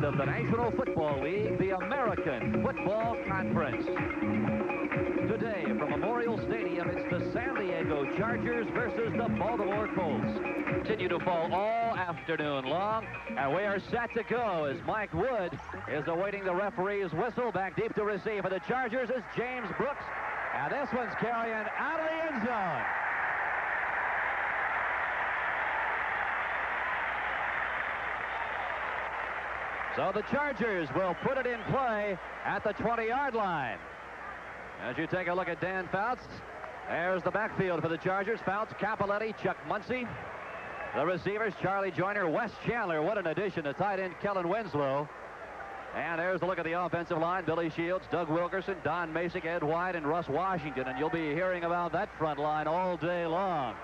of the National Football League, the American Football Conference. Today from Memorial Stadium, it's the San Diego Chargers versus the Baltimore Colts. Continue to fall all afternoon long, and we are set to go as Mike Wood is awaiting the referee's whistle. Back deep to receive for the Chargers is James Brooks, and this one's carrying out of the end zone. So the Chargers will put it in play at the 20-yard line. As you take a look at Dan Fouts, there's the backfield for the Chargers. Fouts, Capoletti, Chuck Muncie. The receivers, Charlie Joyner, Wes Chandler. What an addition to tight end Kellen Winslow. And there's the look at the offensive line. Billy Shields, Doug Wilkerson, Don Masick, Ed White, and Russ Washington. And you'll be hearing about that front line all day long.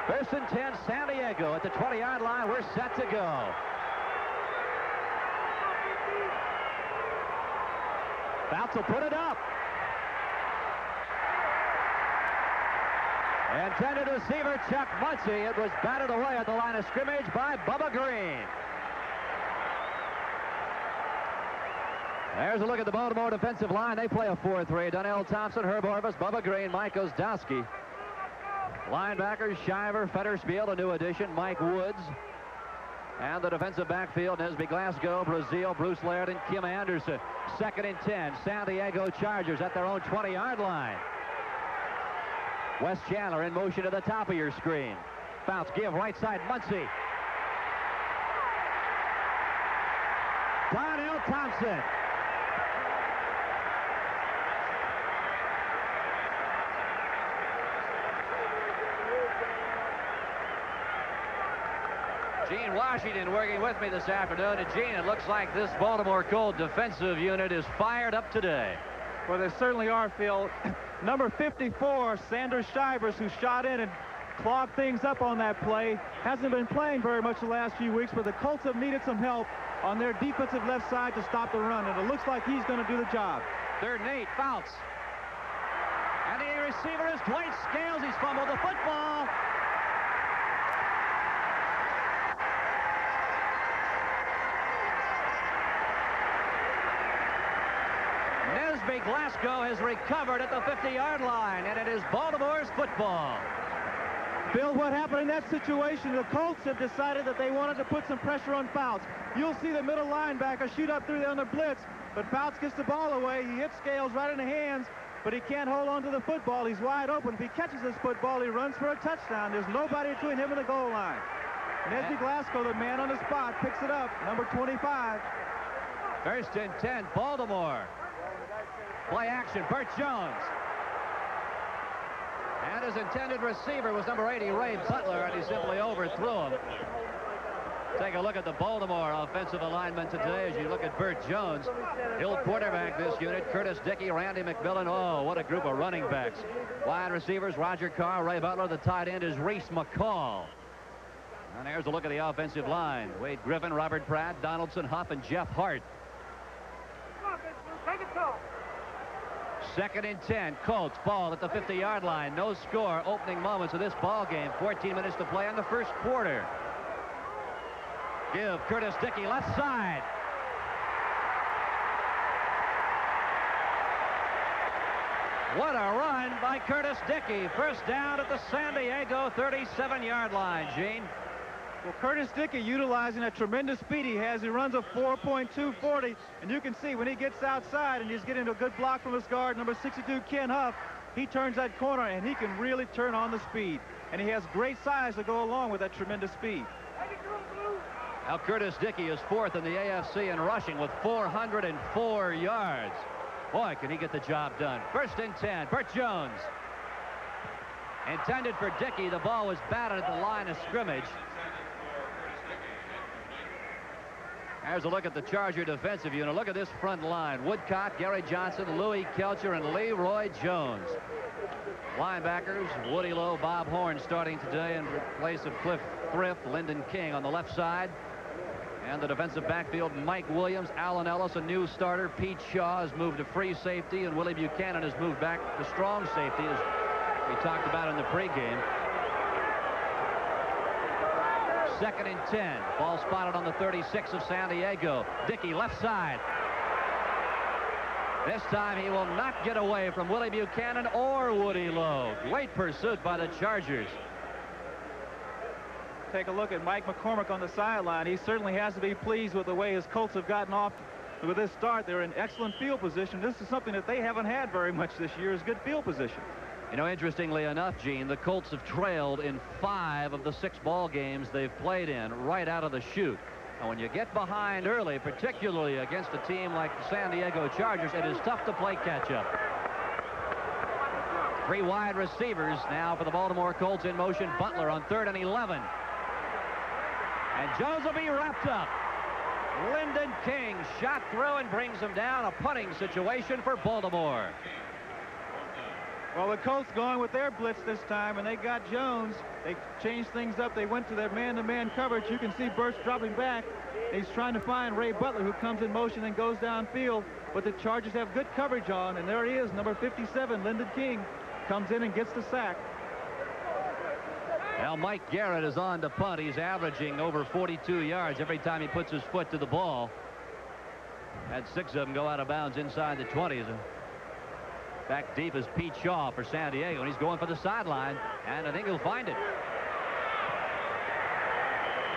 First and 10, San Diego at the 20-yard line. We're set to go. Fouts will put it up. Intended receiver Chuck Muncie. It was batted away at the line of scrimmage by Bubba Green. There's a look at the Baltimore defensive line. They play a 4-3. Donnell Thompson, Herb Orvis, Bubba Green, Mike Ozdowski. Linebackers, Shiver, Fetterspiel, a new addition, Mike Woods. And the defensive backfield, Nesby Glasgow, Brazil, Bruce Laird, and Kim Anderson. Second and 10, San Diego Chargers at their own 20-yard line. Wes Chandler in motion to the top of your screen. Fouts give right side, Muncie. Donnell Thompson. Gene Washington working with me this afternoon. And Gene, it looks like this Baltimore Colt defensive unit is fired up today. Well, they certainly are, Phil. Number 54, Sanders Shivers, who shot in and clogged things up on that play, hasn't been playing very much the last few weeks, but the Colts have needed some help on their defensive left side to stop the run, and it looks like he's going to do the job. Third and 8, Fouts. And the receiver is Dwight Scales. He's fumbled the football. Nesby Glasgow has recovered at the 50-yard line, and it is Baltimore's football. Bill, what happened in that situation? The Colts have decided that they wanted to put some pressure on Fouts. You'll see the middle linebacker shoot up through there on the blitz, but Fouts gets the ball away. He hits Scales right in the hands, but he can't hold on to the football. He's wide open. If he catches this football, he runs for a touchdown. There's nobody between him and the goal line. Nesby Glasgow, the man on the spot, picks it up, number 25. First and 10, Baltimore. Play action, Burt Jones. And his intended receiver was number 80, Ray Butler, and he simply overthrew him. Take a look at the Baltimore offensive alignment today as you look at Burt Jones. He'll quarterback this unit. Curtis Dickey, Randy McMillan. Oh, what a group of running backs. Wide receivers, Roger Carr, Ray Butler. The tight end is Reese McCall. And there's a look at the offensive line. Wade Griffin, Robert Pratt, Donaldson, Huff, and Jeff Hart. Second and 10, Colts, ball at the 50-yard line. No score, opening moments of this ball game. 14 minutes to play in the first quarter. Give Curtis Dickey left side. What a run by Curtis Dickey. First down at the San Diego 37-yard line, Gene. Well, Curtis Dickey utilizing a tremendous speed he has. He runs a 4.240, and you can see when he gets outside and he's getting a good block from his guard, number 62, Ken Huff, he turns that corner, and he can really turn on the speed. And he has great size to go along with that tremendous speed. Now, Curtis Dickey is fourth in the AFC in rushing with 404 yards. Boy, can he get the job done. First and 10, Burt Jones. Intended for Dickey. The ball was batted at the line of scrimmage. There's a look at the Charger defensive unit. Look at this front line. Woodcock, Gary Johnson, Louis Kelcher, and Leroy Jones. Linebackers, Woody Lowe, Bob Horn starting today in place of Cliff Thrift, Lyndon King on the left side. And the defensive backfield, Mike Williams, Alan Ellis, a new starter. Pete Shaw has moved to free safety, and Willie Buchanan has moved back to strong safety, as we talked about in the pregame. 2nd and 10. Ball spotted on the 36 of San Diego. Dickey left side. This time he will not get away from Willie Buchanan or Woody Lowe. Great pursuit by the Chargers. Take a look at Mike McCormick on the sideline. He certainly has to be pleased with the way his Colts have gotten off with this start. They're in excellent field position. This is something that they haven't had very much this year, is good field position. You know, interestingly enough, Gene, the Colts have trailed in 5 of the 6 ball games they've played in right out of the chute. And when you get behind early, particularly against a team like the San Diego Chargers, it is tough to play catch-up. 3 wide receivers now for the Baltimore Colts in motion. Butler on 3rd and 11. And Jones will be wrapped up. Lyndon King shot through and brings him down. A punting situation for Baltimore. Well, the Colts going with their blitz this time, and they got Jones. They changed things up. They went to their man-to-man coverage. You can see Burch dropping back. He's trying to find Ray Butler, who comes in motion and goes downfield. But the Chargers have good coverage on, and there he is, number 57, Lyndon King, comes in and gets the sack. Now Mike Garrett is on to punt. He's averaging over 42 yards every time he puts his foot to the ball. Had 6 of them go out of bounds inside the 20s. Back deep is Pete Shaw for San Diego, and he's going for the sideline, and I think he'll find it.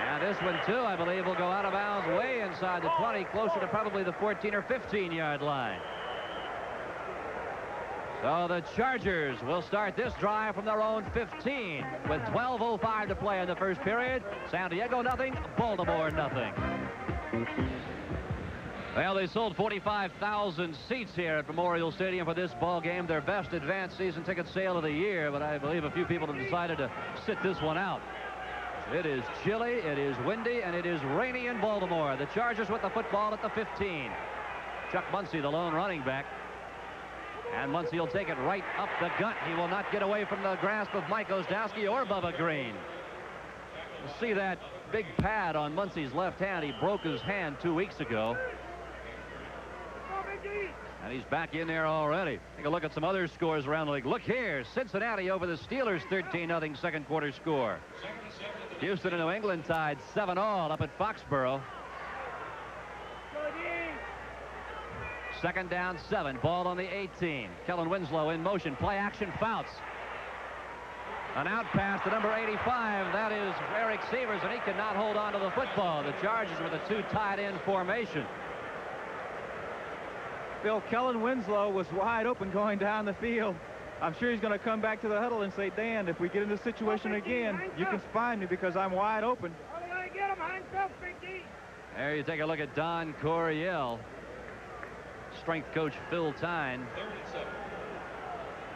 And this one, too, I believe, will go out of bounds way inside the 20, closer to probably the 14 or 15-yard line. So the Chargers will start this drive from their own 15 with 12:05 to play in the first period. San Diego nothing, Baltimore nothing. Well, they sold 45,000 seats here at Memorial Stadium for this ball game, their best advanced season ticket sale of the year, but I believe a few people have decided to sit this one out. It is chilly, it is windy, and it is rainy in Baltimore. The Chargers with the football at the 15. Chuck Muncie, the lone running back. And Muncie will take it right up the gut. He will not get away from the grasp of Mike Ozdowski or Bubba Green. You'll see that big pad on Muncie's left hand. He broke his hand 2 weeks ago. And he's back in there already. Take a look at some other scores around the league. Look here, Cincinnati over the Steelers, 13-0 second quarter score. Houston and New England tied 7-all up at Foxborough. 2nd down 7, ball on the 18. Kellen Winslow in motion, play action, Fouts. An out pass to number 85. That is Eric Severs, and he cannot hold on to the football. The Chargers with a 2 tight end formation. Phil, Kellen Winslow was wide open going down the field. I'm sure he's going to come back to the huddle and say, Dan, if we get in this situation again, you can find me because I'm wide open. There you take a look at Don Coryell. Strength coach Phil Tyne.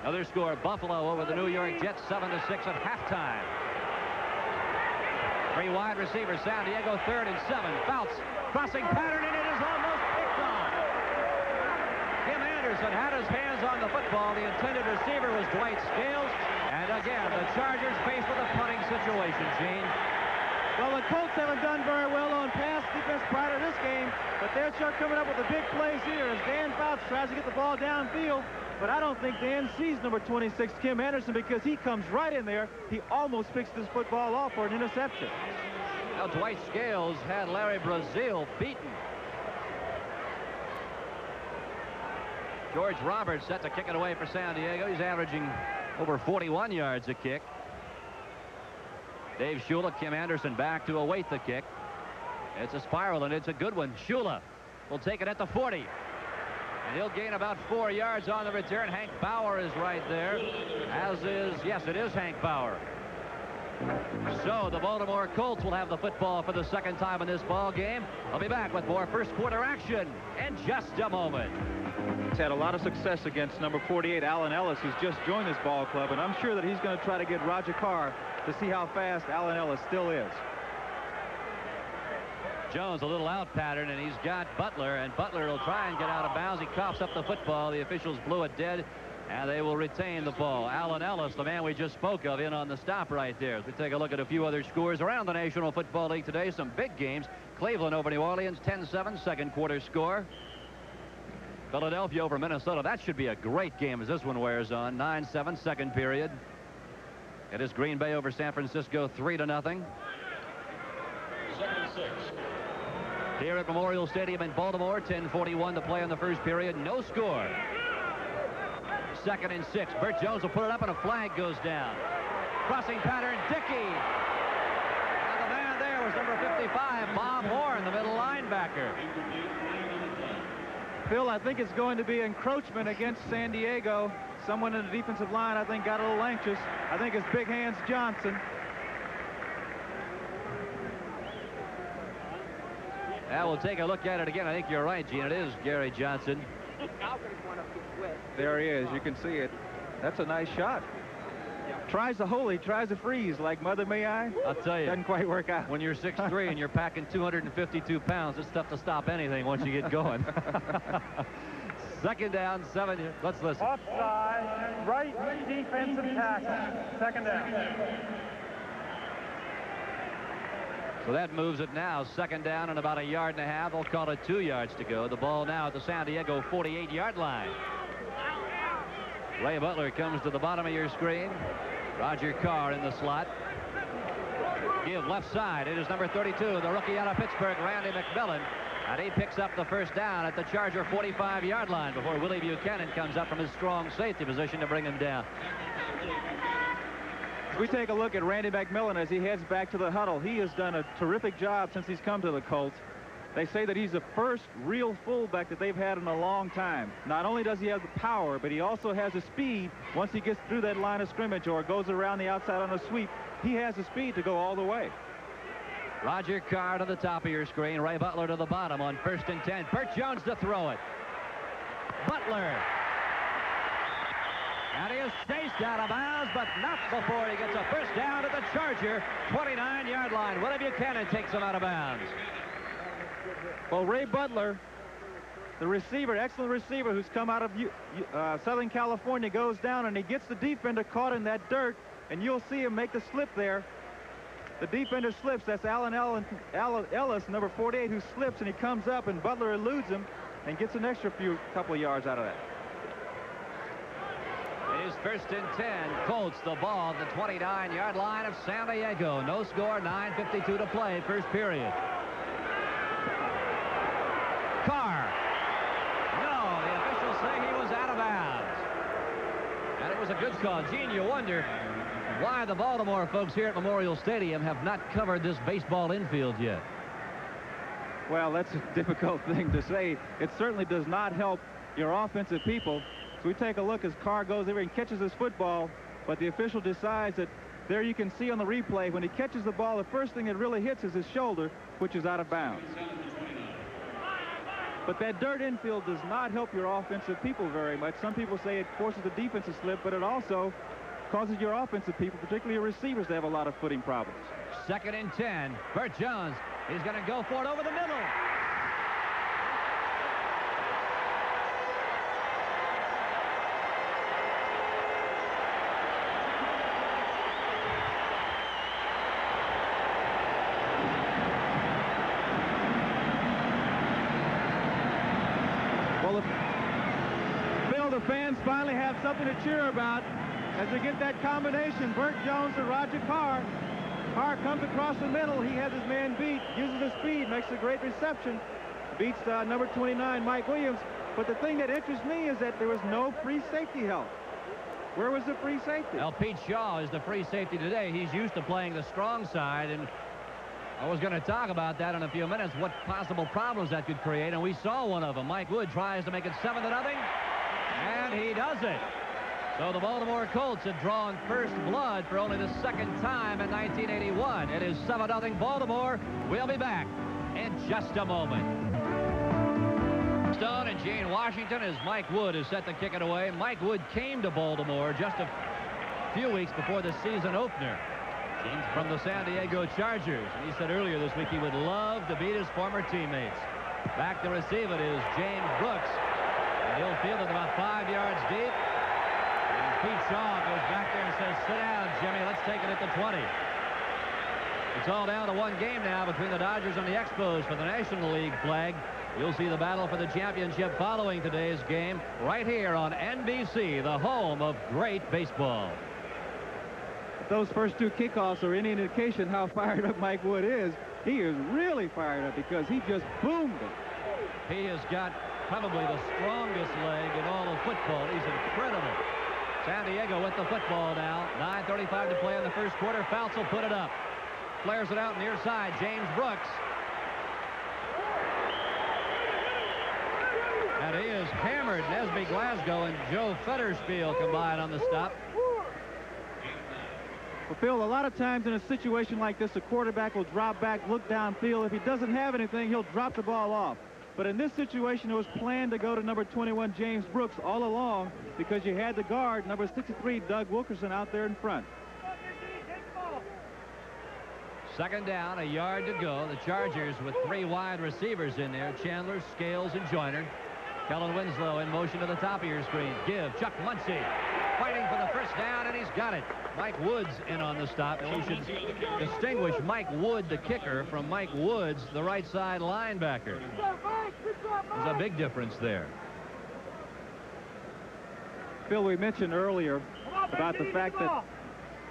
Another score, Buffalo over the New York Jets, 7-6 at halftime. 3 wide receivers, San Diego 3rd and 7. Fouts, crossing pattern, and it is almost picked off. Kim Anderson had his hands on the football. The intended receiver was Dwight Scales. And again, the Chargers faced with a punting situation, Gene. Well, the Colts haven't done very well on pass defense prior to this game, but they're sure coming up with the big plays here as Dan Fouts tries to get the ball downfield. But I don't think Dan sees number 26, Kim Anderson, because he comes right in there. He almost picks this football off for an interception. Now, Dwight Scales had Larry Brazil beaten. George Roberts set to kick it away for San Diego. He's averaging over 41 yards a kick. Dave Shula, Kim Anderson back to await the kick. It's a spiral, and it's a good one. Shula will take it at the 40. And he'll gain about 4 yards on the return. Hank Bauer is right there, as is, yes, it is Hank Bauer. So the Baltimore Colts will have the football for the 2nd time in this ball game. I'll be back with more first quarter action in just a moment. He's had a lot of success against number 48, Alan Ellis, who's just joined this ball club, and I'm sure that he's going to try to get Roger Carr to see how fast Alan Ellis still is. Jones a little out pattern, and he's got Butler, and Butler will try and get out of bounds. He coughs up the football. The officials blew it dead, and they will retain the ball. Alan Ellis, the man we just spoke of, in on the stop right there. As we take a look at a few other scores around the National Football League today, some big games. Cleveland over New Orleans, 10-7, second quarter score. Philadelphia over Minnesota. That should be a great game as this one wears on. 9-7, second period. It is Green Bay over San Francisco, 3-0. Here at Memorial Stadium in Baltimore, 10:41 to play in the first period. No score. 2nd and 6. Burt Jones will put it up and a flag goes down. Crossing pattern, Dickey. And the man there was number 55, Bob Horn, the middle linebacker. Phil, I think it's going to be encroachment against San Diego. Someone in the defensive line, I think, got a little anxious. I think it's Big Hands Johnson. Now we'll take a look at it again. I think you're right, Gene. It is Gary Johnson. There he is. You can see it. That's a nice shot. Tries to hold, he tries to freeze like Mother May I. I'll tell you. Doesn't quite work out. When you're 6'3" and you're packing 252 pounds, it's tough to stop anything once you get going. 2nd down, 7. Let's listen. Offside, right defensive tackle. 2nd down. So that moves it now. 2nd down and about 1.5 yards. They'll call it 2 yards to go. The ball now at the San Diego 48-yard line. Ray Butler comes to the bottom of your screen. Roger Carr in the slot. Give left side. It is number 32, the rookie out of Pittsburgh, Randy McMillan. And he picks up the 1st down at the Charger 45-yard line before Willie Buchanan comes up from his strong safety position to bring him down. As we take a look at Randy McMillan as he heads back to the huddle, he has done a terrific job since he's come to the Colts. They say that he's the first real fullback that they've had in a long time. Not only does he have the power, but he also has the speed. Once he gets through that line of scrimmage or goes around the outside on a sweep, he has the speed to go all the way. Roger Carr to the top of your screen. Ray Butler to the bottom on 1st and 10. Burt Jones to throw it. Butler. And he is chased out of bounds, but not before he gets a 1st down at the Charger 29-yard line. Willie Buchanan takes him out of bounds. Well, Ray Butler, the receiver, excellent receiver who's come out of Southern California, goes down and he gets the defender caught in that dirt, and you'll see him make the slip there. The defender slips. That's Alan Ellis, number 48, who slips, and he comes up, and Butler eludes him and gets an extra couple of yards out of that. It is 1st and 10. Colts the ball at the 29-yard line of San Diego. No score, 9:52 to play, first period. Carr. No, the officials say he was out of bounds. And it was a good call. Gene, you wonder why the Baltimore folks here at Memorial Stadium have not covered this baseball infield yet. Well, that's a difficult thing to say. It certainly does not help your offensive people. So we take a look as Carr goes over and catches his football, but the official decides that there you can see on the replay when he catches the ball, the first thing it really hits is his shoulder, which is out of bounds. But that dirt infield does not help your offensive people very much. Some people say it forces the defense to slip, but it also causes your offensive people, particularly your receivers, to have a lot of footing problems. 2nd and 10. Burt Jones. He's going to go for it over the middle. Phil, the fans finally have something to cheer about as they get that combination. Burt Jones to Roger Carr. Carr comes across the middle. He has his man beat, uses his speed, makes a great reception, beats number 29, Mike Williams. But the thing that interests me is that there was no free safety help. Where was the free safety? Well, Pete Shaw is the free safety today. He's used to playing the strong side, and I was going to talk about that in a few minutes, what possible problems that could create, and we saw one of them. Mike Wood tries to make it 7-0, and he does it. So the Baltimore Colts had drawn first blood for only the 2nd time in 1981. It is 7-0 Baltimore. We'll be back in just a moment. Stone and Gene Washington as Mike Wood is set to kick it away. Mike Wood came to Baltimore just a few weeks before the season opener. He's from the San Diego Chargers. And he said earlier this week he would love to beat his former teammates. Back to receive it is James Brooks. And he'll field it about 5 yards deep. And Pete Shaw goes back there and says, sit down, Jimmy. Let's take it at the 20. It's all down to one game now between the Dodgers and the Expos for the National League flag. You'll see the battle for the championship following today's game right here on NBC, the home of great baseball. those first two kickoffs are any indication how fired up Mike Wood is, he is really fired up because he just boomed it. He has got probably the strongest leg in all of football. He's incredible. San Diego with the football now. 9:35 to play in the first quarter. Fouts will put it up. Flares it out near side. James Brooks. And he is hammered. Nesby Glasgow and Joe Fetterspiel combined on the stop. Well, Phil, a lot of times in a situation like this, a quarterback will drop back, look downfield. If he doesn't have anything, he'll drop the ball off. But in this situation, it was planned to go to number 21, James Brooks, all along because you had the guard, number 63, Doug Wilkerson, out there in front. Second down, a yard to go. The Chargers with three wide receivers in there, Chandler, Scales, and Joyner. Kellen Winslow in motion to the top of your screen. Give Chuck Muncie fighting for the first down, and he's got it. Mike Woods in on the stop. You should distinguish Mike Wood, the kicker, from Mike Woods, the right side linebacker. There's a big difference there. Phil, we mentioned earlier about the fact that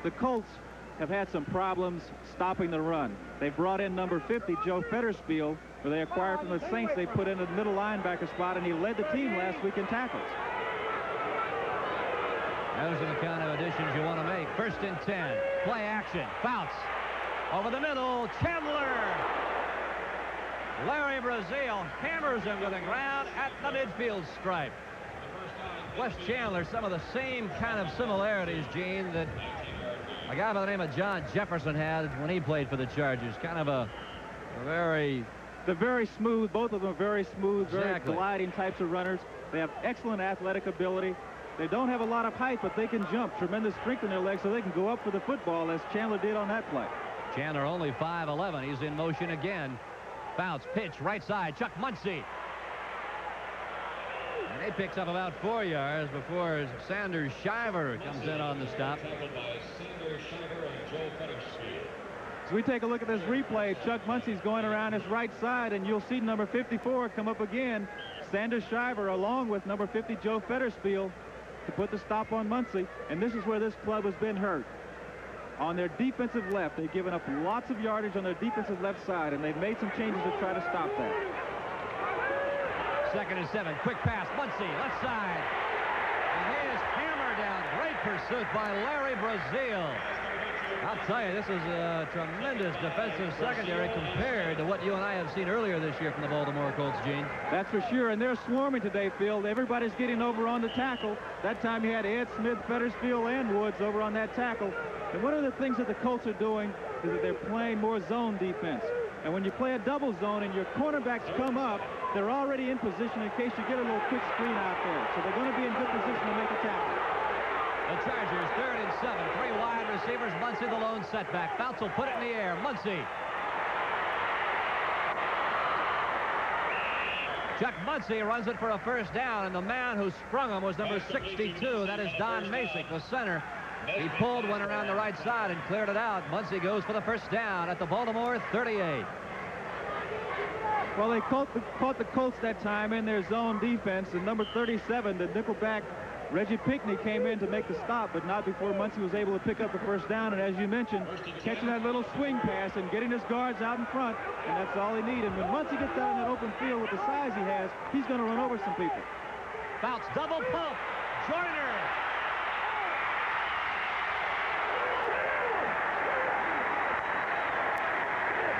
the Colts have had some problems stopping the run. They brought in number 50, Joe Fetterspiel, who they acquired from the Saints. They put in the middle linebacker spot, and he led the team last week in tackles. Those are the kind of additions you want to make. First and 10. Play action. Fouts. Over the middle. Chandler. Larry Brazil hammers him to the ground at the midfield stripe. Wes Chandler, some of the same kind of similarities, Gene, that a guy by the name of John Jefferson had when he played for the Chargers. Kind of a very... They're very smooth. Both of them are very smooth, very Exactly. gliding types of runners. They have excellent athletic ability. They don't have a lot of height, but they can jump. Tremendous strength in their legs, so they can go up for the football, as Chandler did on that play. Chandler only 5'11". He's in motion again. Bounce, pitch, right side. Chuck Muncie. And he picks up about 4 yards before Sanders Shiver comes in on the stop. As we take a look at this replay, Chuck Muncie's going around his right side, and you'll see number 54 come up again. Sanders Shiver along with number 50, Joe Fetterspiel, to put the stop on Muncie. And this is where this club has been hurt. On their defensive left, they've given up lots of yardage on their defensive left side, and they've made some changes to try to stop that. Second and 7. Quick pass. Muncie, left side. And he is hammered down. Great pursuit by Larry Brazil. I'll tell you, this is a tremendous defensive secondary compared to what you and I have seen earlier this year from the Baltimore Colts, Gene. That's for sure, and they're swarming today, Phil. Everybody's getting over on the tackle. That time you had Ed Smith, Fetterspiel, and Woods over on that tackle. And one of the things that the Colts are doing is that they're playing more zone defense. And when you play a double zone and your cornerbacks come up, they're already in position in case you get a little quick screen out there. So they're going to be in good position to make a tackle. The Chargers, 3rd and 7. 3 wide receivers. Muncie the lone setback. Fouts will put it in the air. Muncie. Chuck Muncie runs it for a first down, and the man who sprung him was number 62. That is Don Masick, the center. He pulled one around the right side and cleared it out. Muncie goes for the first down at the Baltimore 38. Well, they caught the Colts that time in their zone defense, and number 37, the nickelback Reggie Pinckney, came in to make the stop, but not before Muncie was able to pick up the first down. And as you mentioned, catching that little swing pass and getting his guards out in front, and that's all he needed. When Muncie gets out in that open field with the size he has, he's going to run over some people. Bounce, double pump. Joyner.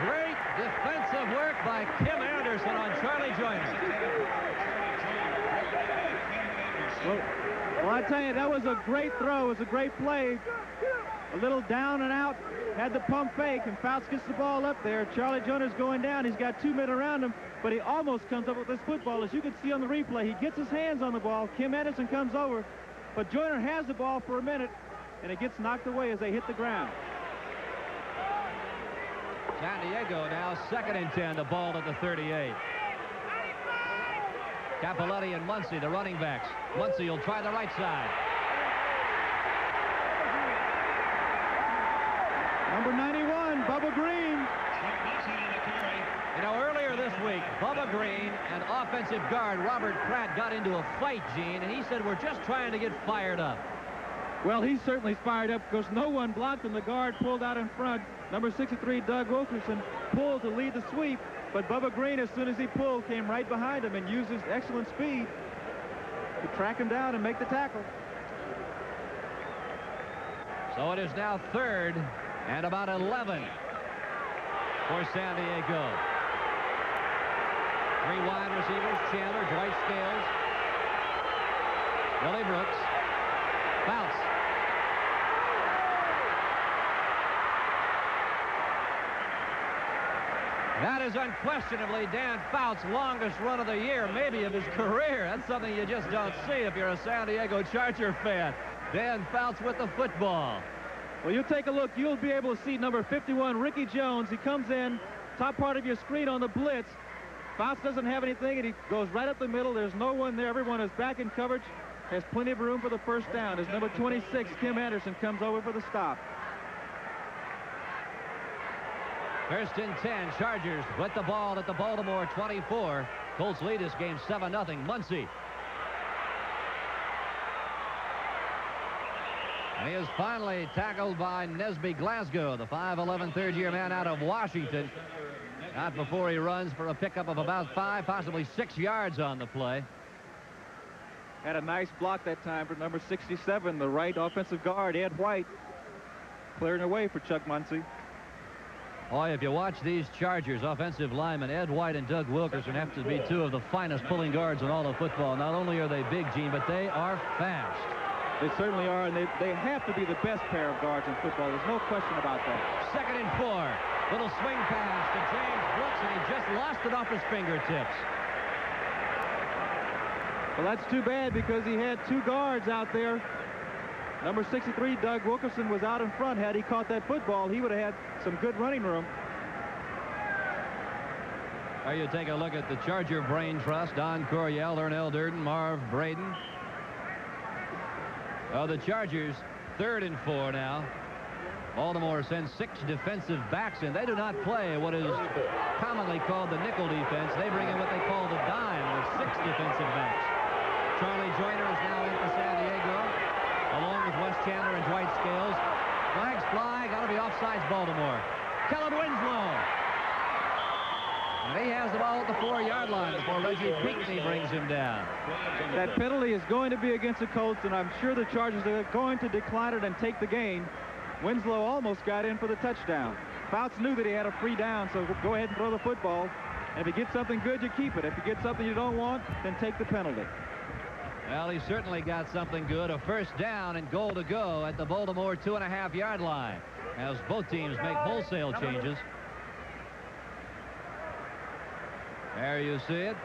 Great defensive work by Kim Anderson on Charlie Joyner. Well, I tell you, that was a great throw. It was a great play. A little down and out. Had the pump fake, and Fouts gets the ball up there. Charlie Joyner's going down. He's got 2 men around him, but he almost comes up with this football. As you can see on the replay, he gets his hands on the ball. Kim Anderson comes over, but Joyner has the ball for a minute, and it gets knocked away as they hit the ground. San Diego now 2nd and 10. The ball at the 38. Capoletti and Muncie, the running backs. Muncie will try the right side. Number 91, Bubba Green. You know, earlier this week, Bubba Green and offensive guard Robert Pratt got into a fight, Gene, and he said, we're just trying to get fired up. Well, he's certainly fired up because no one blocked him. The guard pulled out in front. Number 63, Doug Wilkerson, pulled to lead the sweep. But Bubba Green, as soon as he pulled, came right behind him and used his excellent speed to track him down and make the tackle. So it is now 3rd and about 11 for San Diego. 3 wide receivers, Chandler, Dwight Scales, Billy Brooks, Fouts. That is unquestionably Dan Fouts' longest run of the year, maybe of his career. That's something you just don't see if you're a San Diego Charger fan. Dan Fouts with the football. Well, you take a look. You'll be able to see number 51, Ricky Jones. He comes in, top part of your screen on the blitz. Fouts doesn't have anything, and he goes right up the middle. There's no one there. Everyone is back in coverage. Has plenty of room for the first down. As number 26, Kim Anderson, comes over for the stop. 1st and 10, Chargers with the ball at the Baltimore 24. Colts lead this game 7-0. Muncie. And he is finally tackled by Nesby Glasgow, the 5'11", third-year man out of Washington. Not before he runs for a pickup of about 5, possibly 6 yards on the play. Had a nice block that time for number 67, the right offensive guard, Ed White, clearing away for Chuck Muncie. Boy, if you watch these Chargers offensive linemen, Ed White and Doug Wilkerson have to be 2 of the finest pulling guards in all of football. Not only are they big, Gene, but they are fast. They certainly are, and they have to be the best pair of guards in football. There's no question about that. 2nd and 4. Little swing pass to James Brooks, and he just lost it off his fingertips. Well, that's too bad because he had 2 guards out there. Number 63, Doug Wilkerson, was out in front. Had he caught that football, he would have had some good running room. There you take a look at the Charger Brain Trust. Don Coryell, Ernell Durden, Marv Braden. Oh, the Chargers, 3rd and 4 now. Baltimore sends 6 defensive backs in. They do not play what is commonly called the nickel defense. They bring in what they call the dime with 6 defensive backs. Charlie Joyner is now in for San Diego, along with Wes Chandler and Dwight Scales. Flags fly, got to be offsides Baltimore. Kellen Winslow. And he has the ball at the 4-yard line before Reggie Pinckney brings him down. That penalty is going to be against the Colts, and I'm sure the Chargers are going to decline it and take the gain. Winslow almost got in for the touchdown. Fouts knew that he had a free down, so go ahead and throw the football. And if you get something good, you keep it. If you get something you don't want, then take the penalty. Well, he certainly got something good. A first down and goal to go at the Baltimore 2.5-yard line as both teams make wholesale changes. There you see it.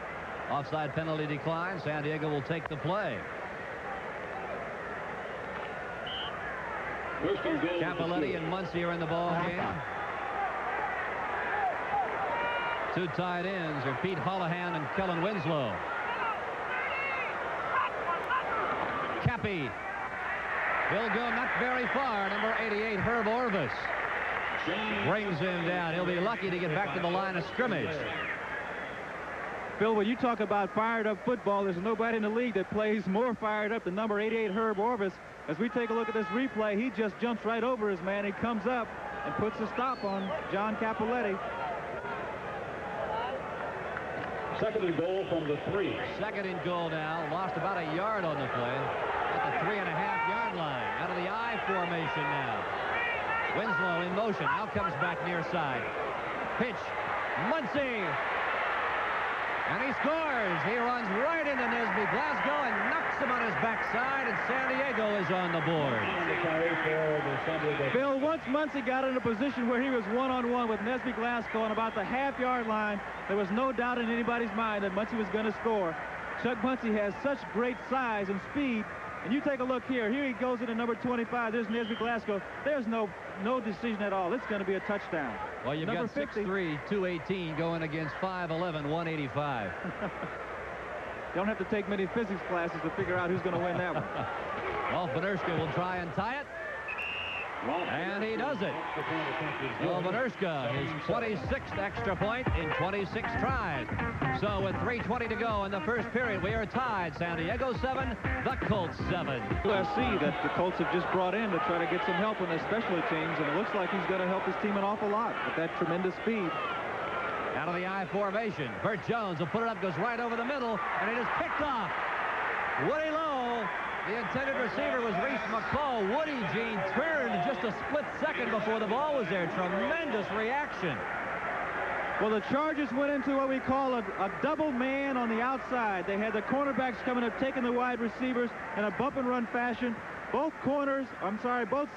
Offside penalty decline. San Diego will take the play. Capoletti and Muncie are in the ball game. 2 tight ends are Pete Holohan and Kellen Winslow. Cappy. He'll go not very far. Number 88, Herb Orvis, brings him down. He'll be lucky to get back to the line of scrimmage. Phil, when you talk about fired-up football, there's nobody in the league that plays more fired up than number 88, Herb Orvis. As we take a look at this replay, he just jumps right over his man. He comes up and puts a stop on John Capoletti. 2nd and goal from the 3. 2nd and goal now. Lost about a yard on the play at the 3.5-yard line. Out of the I formation now. Winslow in motion. Now comes back near side. Pitch. Muncie. And he scores. He runs right into Nesby Glasgow and knocks him on his backside, and San Diego is on the board. Bill, once Muncie got in a position where he was one-on-one with Nesby Glasgow on about the half-yard line, there was no doubt in anybody's mind that Muncie was going to score. Chuck Muncie has such great size and speed. And you take a look here. Here he goes into number 25. There's Nesby Glasgow. There's no decision at all. It's going to be a touchdown. Well, you've got 6'3", 218 going against 5'11", 185. You don't have to take many physics classes to figure out who's going to win that one. Well, Benerska will try and tie it. And he does it. So Venerska, his 26th extra point in 26 tries. So with 3:20 to go in the first period, we are tied. San Diego 7, the Colts 7. USC that the Colts have just brought in to try to get some help on their specialty teams, and it looks like he's going to help his team an awful lot with that tremendous speed. Out of the I formation, Burt Jones will put it up, goes right over the middle, and it is picked off. Woody Lowe, the intended receiver was Reese McCall. Woody, Gene, turned just a split second before the ball was there. Tremendous reaction. Well, the Chargers went into what we call a double man on the outside. They had the cornerbacks coming up, taking the wide receivers in a bump and run fashion. Both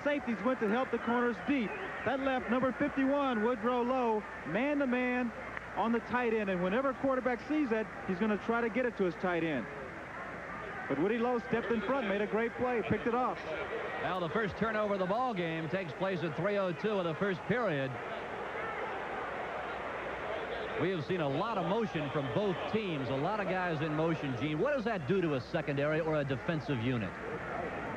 safeties went to help the corners deep. That left number 51, Woodrow Lowe, man-to-man on the tight end. And whenever a quarterback sees that, he's going to try to get it to his tight end. But Woody Lowe stepped in front, made a great play, picked it off. Now the first turnover of the ball game takes place at 3:02 of the first period. We have seen a lot of motion from both teams, a lot of guys in motion, Gene. What does that do to a secondary or a defensive unit?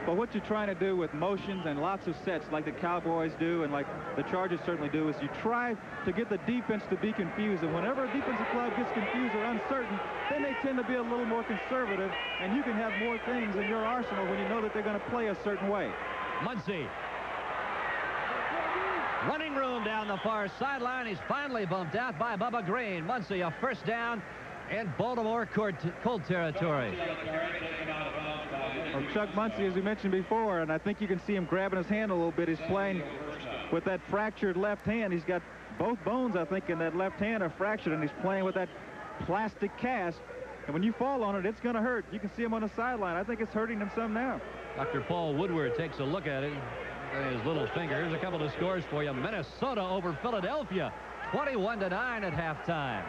But what you're trying to do with motions and lots of sets like the Cowboys do and like the Chargers certainly do is you try to get the defense to be confused. And whenever a defensive club gets confused or uncertain, then they tend to be a little more conservative, and you can have more things in your arsenal when you know that they're going to play a certain way. Muncie. Running room down the far sideline. He's finally bumped out by Bubba Green. Muncie, a first down in Baltimore Colt territory. Well, Chuck Muncie, as we mentioned before, and I think you can see him grabbing his hand a little bit. He's playing with that fractured left hand. He's got both bones, I think, in that left hand are fractured, and he's playing with that plastic cast. And when you fall on it, it's going to hurt. You can see him on the sideline. I think it's hurting him some now. Dr. Paul Woodward takes a look at it. His little finger. Here's a couple of scores for you. Minnesota over Philadelphia, 21-9 at halftime.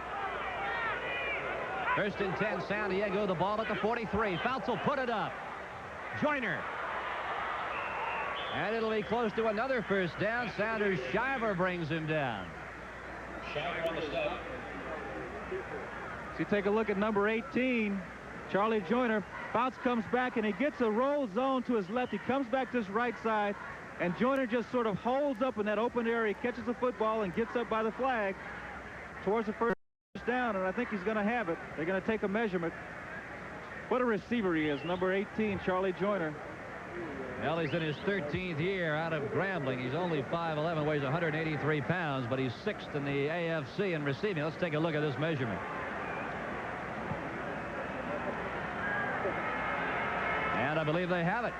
First and 10, San Diego, the ball at the 43. Fouts will put it up. Joyner. And it'll be close to another first down. Sanders Shiver brings him down. Shiver on the stop. So you take a look at number 18, Charlie Joyner. Fouts comes back, and he gets a roll zone to his left. He comes back to his right side, and Joyner just sort of holds up in that open area. He catches the football and gets up by the flag towards the first down, and I think he's going to have it. They're going to take a measurement. What a receiver he is, number 18, Charlie Joyner. Well, he's in his 13th year out of Grambling. He's only 5'11", weighs 183 pounds, but he's 6th in the AFC in receiving. Let's take a look at this measurement. And I believe they have it.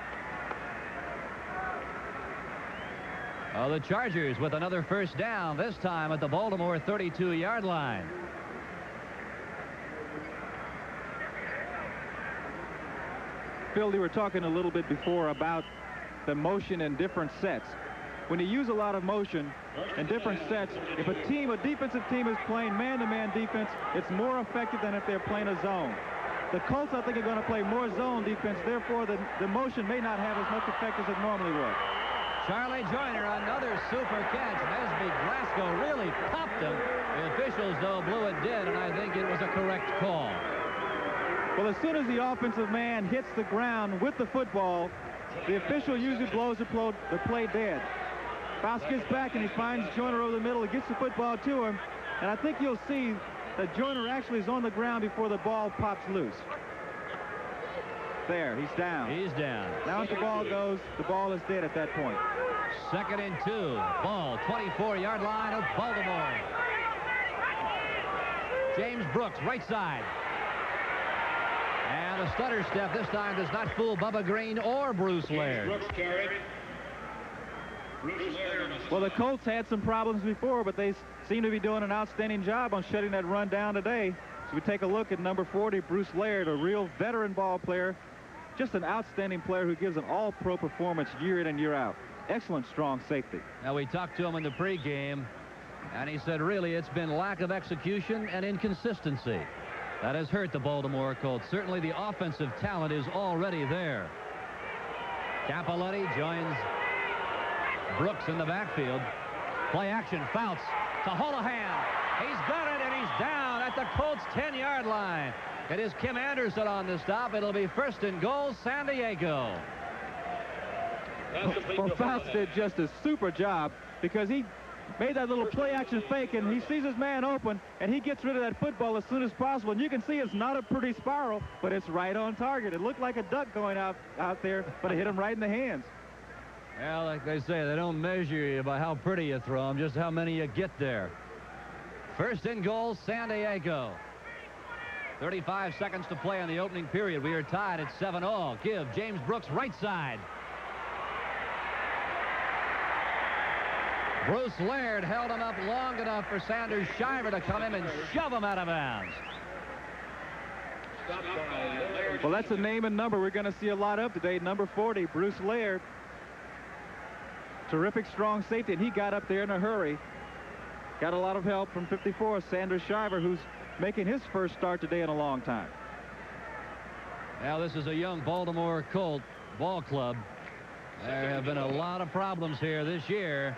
Oh, the Chargers with another first down, this time at the Baltimore 32-yard line. Phil, you were talking a little bit before about the motion in different sets. When you use a lot of motion in different sets, if a defensive team is playing man-to-man defense, it's more effective than if they're playing a zone. The Colts, I think, are going to play more zone defense. Therefore, the motion may not have as much effect as it normally would. Charlie Joyner, another super catch. Nesby Glasgow really popped him. The officials, though, blew it dead, and I think it was a correct call. Well, as soon as the offensive man hits the ground with the football, the official usually blows the play dead. Fouts gets back, and he finds Joyner over the middle. He gets the football to him, and I think you'll see that Joyner actually is on the ground before the ball pops loose. There, he's down. He's down. Now if the ball goes, the ball is dead at that point. 2nd and 2. Ball, 24-yard line of Baltimore. James Brooks, right side. And a stutter step this time does not fool Bubba Green or Bruce Laird. Brooks carried. Bruce Laird. Well, the Colts had some problems before, but they seem to be doing an outstanding job on shutting that run down today. So we take a look at number 40, Bruce Laird, a real veteran ball player. Just an outstanding player who gives an all-pro performance year in and year out. Excellent strong safety. Now, we talked to him in the pregame, and he said, really, it's been lack of execution and inconsistency that has hurt the Baltimore Colts. Certainly, the offensive talent is already there. Capoletti joins Brooks in the backfield. Play action, Fouts to Holohan. He's got it, and he's down at the Colts 10-yard line. It is Kim Anderson on the stop. It'll be 1st and goal, San Diego. Well, Fouts did just a super job because he made that little play-action fake, and he sees his man open, and he gets rid of that football as soon as possible. And you can see it's not a pretty spiral, but it's right on target. It looked like a duck going out there, but it hit him right in the hands. Well, like they say, they don't measure you by how pretty you throw them, just how many you get there. First and goal, San Diego. 35 seconds to play in the opening period. We are tied at 7-all. Give James Brooks right side. Bruce Laird held him up long enough for Sanders Shiver to come in and shove him out of bounds. Well, that's a name and number we're going to see a lot of today. Number 40, Bruce Laird. Terrific strong safety, and he got up there in a hurry. Got a lot of help from 54, Sanders Shiver, who's making his first start today in a long time. Now, this is a young Baltimore Colt ball club. There have been a lot of problems here this year.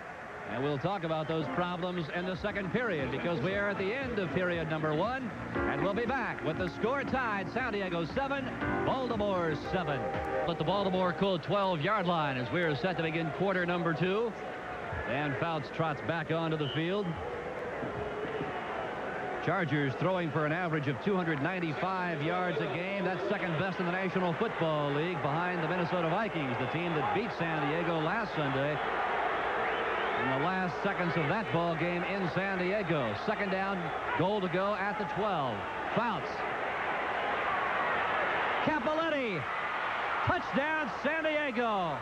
And we'll talk about those problems in the second period because we are at the end of period number 1. And we'll be back with the score tied. San Diego 7, Baltimore 7. At the Baltimore Colt 12-yard line as we're set to begin quarter number 2. Dan Fouts trots back onto the field. Chargers throwing for an average of 295 yards a game. That's second best in the National Football League behind the Minnesota Vikings, the team that beat San Diego last Sunday. In the last seconds of that ball game in San Diego. Second down, goal to go at the 12. Fouts. Capoletti. Touchdown, San Diego.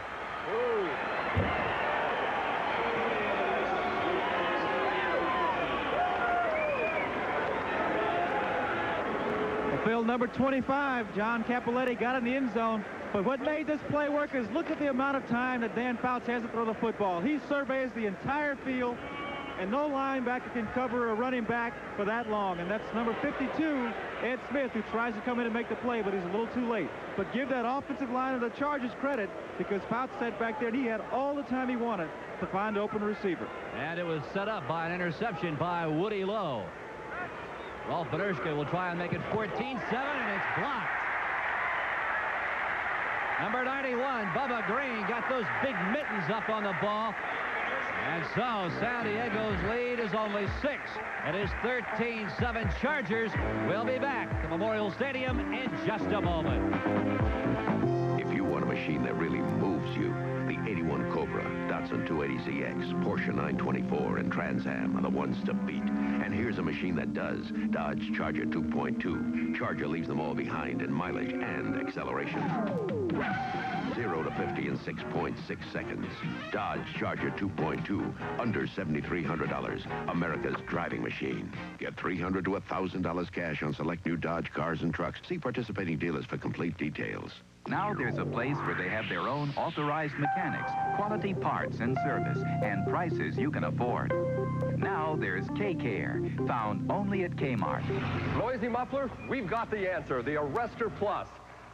Field number 25, John Capoletti got in the end zone. But what made this play work is look at the amount of time that Dan Fouts has to throw the football. He surveys the entire field, and no linebacker can cover a running back for that long. And that's number 52, Ed Smith, who tries to come in and make the play, but he's a little too late. But give that offensive line of the Chargers credit because Fouts sat back there and he had all the time he wanted to find an open receiver. And it was set up by an interception by Woody Lowe. Rolf Benerschke will try and make it 14-7, and it's blocked. Number 91, Bubba Green, got those big mittens up on the ball. And so San Diego's lead is only 6. It is 13-7. Chargers will be back to Memorial Stadium in just a moment. If you want a machine that really moves you, the 81 Cobra, Datsun 280ZX, Porsche 924, and Trans Am are the ones to beat. And here's a machine that does. Dodge Charger 2.2. Charger leaves them all behind in mileage and acceleration. 0 to 50 in 6.6 seconds. Dodge Charger 2.2, under $7,300. America's driving machine. Get $300 to $1,000 cash on select new Dodge cars and trucks. See participating dealers for complete details. Now there's a place where they have their own authorized mechanics, quality parts and service, and prices you can afford. Now there's K-Care, found only at Kmart. Noisy muffler? We've got the answer, the Arrestor Plus.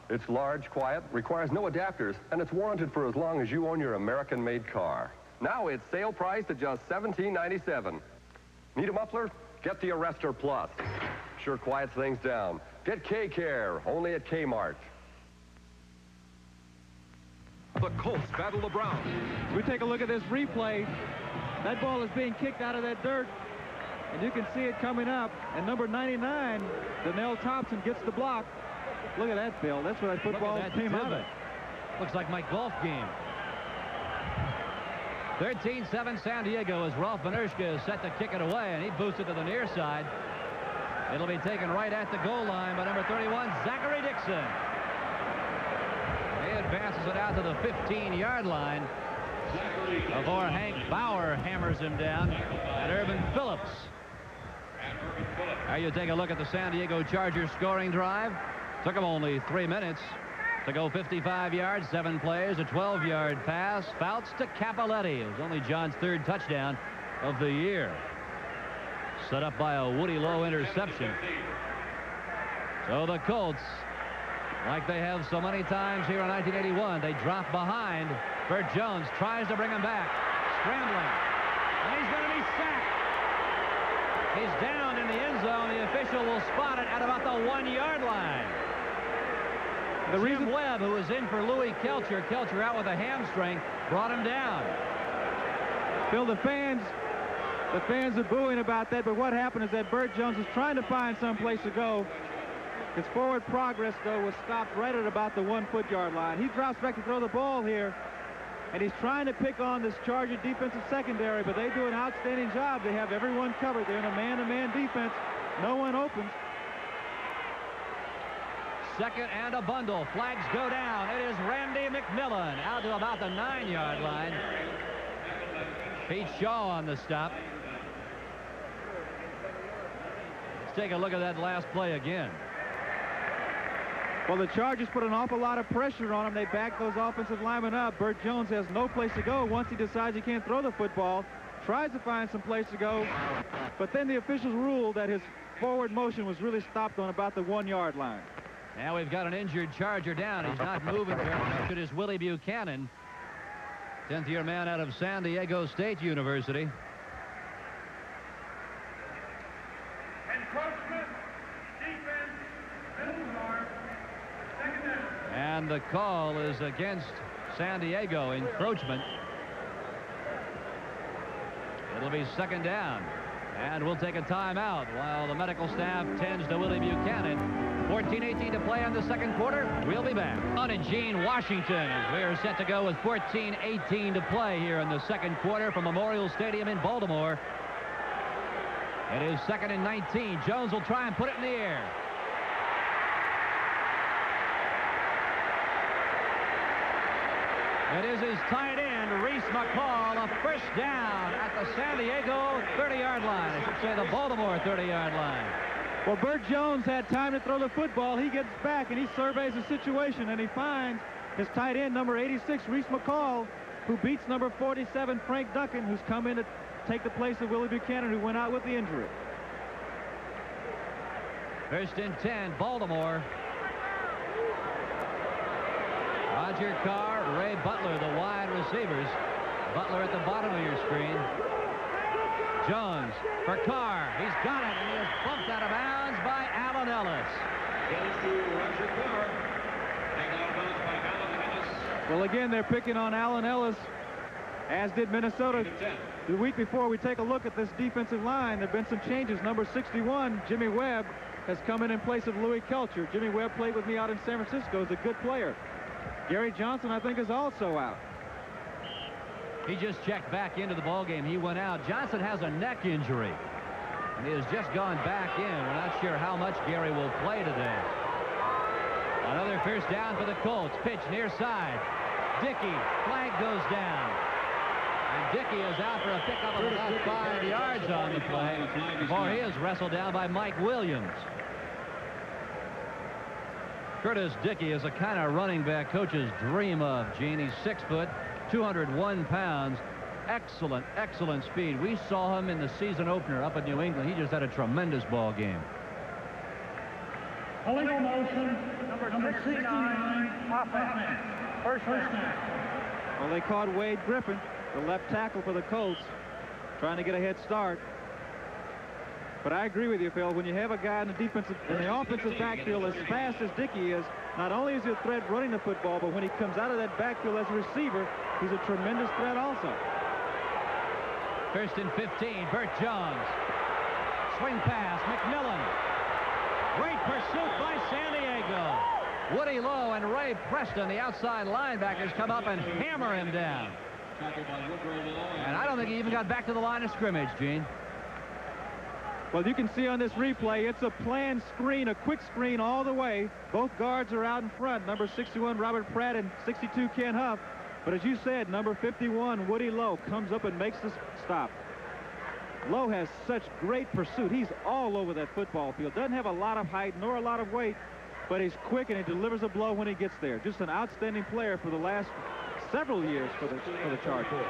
It's large, quiet, requires no adapters, and it's warranted for as long as you own your American-made car. Now it's sale priced at just $17.97. Need a muffler? Get the Arrestor Plus. Sure quiets things down. Get K-Care, only at Kmart. The Colts battle the Browns. We take a look at this replay. That ball is being kicked out of that dirt, and you can see it coming up. And number 99, Donnell Thompson, gets the block. Look at that, Bill. That's where that football came out of. Looks like my golf game. 13-7 San Diego as Rolf Benerschke is set to kick it away, and he boosts it to the near side. It'll be taken right at the goal line by number 31, Zachary Dixon. He advances it out to the 15-yard line before Hank Bauer hammers him down, and Irvin Phillips. Now you take a look at the San Diego Chargers scoring drive. Took them only 3 minutes to go 55 yards, 7 plays, a 12-yard pass. Fouts to Capoletti. It was only John's 3rd touchdown of the year. Set up by a Woody Lowe interception. So the Colts, like they have so many times here in 1981, they drop behind. Bert Jones tries to bring him back. Scrambling. And he's going to be sacked. He's down in the end zone. The official will spot it at about the 1-yard line. Jim Webb, who was in for Louis Kelcher. Kelcher out with a hamstring, brought him down. Phil, the fans are booing about that, but what happened is that Burt Jones was trying to find some place to go. His forward progress, though, was stopped right at about the 1-foot yard line. He drops back to throw the ball here, and he's trying to pick on this Charger defensive secondary, but they do an outstanding job. They have everyone covered. They're in a man-to-man defense. No one opens. Second and a bundle. Flags go down. It is Randy McMillan out to about the 9-yard line. Pete Shaw on the stop. Let's take a look at that last play again. Well, the Chargers put an awful lot of pressure on him. They back those offensive linemen up. Burt Jones has no place to go once he decides he can't throw the football. Tries to find some place to go, but then the officials ruled that his forward motion was really stopped on about the 1-yard line. Now we've got an injured Charger down. He's not moving very much. It is Willie Buchanan, 10th-year man out of San Diego State University. Encroachment, defense, middle guard, second down. And the call is against San Diego, encroachment. It'll be second down. And we'll take a timeout while the medical staff tends to Willie Buchanan. 14-18 to play in the second quarter. We'll be back. On and Gene Washington as we are set to go with 14-18 to play here in the second quarter from Memorial Stadium in Baltimore. It is 2nd and 19. Jones will try and put it in the air. It is his tight end, Reese McCall, a first down at the San Diego 30-yard line. I should say the Baltimore 30-yard line. Well, Burt Jones had time to throw the football. He gets back and he surveys the situation, and he finds his tight end, number 86, Reese McCall, who beats number 47, Frank Duncan, who's come in to take the place of Willie Buchanan, who went out with the injury. First and 10, Baltimore. Roger Carr, Ray Butler, the wide receivers. Butler at the bottom of your screen. Jones for Carr. He's got it, and he is bumped out of bounds by Allen Ellis. Well, again, they're picking on Allen Ellis, as did Minnesota. The week before, we take a look at this defensive line. There have been some changes. Number 61, Jimmy Webb, has come in place of Louis Kelcher. Jimmy Webb played with me out in San Francisco. He's a good player. Gary Johnson, I think, is also out. He just checked back into the ballgame. He went out. Johnson has a neck injury, and he has just gone back in. We're not sure how much Gary will play today. Another first down for the Colts. Pitch near side. Dickey. Flag goes down. And Dickey is out for a pickup of about 5 yards on the play before he is wrestled down by Mike Williams. Curtis Dickey is a kind of running back coaches dream of, Gene. He's 6 foot, 201 pounds. Excellent, excellent speed. We saw him in the season opener up in New England. He just had a tremendous ball game. Illegal motion, number 69, offense. First down. Well, they caught Wade Griffin, the left tackle for the Colts, trying to get a head start. But I agree with you, Phil. When you have a guy in the offensive backfield as fast as Dickey is, not only is he a threat running the football, but when he comes out of that backfield as a receiver, he's a tremendous threat also. First and 15, Burt Jones. Swing pass, McMillan. Great pursuit by San Diego. Woody Lowe and Ray Preston, the outside linebackers, come up and hammer him down. And I don't think he even got back to the line of scrimmage, Gene. Well, you can see on this replay, it's a planned screen, a quick screen all the way. Both guards are out in front, number 61, Robert Pratt, and 62, Ken Huff. But as you said, number 51, Woody Lowe, comes up and makes the stop. Lowe has such great pursuit. He's all over that football field. Doesn't have a lot of height nor a lot of weight, but he's quick and he delivers a blow when he gets there. Just an outstanding player for the last several years for the Chargers.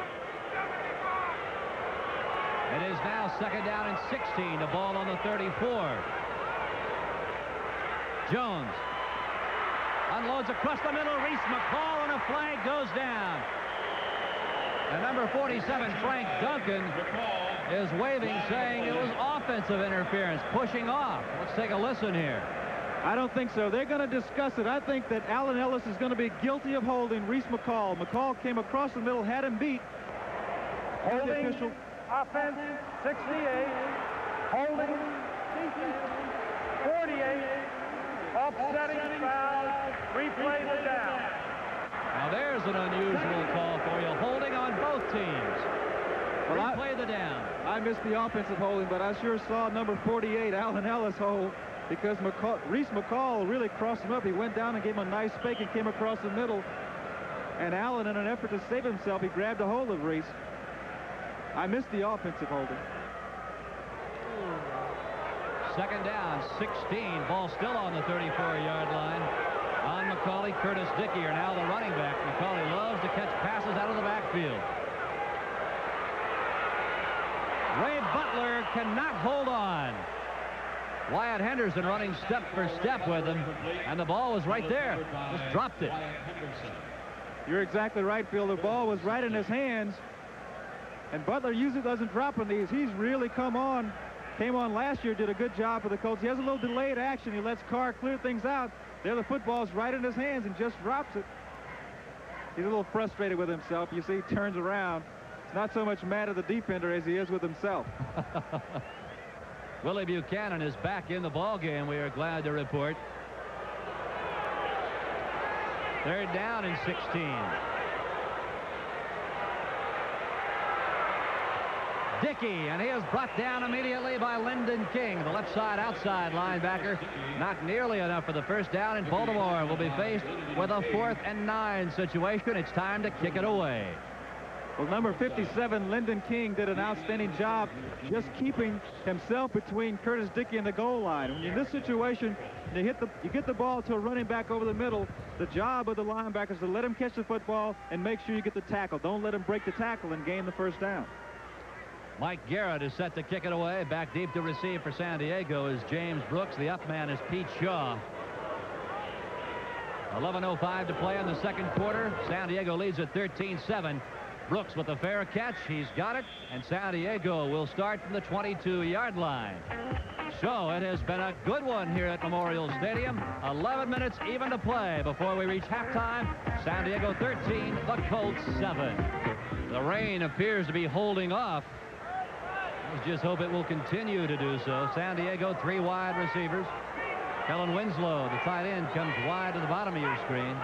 It is now second down and 16. The ball on the 34. Jones unloads across the middle. Reese McCall, and a flag goes down. And number 47, Frank Duncan, is waving, saying it was offensive interference, pushing off. Let's take a listen here. I don't think so. They're going to discuss it. I think that Allen Ellis is going to be guilty of holding Reese McCall. McCall came across the middle, had him beat. Holding, offense, 68. Holding, defense, 48. Offsetting foul, replay the down. Now there's an unusual call for you. Holding on both teams. Well, replay the down. I missed the offensive holding, but I sure saw number 48, Allen Ellis, hold, because Reese McCall really crossed him up. He went down and gave him a nice fake and came across the middle. And Allen, in an effort to save himself, he grabbed a hold of Reese. I missed the offensive holding. Second down, 16. Ball still on the 34-yard line. On McCauley, Curtis Dickey are now the running back. McCauley loves to catch passes out of the backfield. Ray Butler cannot hold on. Wyatt Henderson running step for step with him, and the ball was right there. Just dropped it. You're exactly right, Phil. The ball was right in his hands, and Butler usually doesn't drop on these. He's really came on last year, did a good job for the Colts. He has a little delayed action. He lets Carr clear things out. There the football's right in his hands and just drops it. He's a little frustrated with himself. You see, he turns around. He's not so much mad at the defender as he is with himself. Willie Buchanan is back in the ball game, we are glad to report. Third down and 16. Dickey, and he is brought down immediately by Lyndon King, the left side outside linebacker. Not nearly enough for the first down, and Baltimore will be faced with a 4th and 9 situation. It's time to kick it away. Well, number 57, Lyndon King, did an outstanding job just keeping himself between Curtis Dickey and the goal line. When you're in this situation, you get the ball to a running back over the middle. The job of the linebacker is to let him catch the football and make sure you get the tackle. Don't let him break the tackle and gain the first down. Mike Garrett is set to kick it away. Back deep to receive for San Diego is James Brooks. The up man is Pete Shaw. 11:05 to play in the second quarter. San Diego leads at 13-7. Brooks with a fair catch. He's got it, and San Diego will start from the 22-yard line. So it has been a good one here at Memorial Stadium. 11 minutes even to play before we reach halftime. San Diego 13, the Colts 7. The rain appears to be holding off. Let's just hope it will continue to do so. San Diego, 3 wide receivers. Kellen Winslow, the tight end, comes wide to the bottom of your screen.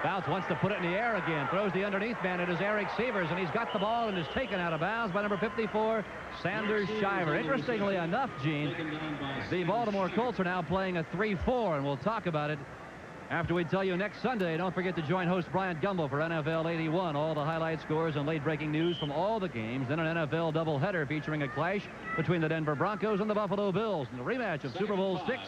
Fouts wants to put it in the air again. Throws the underneath man. It is Eric Severs, and he's got the ball and is taken out of bounds by number 54, Sanders Shiver. Interestingly enough, Gene, the Baltimore Colts are now playing a 3-4, and we'll talk about it after we tell you next Sunday. Don't forget to join host Brian Gumbel for NFL 81. All the highlight scores and late-breaking news from all the games. Then an NFL doubleheader featuring a clash between the Denver Broncos and the Buffalo Bills. And the rematch of Super Bowl 6,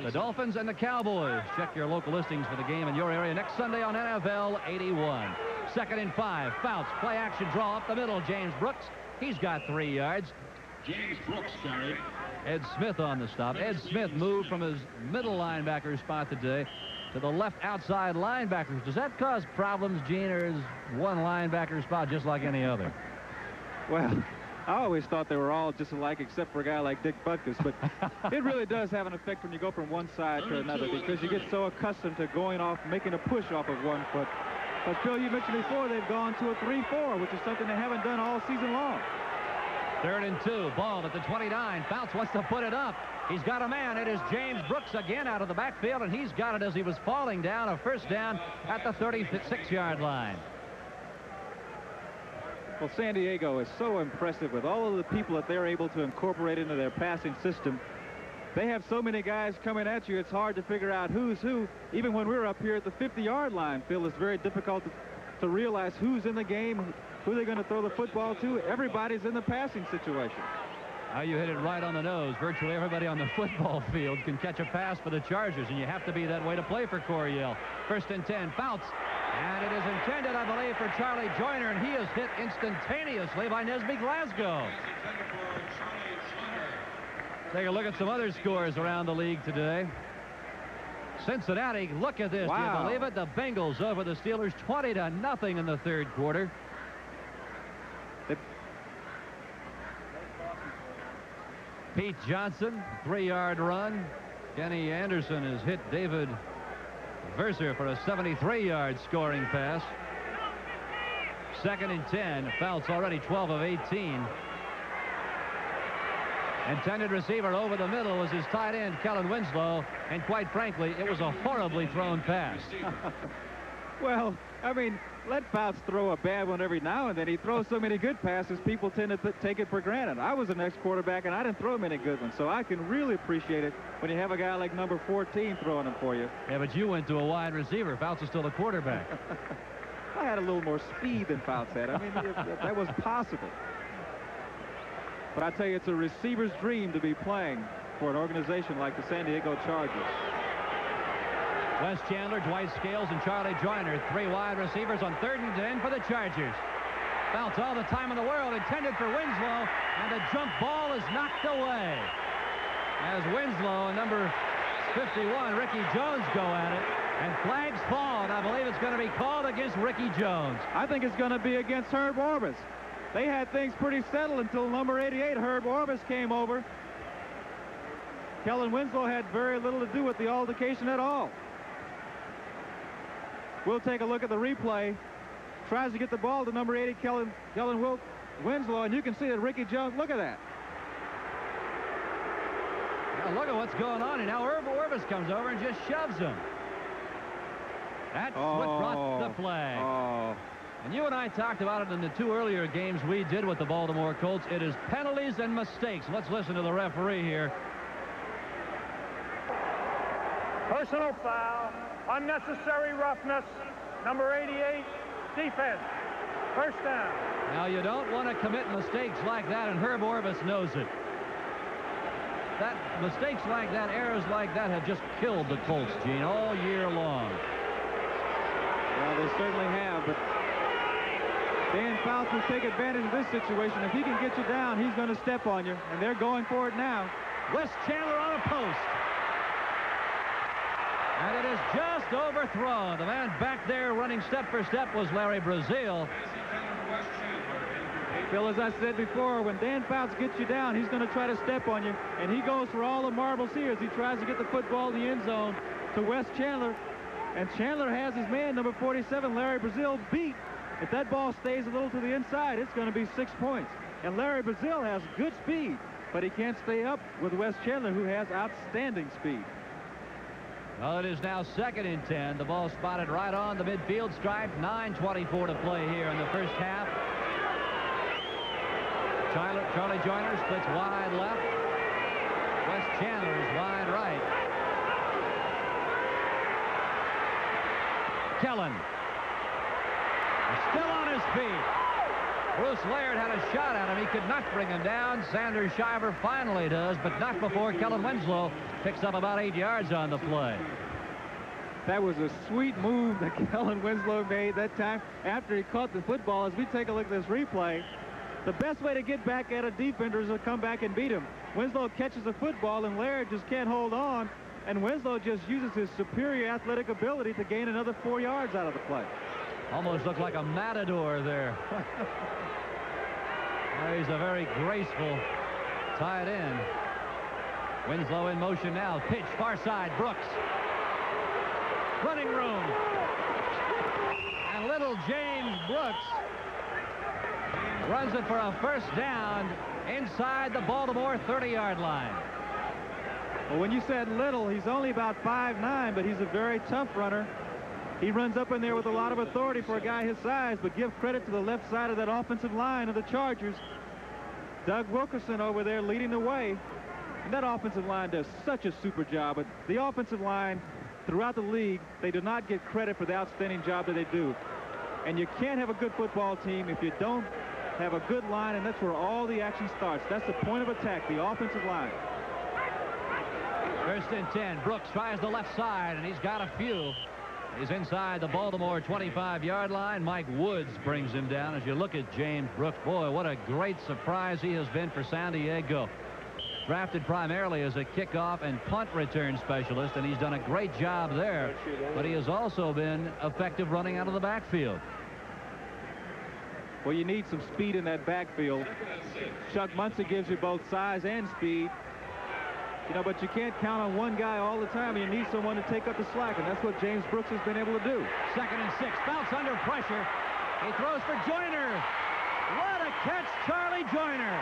the Dolphins and the Cowboys. Check your local listings for the game in your area next Sunday on NFL 81. 2nd and 5. Fouts, play action draw up the middle. James Brooks, he's got 3 yards. James Brooks carried. Ed Smith on the stop. Ed Smith moved from his middle linebacker spot today to the left outside linebackers. Does that cause problems, Gene, or is one linebacker spot just like any other? Well, I always thought they were all just alike except for a guy like Dick Butkus, but it really does have an effect when you go from one side to another because you get so accustomed to going off, making a push off of one foot. But Phil, you mentioned before they've gone to a 3-4, which is something they haven't done all season long. 3rd and 2. Ball at the 29. Fouts wants to put it up. He's got a man. It is James Brooks again out of the backfield, and he's got it as he was falling down. A first down at the 36-yard line. Well, San Diego is so impressive with all of the people that they're able to incorporate into their passing system. They have so many guys coming at you, it's hard to figure out who's who. Even when we're up here at the 50-yard line, Phil, it's very difficult to realize who's in the game, who they're going to throw the football to. Everybody's in the passing situation. Now you hit it right on the nose. Virtually everybody on the football field can catch a pass for the Chargers, and you have to be that way to play for Coryell. 1st and 10. Fouts. And it is intended, I believe, for Charlie Joyner, and he is hit instantaneously by Nesby Glasgow. Take a look at some other scores around the league today. Cincinnati, look at this. Wow. Do you believe it? The Bengals over the Steelers 20-0 in the 3rd quarter. Pete Johnson, 3-yard run. Kenny Anderson has hit David Verser for a 73-yard scoring pass. 2nd and 10. Fouts already 12 of 18. Intended receiver over the middle was his tight end, Kellen Winslow, and quite frankly, it was a horribly thrown pass. Well, I mean, let Fouts throw a bad one every now and then. He throws so many good passes, people tend to take it for granted. I was an ex-quarterback, and I didn't throw many good ones, so I can really appreciate it when you have a guy like number 14 throwing them for you. Yeah, but you went to a wide receiver. Fouts is still a quarterback. I had a little more speed than Fouts had. I mean, that was possible. But I tell you, it's a receiver's dream to be playing for an organization like the San Diego Chargers. Wes Chandler, Dwight Scales, and Charlie Joyner, 3 wide receivers on 3rd and 10 for the Chargers. Fouts all the time in the world, intended for Winslow, and the jump ball is knocked away. As Winslow and number 51, Ricky Jones, go at it, and flags fall, and I believe it's going to be called against Ricky Jones. I think it's going to be against Herb Orbis. They had things pretty settled until number 88, Herb Orbis, came over. Kellen Winslow had very little to do with the altercation at all. We'll take a look at the replay. Tries to get the ball to number 80, Kellen Winslow, and you can see that Ricky Jones, look at that. Now look at what's going on, and now Herb Orbis comes over and just shoves him. That's what brought the flag. And you and I talked about it in the 2 earlier games we did with the Baltimore Colts. It is penalties and mistakes. Let's listen to the referee here. Personal foul, unnecessary roughness, number 88, defense, 1st down. Now you don't want to commit mistakes like that, and Herb Orbis knows it. Mistakes like that, errors like that have just killed the Colts, Gene, all year long. Well, they certainly have, but Dan Fouts will take advantage of this situation. If he can get you down, he's going to step on you, and they're going for it now. Wes Chandler on a post. And it is just overthrown. The man back there running step for step was Larry Brazil. Phil, as I said before, when Dan Fouts gets you down, he's going to try to step on you, and he goes for all the marbles here as he tries to get the football in the end zone to Wes Chandler. And Chandler has his man, number 47, Larry Brazil, beat. If that ball stays a little to the inside, it's going to be 6 points. And Larry Brazil has good speed, but he can't stay up with Wes Chandler, who has outstanding speed. Well, it is now 2nd and 10. The ball spotted right on the midfield stripe. 9:24 to play here in the first half. Charlie Joyner splits wide left. Wes Chandler is wide right. Kellen still on his feet. Bruce Laird had a shot at him. He could not bring him down. Sanders Shiver finally does, but not before Kellen Winslow picks up about 8 yards on the play. That was a sweet move that Kellen Winslow made that time after he caught the football. As we take a look at this replay, the best way to get back at a defender is to come back and beat him. Winslow catches the football, and Laird just can't hold on, and Winslow just uses his superior athletic ability to gain another 4 yards out of the play. Almost looked like a matador there. He's a very graceful tight end. Winslow in motion now. Pitch far side. Brooks. Running room. And little James Brooks runs it for a 1st down inside the Baltimore 30-yard line. Well, when you said little, he's only about 5'9", but he's a very tough runner. He runs up in there with a lot of authority for a guy his size, but give credit to the left side of that offensive line of the Chargers. Doug Wilkerson over there leading the way. And that offensive line does such a super job. But the offensive line throughout the league, they do not get credit for the outstanding job that they do. And you can't have a good football team if you don't have a good line, and that's where all the action starts. That's the point of attack, the offensive line. 1st and 10. Brooks tries the left side, and he's got a few. He's inside the Baltimore 25-yard line. Mike Woods brings him down. As you look at James Brooks, boy, what a great surprise he has been for San Diego. Drafted primarily as a kickoff and punt return specialist, and he's done a great job there. But he has also been effective running out of the backfield. Well, you need some speed in that backfield. Chuck Muncie gives you both size and speed. You know, but you can't count on one guy all the time. You need someone to take up the slack, and that's what James Brooks has been able to do. 2nd and 6. Fouts under pressure. He throws for Joyner. What a catch, Charlie Joyner.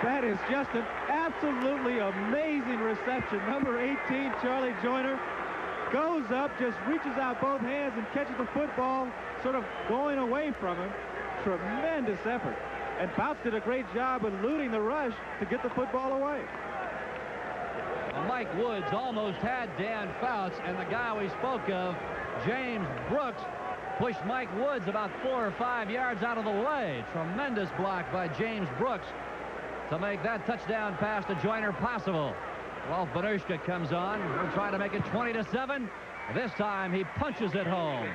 That is just an absolutely amazing reception. Number 18, Charlie Joyner, goes up, just reaches out both hands and catches the football, sort of going away from him. Tremendous effort. And Fouts did a great job eluding the rush to get the football away. Well, Mike Woods almost had Dan Fouts, and the guy we spoke of, James Brooks, pushed Mike Woods about 4 or 5 yards out of the way. Tremendous block by James Brooks to make that touchdown pass to Joyner possible. Ralph Benershka comes on. We're trying to make it 20-7. This time he punches it home.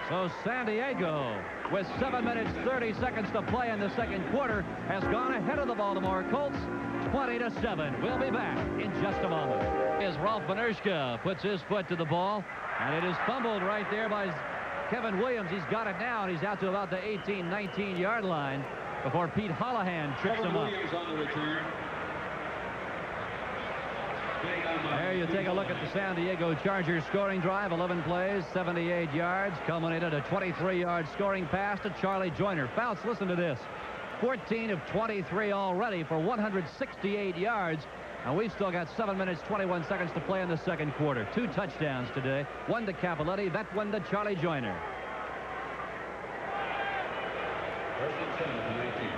So San Diego, with 7 minutes 30 seconds to play in the second quarter, has gone ahead of the Baltimore Colts 20-7. We'll be back in just a moment. As Ralph Benershka puts his foot to the ball, and it is fumbled right there by Kevin Williams. He's got it now, and he's out to about the 18-19 yard line before Pete Holohan trips him up. On the return. There you take a look at the San Diego Chargers scoring drive. 11 plays, 78 yards, culminated a 23-yard scoring pass to Charlie Joyner. Fouts, listen to this. 14 of 23 already for 168 yards. And we've still got 7 minutes, 21 seconds to play in the second quarter. 2 touchdowns today. One to Capoletti, that one to Charlie Joyner. First and 10 at the 19.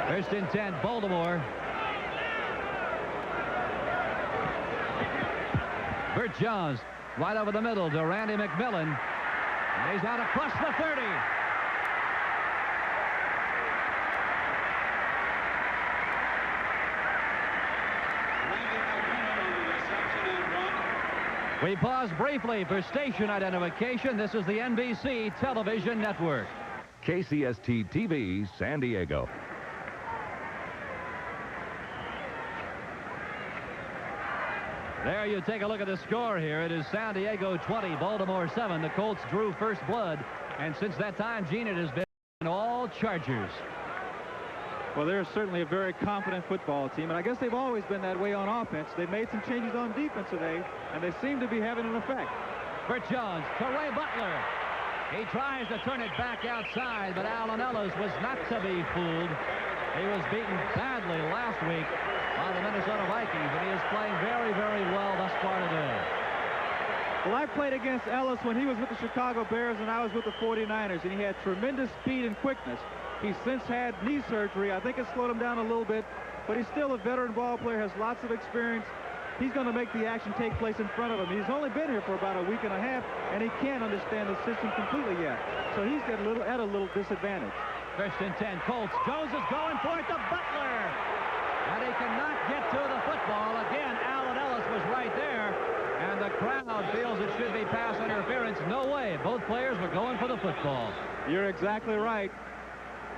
First and 10, Baltimore. Bert Jones right over the middle to Randy McMillan. And he's out across the 30. We pause briefly for station identification. This is the NBC Television Network. KCST TV, San Diego. There you take a look at the score here. It is San Diego 20, Baltimore 7. The Colts drew first blood. And since that time, Gene, it has been all Chargers. Well, they're certainly a very confident football team, and I guess they've always been that way on offense. They've made some changes on defense today, and they seem to be having an effect. Bert Jones to Ray Butler. He tries to turn it back outside, but Allen Ellis was not to be fooled. He was beaten badly last week by the Minnesota Vikings, and he is playing very, very well thus far today. Well, I played against Ellis when he was with the Chicago Bears and I was with the 49ers, and he had tremendous speed and quickness. He's since had knee surgery. I think it's slowed him down a little bit, but he's still a veteran ball player, has lots of experience. He's going to make the action take place in front of him. He's only been here for about a week and a half, and he can't understand the system completely yet. So he's at a little disadvantage. First and 10, Colts. Jones is going for it to Butler. And he cannot get to the football. Again, Allen Ellis was right there. And the crowd feels it should be pass interference. No way. Both players were going for the football. You're exactly right.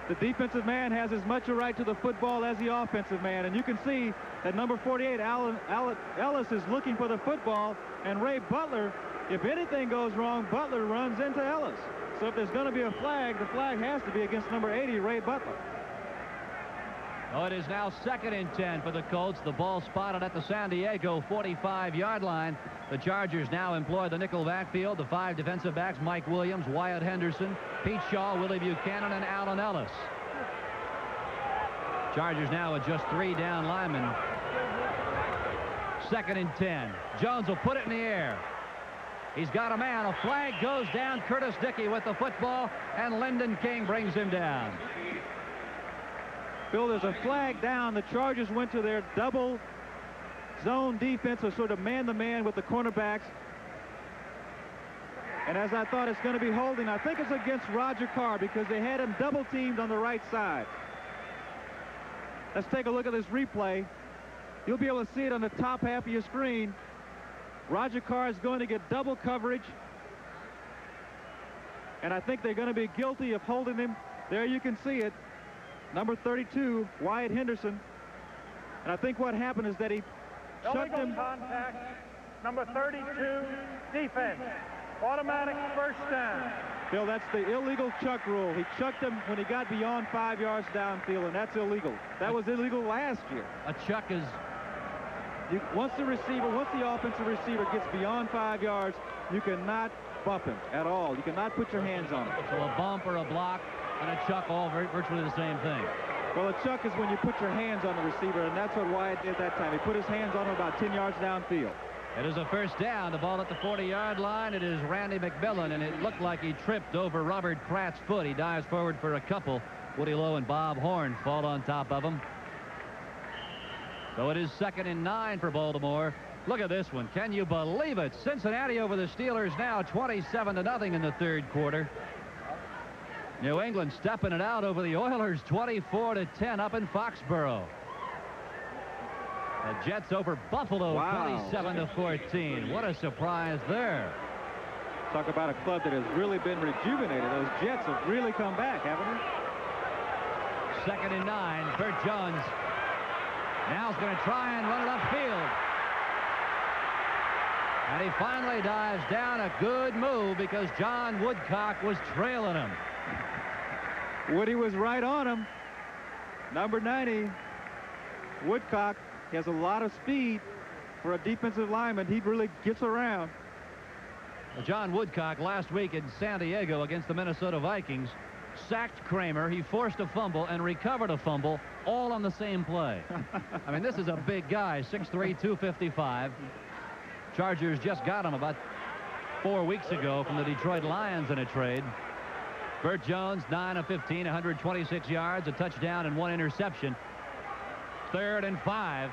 The defensive man has as much a right to the football as the offensive man. And you can see that number 48, Ellis, is looking for the football. And Ray Butler, if anything goes wrong, Butler runs into Ellis. So if there's going to be a flag, the flag has to be against number 80, Ray Butler. Oh, it is now 2nd and 10 for the Colts. The ball spotted at the San Diego 45-yard line. The Chargers now employ the nickel backfield. The 5 defensive backs, Mike Williams, Wyatt Henderson, Pete Shaw, Willie Buchanan, and Allen Ellis. Chargers now with just 3 down linemen. 2nd and 10. Jones will put it in the air. He's got a man. A flag goes down. Curtis Dickey with the football, and Lyndon King brings him down. Bill, there's a flag down. The Chargers went to their double zone defense, or sort of man-to-man with the cornerbacks. And as I thought, it's going to be holding. I think it's against Roger Carr because they had him double-teamed on the right side. Let's take a look at this replay. You'll be able to see it on the top half of your screen. Roger Carr is going to get double coverage. And I think they're going to be guilty of holding him. There you can see it. Number 32, Wyatt Henderson. And I think what happened is that he shut Illegal them. contact, number 32, defense. Automatic first down. Phil, that's the illegal chuck rule. He chucked him when he got beyond 5 yards downfield, and that's illegal. That was illegal last year. A chuck is... Once the offensive receiver gets beyond 5 yards, you cannot bump him at all. You cannot put your hands on him. So a bump or a block and a chuck, all virtually the same thing. Well, a chuck is when you put your hands on the receiver, and that's what Wyatt did that time. He put his hands on him about 10 yards downfield. It is a first down. The ball at the 40-yard line. It is Randy McMillan, and it looked like he tripped over Robert Pratt's foot. He dives forward for a couple. Woody Lowe and Bob Horn fall on top of him. So it is 2nd and 9 for Baltimore. Look at this one. Can you believe it? Cincinnati over the Steelers now 27-0 in the third quarter. New England stepping it out over the Oilers 24-10 up in Foxborough. The Jets over Buffalo 27-14. What a surprise there. Talk about a club that has really been rejuvenated. Those Jets have really come back, haven't they? 2nd and 9. Bert Jones now is going to try and run it upfield. And he finally dives down. A good move because John Woodcock was trailing him. Woody was right on him. Number 90, Woodcock, has a lot of speed for a defensive lineman. He really gets around. Well, John Woodcock last week in San Diego against the Minnesota Vikings sacked Kramer. He forced a fumble and recovered a fumble all on the same play. I mean, this is a big guy, 6'3", 255. Chargers just got him about 4 weeks ago from the Detroit Lions in a trade. Bert Jones, 9 of 15, 126 yards, a touchdown and 1 interception. 3rd and 5.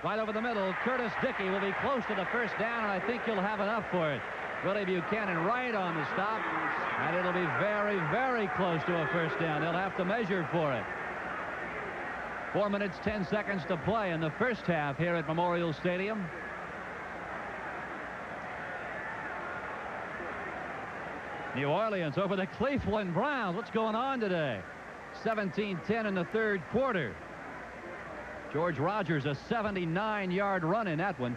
Right over the middle. Curtis Dickey will be close to the first down, and I think he'll have enough for it. Willie Buchanan right on the stop, and it'll be very, very close to a first down. They'll have to measure for it. 4 minutes, 10 seconds to play in the first half here at Memorial Stadium. New Orleans over the Cleveland Browns. What's going on today? 17-10 in the third quarter. George Rogers, a 79-yard run in that one.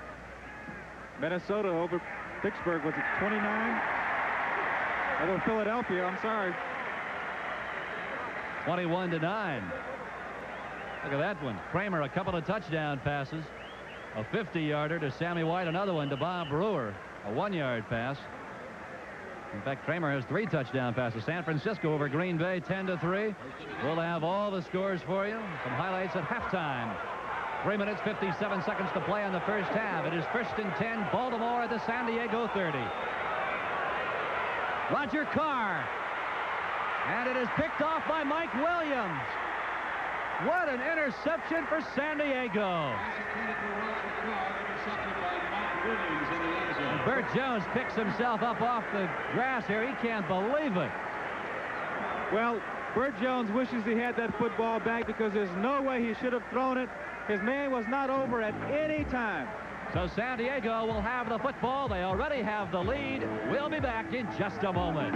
Minnesota over Pittsburgh, was it 29? Over Philadelphia, I'm sorry. 21-9. Look at that one. Kramer, a couple of touchdown passes. A 50-yarder to Sammy White, another one to Bob Brewer. A 1-yard pass. In fact, Kramer has 3 touchdown passes. San Francisco over Green Bay, 10-3. We'll have all the scores for you. Some highlights at halftime. 3 minutes, 57 seconds to play in the first half. It is 1st and 10, Baltimore at the San Diego 30. Roger Carr. And it is picked off by Mike Williams. What an interception for San Diego. Bert Jones picks himself up off the grass here. He can't believe it. Well, Bert Jones wishes he had that football back because there's no way he should have thrown it. His man was not over at any time. So San Diego will have the football. They already have the lead. We'll be back in just a moment.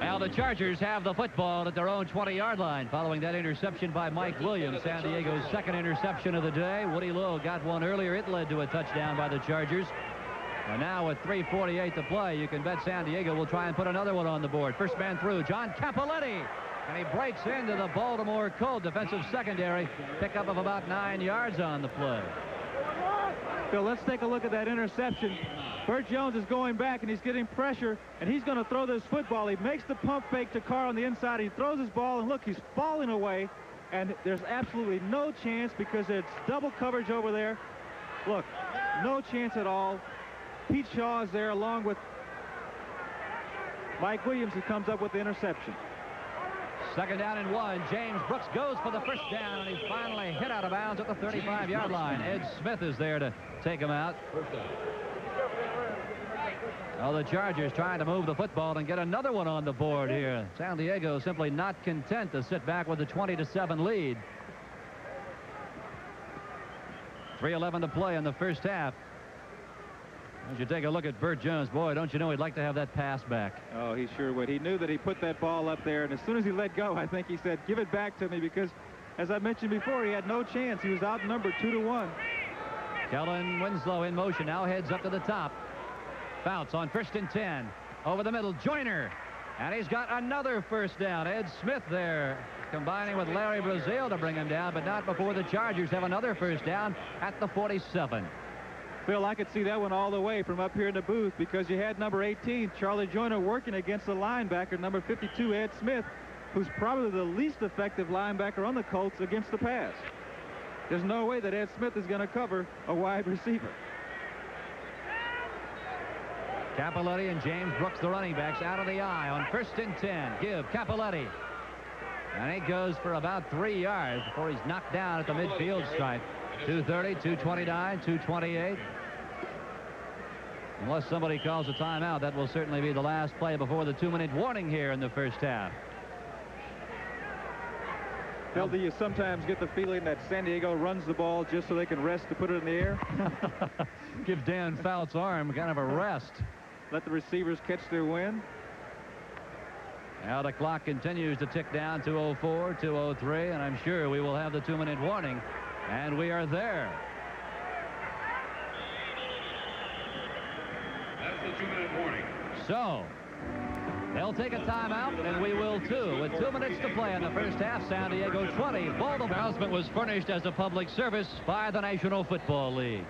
Well, the Chargers have the football at their own 20-yard line following that interception by Mike Williams, San Diego's second interception of the day. Woody Lowe got one earlier. It led to a touchdown by the Chargers. And now with 3:48 to play, you can bet San Diego will try and put another one on the board. First man through, John Cappelletti. And he breaks into the Baltimore Colts defensive secondary. Pickup of about 9 yards on the play. So let's take a look at that interception. Bert Jones is going back, and he's getting pressure, and he's going to throw this football. He makes the pump fake to Carr on the inside. He throws his ball, and look, he's falling away, and there's absolutely no chance because it's double coverage over there. Look, no chance at all. Pete Shaw is there along with Mike Williams, who comes up with the interception. 2nd down and 1. James Brooks goes for the first down, and he's finally hit out of bounds at the 35-yard line. Ed Smith is there to take him out. Well, the Chargers trying to move the football and get another one on the board here. San Diego simply not content to sit back with a 20-7 lead. 3:11 to play in the first half. As you take a look at Bert Jones, boy, don't you know he'd like to have that pass back. Oh, he sure would. He knew that he put that ball up there, and as soon as he let go, I think he said, give it back to me, because, as I mentioned before, he had no chance. He was outnumbered 2-1. Kellen Winslow in motion, now heads up to the top. Fouts on 1st and 10. Over the middle, Joyner. And he's got another first down. Ed Smith there combining with Larry Brazil to bring him down, but not before the Chargers have another first down at the 47. Phil, I could see that one all the way from up here in the booth, because you had number 18, Charlie Joyner, working against the linebacker, number 52, Ed Smith, who's probably the least effective linebacker on the Colts against the pass. There's no way that Ed Smith is going to cover a wide receiver. Capoletti and James Brooks, the running backs, out of the eye on 1st and 10. Give Capoletti. And he goes for about 3 yards before he's knocked down at the midfield stripe. 230, 229, 228. Unless somebody calls a timeout, that will certainly be the last play before the 2-minute warning here in the first half. Phil, do you sometimes get the feeling that San Diego runs the ball just so they can rest to put it in the air? Give Dan Fouts' arm kind of a rest. Let the receivers catch their wind. Now the clock continues to tick down. 2:04, 2:03, and I'm sure we will have the 2-minute warning. And we are there. That's the 2-minute warning. So they'll take a timeout, and we will too. With 2 minutes to play in the first half, San Diego 20. Baltimore. Announcement was furnished as a public service by the National Football League.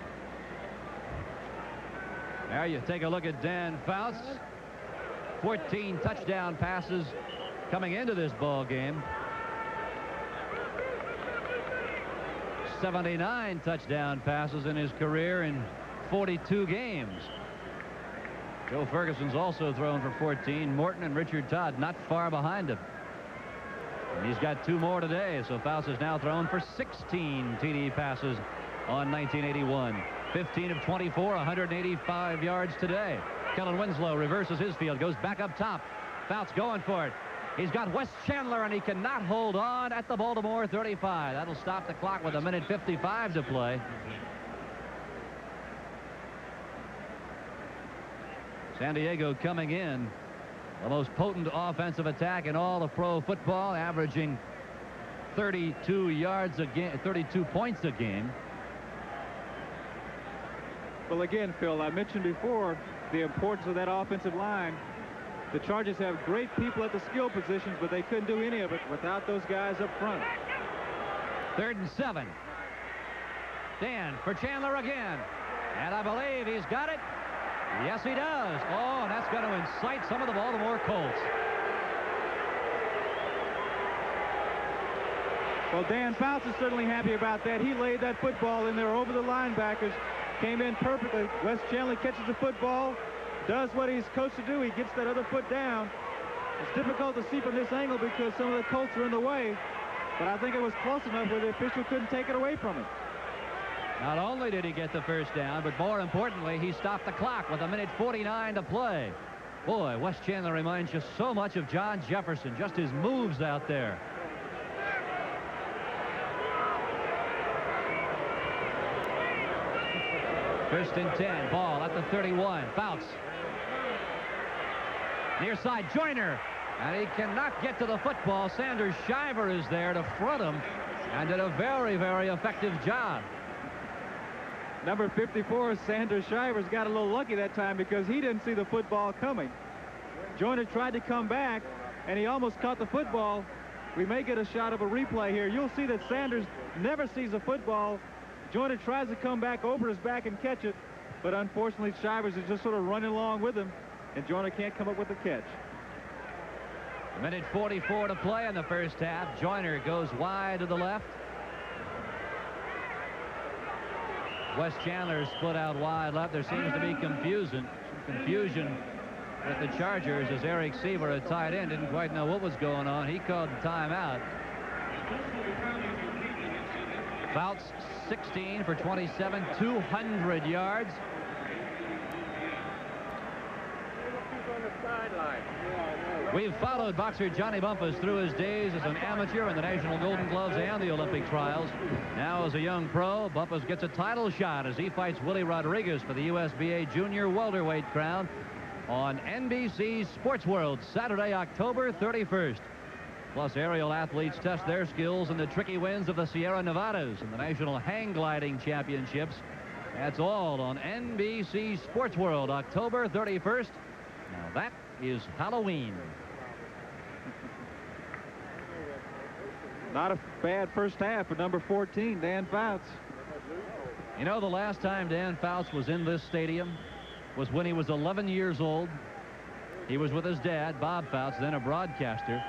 There you take a look at Dan Fouts. 14 touchdown passes coming into this ball game. 79 touchdown passes in his career in 42 games. Joe Ferguson's also thrown for 14. Morton and Richard Todd not far behind him. And he's got 2 more today, so Fouts has now thrown for 16 TD passes on 1981. 15 of 24, 185 yards today. Kellen Winslow reverses his field, goes back up top. Fouts going for it. He's got Wes Chandler, and he cannot hold on at the Baltimore 35. That'll stop the clock with 1:55 to play. San Diego coming in the most potent offensive attack in all of pro football, averaging 32 yards a game, 32 points a game. Well, again, Phil, I mentioned before the importance of that offensive line. The Chargers have great people at the skill positions, but they couldn't do any of it without those guys up front. 3rd and 7. Dan for Chandler again. And I believe he's got it. Yes, he does. Oh, and that's going to incite some of the Baltimore Colts. Well, Dan Fouts is certainly happy about that. He laid that football in there over the linebackers. Came in perfectly. Wes Chandler catches the football, does what he's coached to do. He gets that other foot down. It's difficult to see from this angle because some of the Colts are in the way, but I think it was close enough where the official couldn't take it away from him. Not only did he get the first down, but more importantly, he stopped the clock with 1:49 to play. Boy, Wes Chandler reminds you so much of John Jefferson, just his moves out there. First and 10, ball at the 31. Fouts. Near side, Joyner. And he cannot get to the football. Sanders Shiver is there to front him and did a very, very effective job. Number 54, Sanders Shivers, got a little lucky that time because he didn't see the football coming. Joyner tried to come back, and he almost caught the football. We may get a shot of a replay here. You'll see that Sanders never sees a football. Joyner tries to come back over his back and catch it, but unfortunately Shivers is just sort of running along with him, and Joyner can't come up with the catch. 1:44 to play in the first half. Joyner goes wide to the left. Wes Chandler split out wide left. There seems to be confusion with the Chargers as Eric Seaver, a tight end, didn't quite know what was going on. He called the timeout. Fouts 16 for 27, 200 yards. We've followed boxer Johnny Bumpus through his days as an amateur in the National Golden Gloves and the Olympic trials. Now as a young pro, Bumpus gets a title shot as he fights Willie Rodriguez for the USBA Junior Welterweight crown on NBC Sports World Saturday, October 31st. Plus, aerial athletes test their skills in the tricky winds of the Sierra Nevadas in the National Hang Gliding Championships That's all on NBC Sports World, October 31st. Now that is Halloween. Not a bad first half for number 14, Dan Fouts. You know, the last time Dan Fouts was in this stadium was when he was 11 years old. He was with his dad, Bob Fouts, then a broadcaster.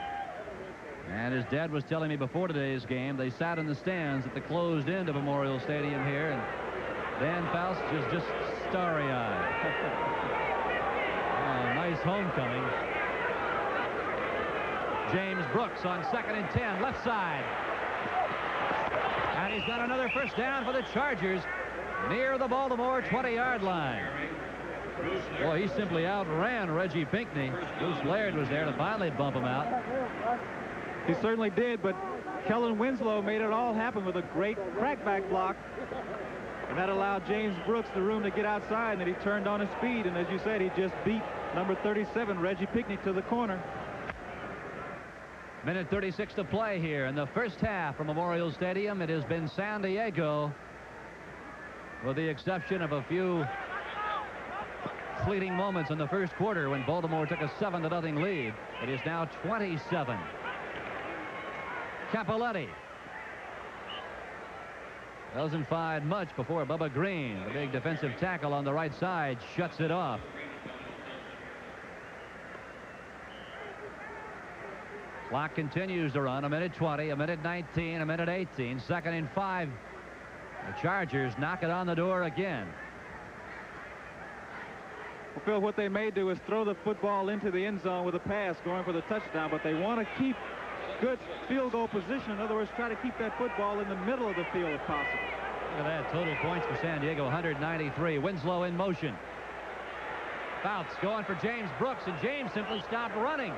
And his dad was telling me before today's game, they sat in the stands at the closed end of Memorial Stadium here, and Dan Fouts was just starry-eyed. Oh, nice homecoming. James Brooks on 2nd and 10, left side. And he's got another first down for the Chargers near the Baltimore 20-yard line. Boy, he simply outran Reggie Pinckney. Bruce Laird was there to finally bump him out. He certainly did, but Kellen Winslow made it all happen with a great crackback block. And that allowed James Brooks the room to get outside, and then he turned on his speed. And as you said, he just beat number 37, Reggie Pinckney, to the corner. Minute 36 to play here in the first half from Memorial Stadium. It has been San Diego, with the exception of a few fleeting moments in the first quarter when Baltimore took a 7-0 lead. It is now 27. Capoletti doesn't find much before Bubba Green, the big defensive tackle on the right side, shuts it off. Clock continues to run. A minute 20, a minute 19, a minute 18. 2nd and 5. The Chargers knock it on the door again. Well, Phil, what they may do is throw the football into the end zone with a pass going for the touchdown, but they want to keep good field goal position. In other words, try to keep that football in the middle of the field if possible. Look at that. Total points for San Diego, 193. Winslow in motion. Fouts going for James Brooks, and James simply stopped running.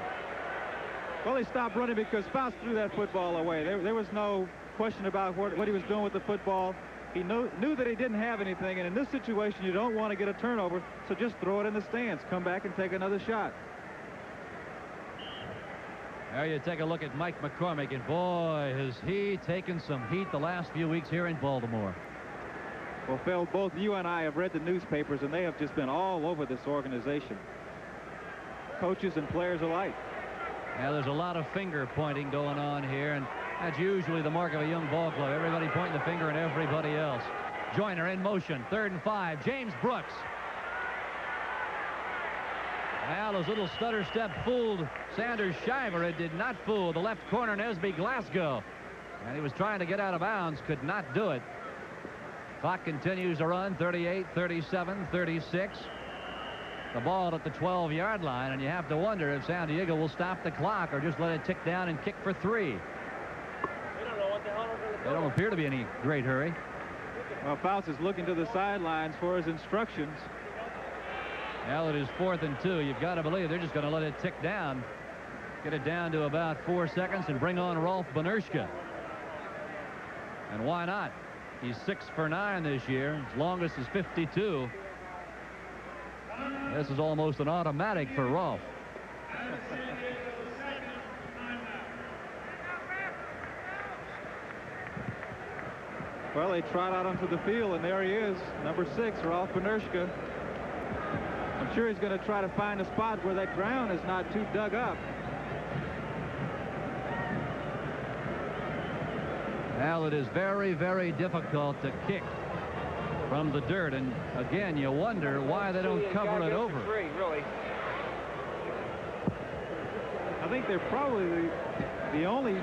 Well, he stopped running because Fouts threw that football away. There was no question about what he was doing with the football. He knew that he didn't have anything, and in this situation, you don't want to get a turnover, so just throw it in the stands. Come back and take another shot. There you take a look at Mike McCormick, and boy, has he taken some heat the last few weeks here in Baltimore. Well, Phil, both you and I have read the newspapers, and they have just been all over this organization. Coaches and players alike. Yeah, there's a lot of finger pointing going on here, and that's usually the mark of a young ball club. Everybody pointing the finger at everybody else. Joyner in motion, 3rd and 5. James Brooks. Well, his little stutter step fooled Sanders Shiver. It did not fool the left corner, Nesby Glasgow. And he was trying to get out of bounds, could not do it. Clock continues to run, 38, 37, 36. The ball at the 12-yard line, and you have to wonder if San Diego will stop the clock or just let it tick down and kick for 3. They don't appear to be in any great hurry. Well, Fouts is looking to the sidelines for his instructions. Well, it is 4th and 2. You've got to believe they're just going to let it tick down. Get it down to about 4 seconds and bring on Rolf Benerschke. And why not? He's 6 for 9 this year. His longest is 52. This is almost an automatic for Rolf. Well, they trot out onto the field, and there he is, number 6, Rolf Benerschke. I'm sure he's going to try to find a spot where that ground is not too dug up. Well, it is very, very difficult to kick from the dirt, and again, you wonder why they don't cover it over. I think they're probably the only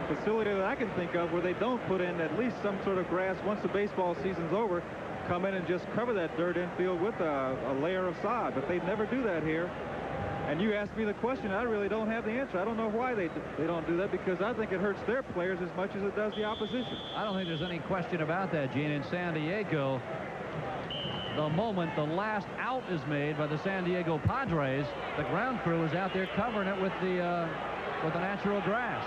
facility that I can think of where they don't put in at least some sort of grass once the baseball season's over. Come in and just cover that dirt infield with a layer of sod, but they never do that here. And you asked me the question, I really don't have the answer. I don't know why they don't do that, because I think it hurts their players as much as it does the opposition. I don't think there's any question about that, Gene. In San Diego, the moment the last out is made by the San Diego Padres, the ground crew is out there covering it with the natural grass.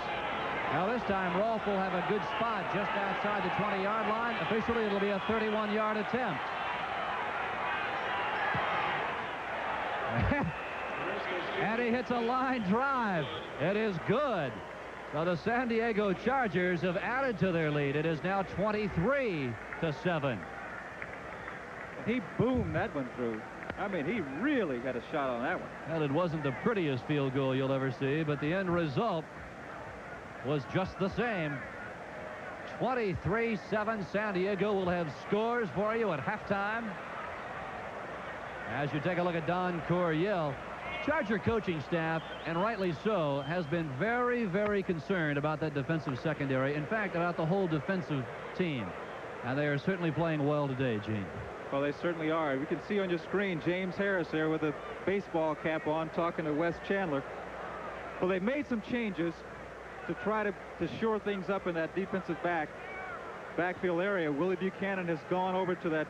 Now this time, Rolf will have a good spot just outside the 20-yard line. Officially, it'll be a 31-yard attempt. And he hits a line drive. It is good. So the San Diego Chargers have added to their lead. It is now 23-7. He boomed that one through. I mean, he really got a shot on that one. Well, it wasn't the prettiest field goal you'll ever see, but the end result was just the same. 23-7. San Diego will have scores for you at halftime. As you take a look at Don Coryell, Charger coaching staff, and rightly so, has been very, very concerned about that defensive secondary. In fact, about the whole defensive team. And they are certainly playing well today, Gene. Well, they certainly are. We can see on your screen James Harris there with a baseball cap on talking to Wes Chandler. Well, they made some changes to try to shore things up in that defensive backfield area. Willie Buchanan has gone over to that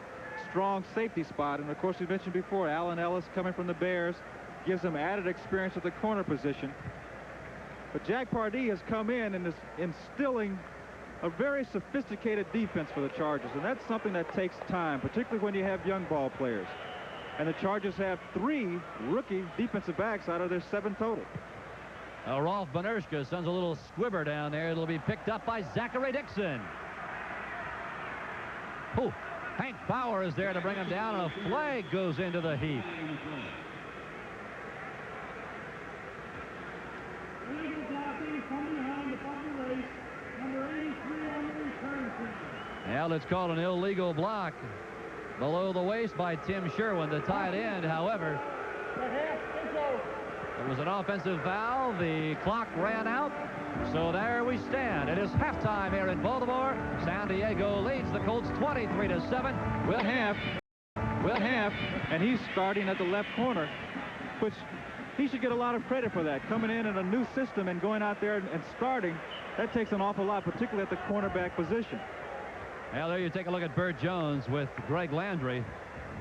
strong safety spot. And, of course, we mentioned before, Allen Ellis coming from the Bears gives them added experience at the corner position. But Jack Pardee has come in and is instilling a very sophisticated defense for the Chargers, and that's something that takes time, particularly when you have young ball players. And the Chargers have 3 rookie defensive backs out of their 7 total. Rolf Benershka sends a little squibber down there. It'll be picked up by Zachary Dixon. Oh, Hank Bauer is there to bring him down, and a flag goes into the heap. Now it's called an illegal block below the waist by Tim Sherwin, the tight end. However, it was an offensive foul. The clock ran out. So there we stand. It is halftime here in Baltimore. San Diego leads the Colts 23-7. Will half, and he's starting at the left corner, which he should get a lot of credit for that. Coming in a new system and going out there and starting, that takes an awful lot, particularly at the cornerback position. Well, there you take a look at Burt Jones with Greg Landry.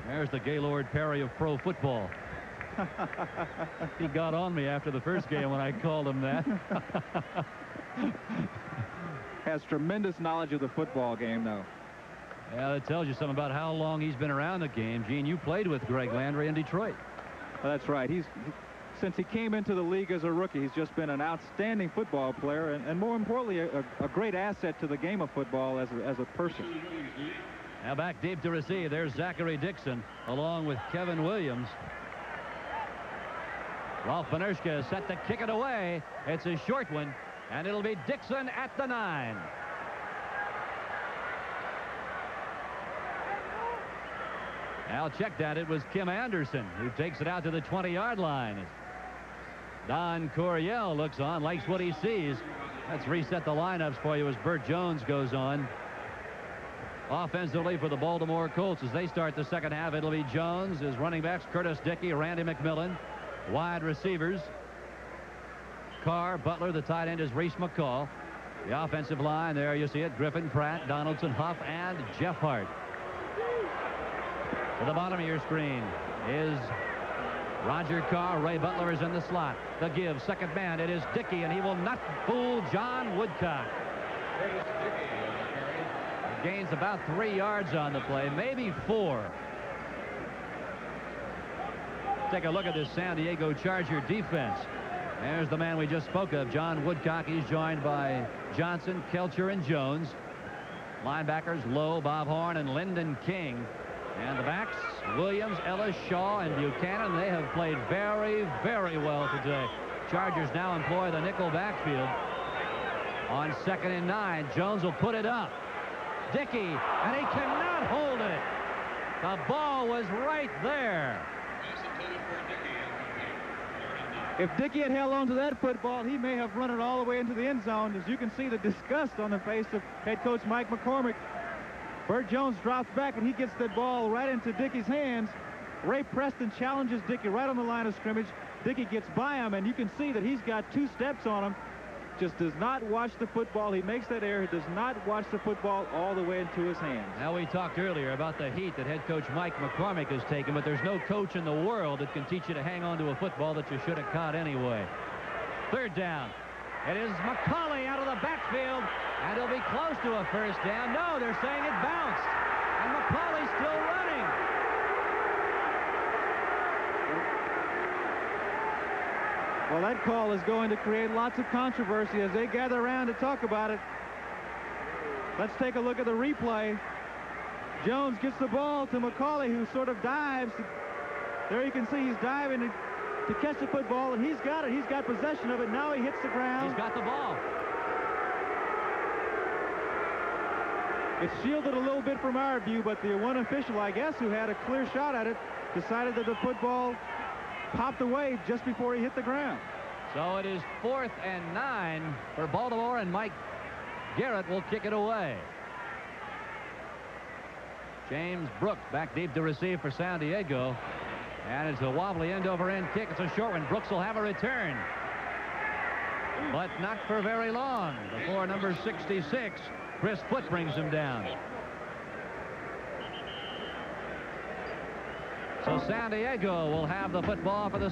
There's the Gaylord Perry of pro football. He got on me after the first game when I called him that. Has tremendous knowledge of the football game, though. Yeah, that tells you something about how long he's been around the game. Gene, you played with Greg Landry in Detroit. Well, that's right. Since he came into the league as a rookie, he's just been an outstanding football player, and more importantly, a great asset to the game of football as a person. Now back deep to receive. There's Zachary Dixon along with Kevin Williams. Rolf Benershka is set to kick it away. It's a short one, and it'll be Dixon at the 9. Now check that. It was Kim Anderson who takes it out to the 20-yard line. Don Coryell looks on, likes what he sees. Let's reset the lineups for you as Burt Jones goes on. Offensively for the Baltimore Colts as they start the second half, it'll be Jones. His running backs, Curtis Dickey, Randy McMillan. Wide receivers, Carr, Butler. The tight end is Reese McCall. The offensive line, there you see it, Griffin, Pratt, Donaldson, Huff, and Jeff Hart. To the bottom of your screen is Roger Carr. Ray Butler is in the slot. The give, second man, it is Dickey, and he will not fool John Woodcock. He gains about 3 yards on the play, maybe 4. Take a look at this San Diego Charger defense. There's the man we just spoke of, John Woodcock. He's joined by Johnson, Kelcher, and Jones. Linebackers, Lowe, Bob Horn, and Lyndon King. And the backs, Williams, Ellis, Shaw, and Buchanan. They have played very, very well today. Chargers now employ the nickel backfield. On 2nd and 9, Jones will put it up. Dickey, and he cannot hold it. The ball was right there. If Dickey had held on to that football, he may have run it all the way into the end zone. As you can see, the disgust on the face of head coach Mike McCormick. Burt Jones drops back, and he gets that ball right into Dickey's hands. Ray Preston challenges Dickey right on the line of scrimmage. Dickey gets by him, and you can see that he's got 2 steps on him. Just does not watch the football. He makes that error. He does not watch the football all the way into his hands. Now, we talked earlier about the heat that head coach Mike McCormick has taken, but there's no coach in the world that can teach you to hang on to a football that you should have caught anyway. 3rd down. It is McCauley out of the backfield, and he'll be close to a first down. No, they're saying it bounced, and McCauley's still running. Well, that call is going to create lots of controversy as they gather around to talk about it. Let's take a look at the replay. Jones gets the ball to McCauley, who sort of dives. There you can see he's diving to catch the football, and he's got it. He's got possession of it. Now he hits the ground. He's got the ball. It's shielded a little bit from our view, but the one official, I guess, who had a clear shot at it, decided that the football popped away just before he hit the ground. So it is 4th and 9 for Baltimore, and Mike Garrett will kick it away. James Brooks back deep to receive for San Diego. And it's a wobbly end-over-end kick. It's a short one. Brooks will have a return. But not for very long before number 66, Chris Foote, brings him down. So San Diego will have the football for the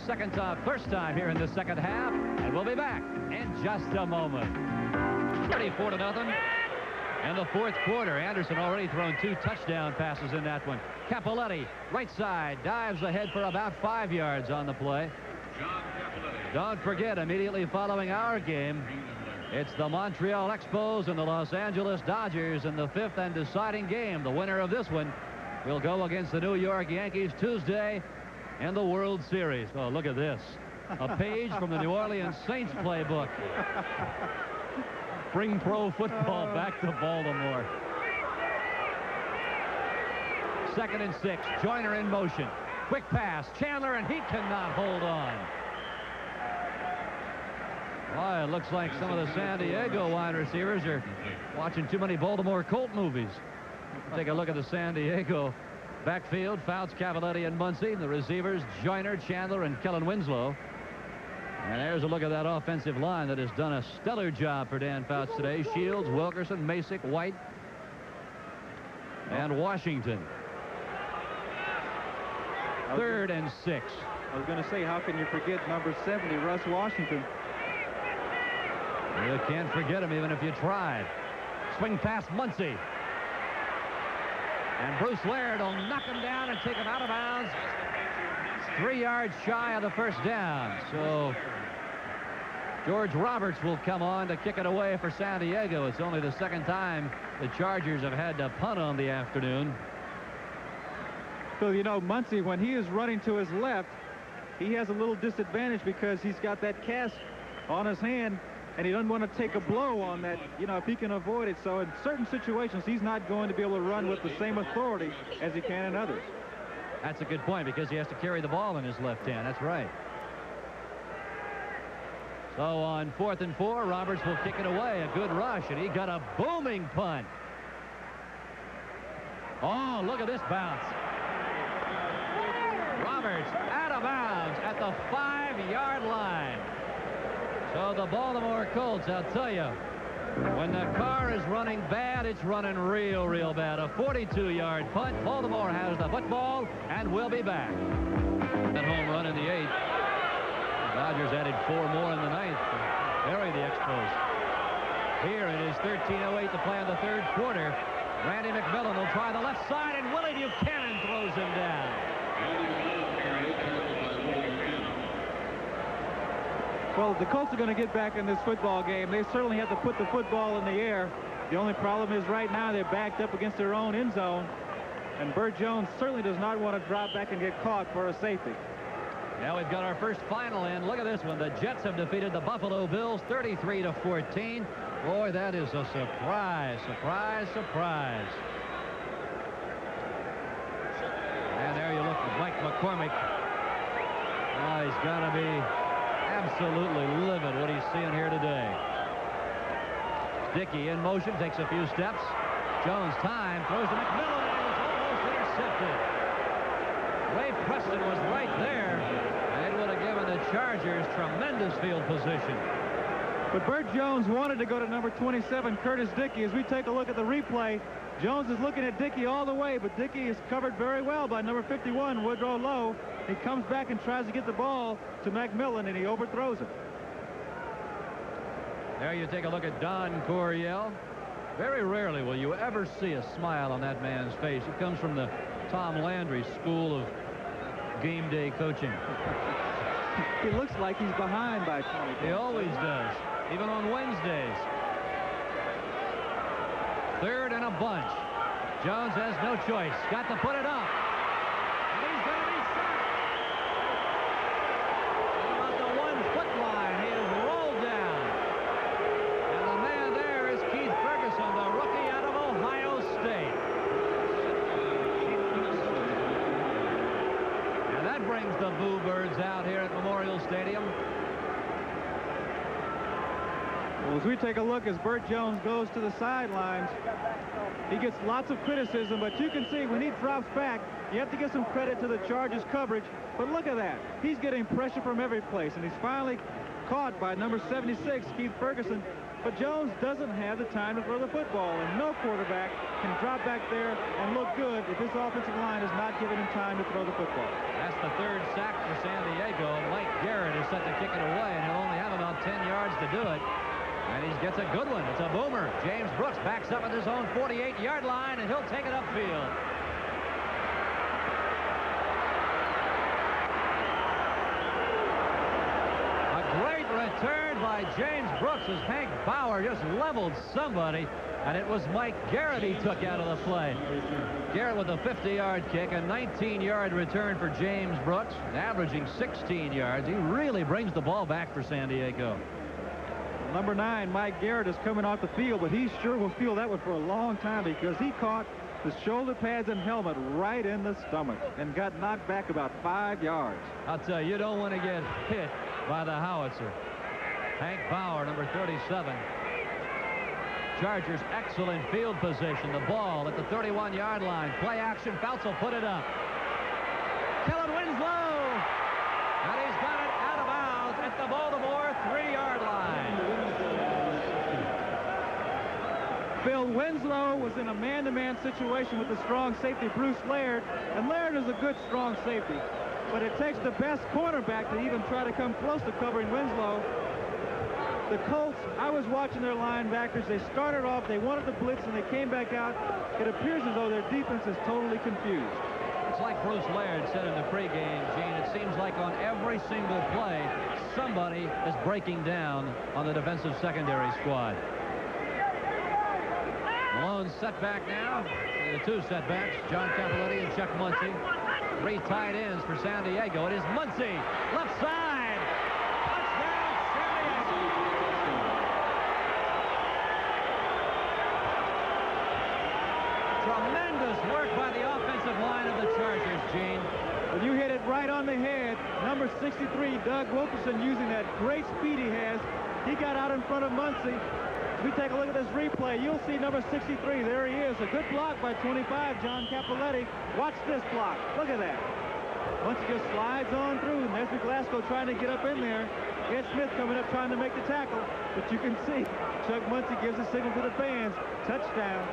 first time here in the second half. And we'll be back in just a moment. 34-0. In the fourth quarter, Anderson already thrown 2 touchdown passes in that one. Capoletti, right side, dives ahead for about 5 yards on the play. Don't forget, immediately following our game, it's the Montreal Expos and the Los Angeles Dodgers in the 5th and deciding game. The winner of this one will go against the New York Yankees Tuesday in the World Series. Oh, look at this. A page from the New Orleans Saints playbook. Bring pro football back to Baltimore. 2nd and 6. Joyner in motion. Quick pass. Chandler, and he cannot hold on. Well, it looks like some of the San Diego wide receivers are watching too many Baltimore Colt movies. Take a look at the San Diego backfield. Fouts, Cavalletti, and Muncy. The receivers, Joyner, Chandler, and Kellen Winslow. And there's a look at that offensive line that has done a stellar job for Dan Fouts today. Shields, Wilkerson, Masick, White, and Washington. 3rd and 6. I was going to say, how can you forget number 70, Russ Washington? You can't forget him even if you tried. Swing past Muncy. And Bruce Laird will knock him down and take him out of bounds. 3 yards shy of the first down. So George Roberts will come on to kick it away for San Diego. It's only the 2nd time the Chargers have had to punt on the afternoon. So, you know, Muncy, when he is running to his left, he has a little disadvantage because he's got that cast on his hand, and he doesn't want to take a blow on that, you know, if he can avoid it. So in certain situations, he's not going to be able to run with the same authority as he can in others. That's a good point, because he has to carry the ball in his left hand. That's right. So on 4th and 4, Roberts will kick it away. A good rush, and he got a booming punt. Oh, look at this bounce. Roberts out of bounds at the 5-yard line. So the Baltimore Colts, I'll tell you, when the car is running bad, it's running real, real bad. A 42-yard punt. Baltimore has the football, and we'll be back. That home run in the 8th. The Dodgers added 4 more in the 9th to bury the Expos. Here it is 13:08 to play in the 3rd quarter. Randy McMillan will try the left side, and Willie Buchanan throws him down. Well, the Colts are going to get back in this football game. They certainly have to put the football in the air. The only problem is right now they're backed up against their own end zone. And Burt Jones certainly does not want to drop back and get caught for a safety. Now we've got our first final in. Look at this one. The Jets have defeated the Buffalo Bills 33-14. Boy, that is a surprise, surprise, surprise. And there you look at Mike McCormick. Oh, he's got to be absolutely livid what he's seeing here today. Dickey in motion, takes a few steps. Jones time, throws to McMillan, and it's almost intercepted. Ray Preston was right there, and it would have given the Chargers tremendous field position. But Burt Jones wanted to go to number 27, Curtis Dickey. As we take a look at the replay, Jones is looking at Dickey all the way, but Dickey is covered very well by number 51, Woodrow Lowe. He comes back and tries to get the ball to McMillan, and he overthrows it. There you take a look at Don Coryell. Very rarely will you ever see a smile on that man's face. He comes from the Tom Landry School of Game Day Coaching. He looks like he's behind by 20. He always does, even on Wednesdays. 3rd and a bunch. Jones has no choice. Got to put it up. And he's going to be sacked. About the 1-foot line, he is rolled down. And the man there is Keith Ferguson, the rookie out of Ohio State. And that brings the Boo Birds out here at Memorial Stadium. Well, as we take a look as Burt Jones goes to the sidelines, he gets lots of criticism, but you can see when he drops back, you have to give some credit to the Chargers coverage. But look at that. He's getting pressure from every place, and he's finally caught by number 76, Keith Ferguson. But Jones doesn't have the time to throw the football, and no quarterback can drop back there and look good if his offensive line is not giving him time to throw the football. That's the third sack for San Diego. Mike Garrett is set to kick it away, and he'll only have about 10 yards to do it. And he gets a good one. It's a boomer. James Brooks backs up at his own 48-yard line, and he'll take it upfield. A great return by James Brooks as Hank Bauer just leveled somebody, and it was Mike Garrett he took out of the play. Garrett with a 50-yard kick, a 19-yard return for James Brooks, averaging 16 yards. He really brings the ball back for San Diego. Number 9, Mike Garrett, is coming off the field, but he sure will feel that one for a long time because he caught the shoulder pads and helmet right in the stomach and got knocked back about 5 yards. I'll tell you, you don't want to get hit by the howitzer. Hank Bauer, number 37. Chargers excellent field position. The ball at the 31-yard line. Play action. Fouts will put it up. Kellen Winslow. And he's got it out of bounds at the Baltimore 3-yard line. Bill Winslow was in a man-to-man situation with the strong safety Bruce Laird, and Laird is a good strong safety, but it takes the best cornerback to even try to come close to covering Winslow. The Colts, I was watching their linebackers. They started off, they wanted to blitz, and they came back out. It appears as though their defense is totally confused. It's like Bruce Laird said in the pregame, Gene. It seems like on every single play, somebody is breaking down on the defensive secondary squad. Malone set back now. The two setbacks, John Cappelletti and Chuck Muncie. 3 tight ends for San Diego. It is Muncie, left side. Touchdown, San Diego. Tremendous work by the offensive line of the Chargers, Gene. Well, you hit it right on the head. Number 63, Doug Wilkerson, using that great speed he has. He got out in front of Muncie. If we take a look at this replay, you'll see number 63. There he is. A good block by 25, John Cappelletti. Watch this block. Look at that. Muncie just slides on through. Nesbitt Glasgow trying to get up in there. Ed Smith coming up trying to make the tackle. But you can see Chuck Muncie gives a signal to the fans. Touchdown.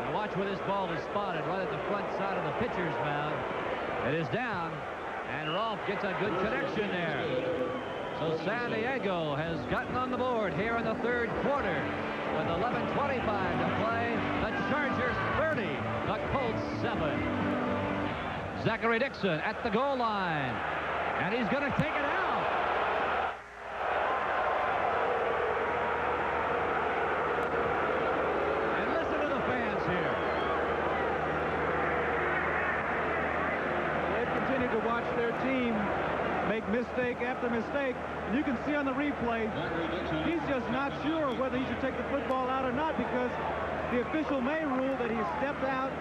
Now watch where this ball is spotted, right at the front side of the pitcher's mound. It is down, and Rolfe gets a good connection there. So San Diego has gotten on the board here in the third quarter with 11:25 to play. The Chargers 30, the Colts 7. Zachary Dixon at the goal line, and he's going to take it out. And listen to the fans here. They've continued to watch their team make mistake after mistake. And you can see on the replay, he's just not sure whether he should take the football out or not because the official may rule that he stepped out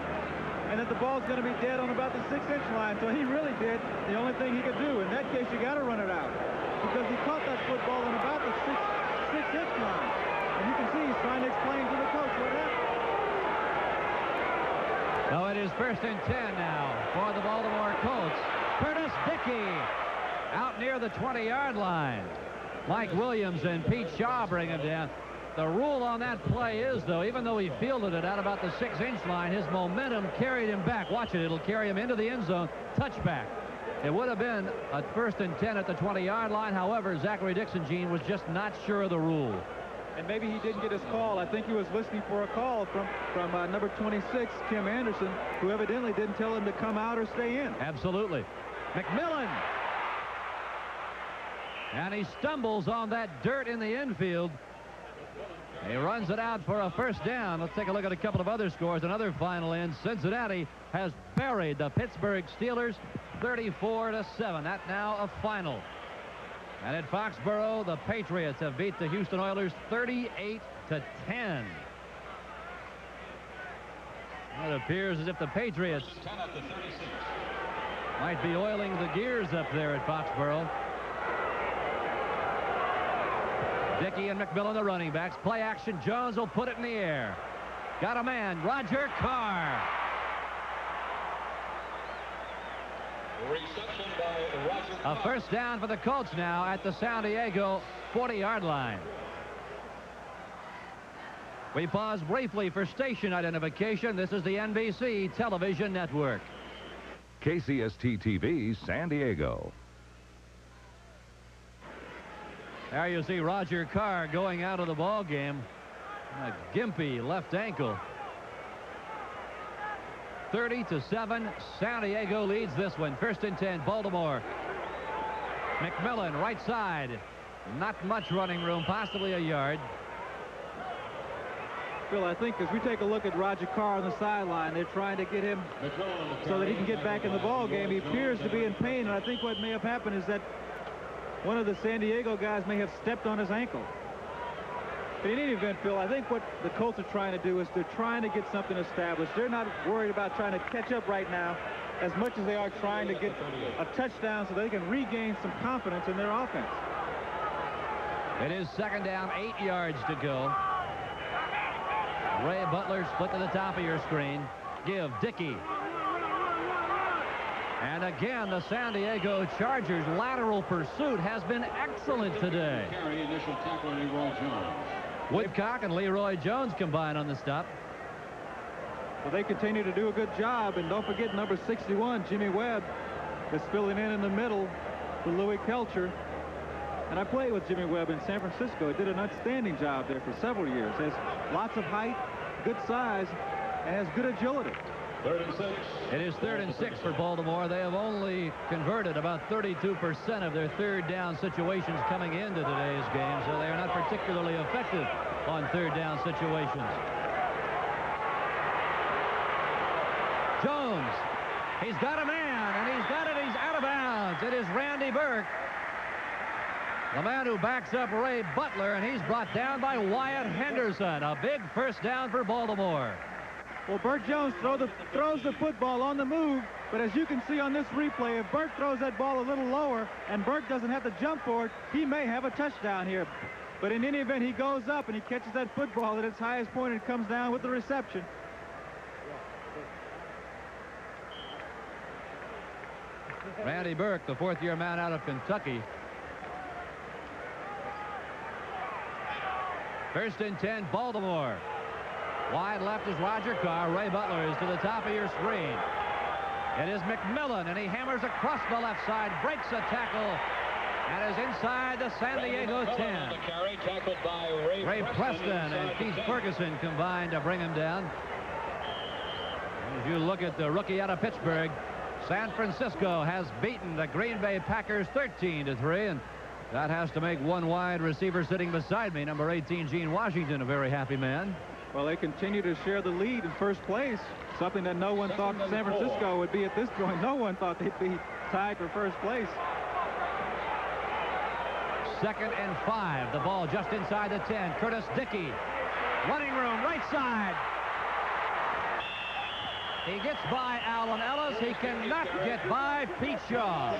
and that the ball's going to be dead on about the 6-inch line. So he really did the only thing he could do. In that case, you got to run it out because he caught that football on about the 6-inch line. And you can see he's trying to explain to the coach what happened. So it is 1st and 10 now for the Baltimore Colts. Curtis Dickey out near the 20-yard line. Mike Williams and Pete Shaw bring him down. The rule on that play is, though, even though he fielded it out about the 6-inch line, his momentum carried him back. Watch it. It'll carry him into the end zone. Touchback. It would have been a 1st and 10 at the 20-yard line. However, Zachary Dixon, Gene, was just not sure of the rule. And maybe he didn't get his call. I think he was listening for a call from number 26, Kim Anderson, who evidently didn't tell him to come out or stay in. Absolutely. McMillan. And he stumbles on that dirt in the infield. He runs it out for a first down. Let's take a look at a couple of other scores. Another final in. Cincinnati has buried the Pittsburgh Steelers 34-7. That now a final. And at Foxborough, the Patriots have beat the Houston Oilers 38-10. It appears as if the Patriots might be oiling the gears up there at Foxborough. Dickey and McMillan, the running backs. Play action. Jones will put it in the air. Got a man. Roger Carr. Reception by Roger Carr. A first down for the Colts now at the San Diego 40-yard line. We pause briefly for station identification. This is the NBC television network. KCST TV, San Diego. There you see Roger Carr going out of the ball game. A gimpy left ankle. 30-7. San Diego leads this one. First and 10. Baltimore. McMillan, right side. Not much running room. Possibly a yard. Phil, I think as we take a look at Roger Carr on the sideline, they're trying to get him so that he can get back in the ball game. He appears to be in pain, and I think what may have happened is that one of the San Diego guys may have stepped on his ankle. But in any event, Phil, I think what the Colts are trying to do is they're trying to get something established. They're not worried about trying to catch up right now as much as they are trying to get a touchdown so they can regain some confidence in their offense. It is second down, 8 yards to go. Ray Butler split to the top of your screen. Give Dickey. And again, the San Diego Chargers lateral pursuit has been excellent today. Carry initial tackler Leroy Jones. Woodcock and Leroy Jones combine on the stop. Well, they continue to do a good job, and don't forget number 61, Jimmy Webb, is filling in the middle for Louis Kelcher. And I played with Jimmy Webb in San Francisco. He did an outstanding job there for several years. Has lots of height, good size, and has good agility. 3rd and 6. It is 3rd and 6 for Baltimore. They have only converted about 32% of their third down situations coming into today's game, so they are not particularly effective on third down situations. Jones, he's got a man, and he's got it. He's out of bounds. It is Randy Burke, the man who backs up Ray Butler, and he's brought down by Wyatt Henderson. A big first down for Baltimore. Well, Burt Jones throws the football on the move, but as you can see on this replay, if Burke throws that ball a little lower and Burke doesn't have to jump for it, he may have a touchdown here. But in any event, he goes up and he catches that football at its highest point and comes down with the reception. Randy Burke, the fourth-year man out of Kentucky. First and 10, Baltimore. Wide left is Roger Carr. Ray Butler is to the top of your screen. It is McMillan, and he hammers across the left side, breaks a tackle, and is inside the San Diego 10. Carry, tackled by Ray Preston and Keith Ferguson combined to bring him down. As you look at the rookie out of Pittsburgh, San Francisco has beaten the Green Bay Packers 13-3, and that has to make one wide receiver sitting beside me, number 18, Gene Washington, a very happy man. Well, they continue to share the lead in first place, something that no one thought San Francisco would be at this point. No one thought they'd be tied for first place. 2nd and 5. The ball just inside the 10. Curtis Dickey. Running room, right side. He gets by Allen Ellis. He cannot get by Pete Shaw.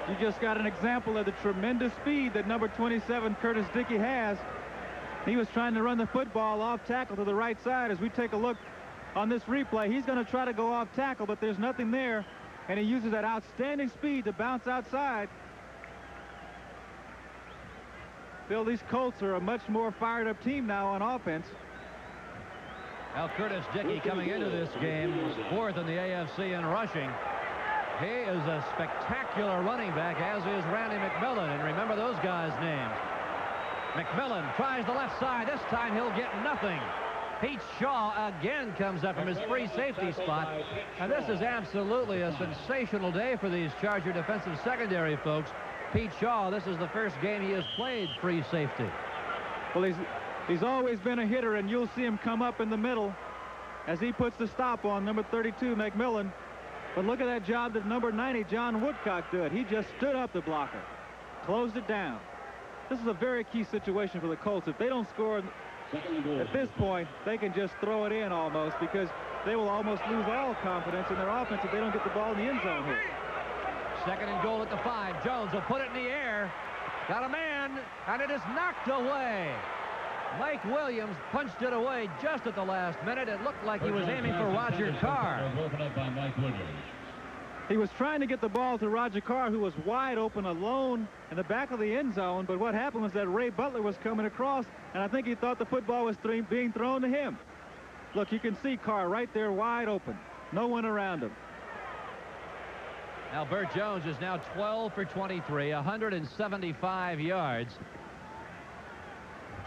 You just got an example of the tremendous speed that number 27, Curtis Dickey, has. He was trying to run the football off tackle to the right side. As we take a look on this replay, he's going to try to go off tackle, but there's nothing there, and he uses that outstanding speed to bounce outside. Bill, these Colts are a much more fired-up team now on offense. Now Curtis Dickey coming into this game, 4th in the AFC in rushing. He is a spectacular running back, as is Randy McMillan. And remember those guys' names. McMillan tries the left side. This time he'll get nothing. Pete Shaw again comes up from his free safety spot. And this is absolutely a sensational day for these Charger defensive secondary folks. Pete Shaw, this is the first game he has played free safety. Well, he's always been a hitter, and you'll see him come up in the middle as he puts the stop on number 32, McMillan. But look at that job that number 90, John Woodcock, did. He just stood up the blocker, closed it down. This is a very key situation for the Colts. If they don't score at this point, they can just throw it in almost, because they will almost lose all confidence in their offense if they don't get the ball in the end zone here. Second and goal at the 5. Jones will put it in the air. Got a man, and it is knocked away. Mike Williams punched it away just at the last minute. It looked like he was aiming for Roger Carr. He was trying to get the ball to Roger Carr, who was wide open alone in the back of the end zone. But what happened was that Ray Butler was coming across, and I think he thought the football was being thrown to him. Look, you can see Carr right there wide open. No one around him. Now Burt Jones is now 12 for 23, 175 yards.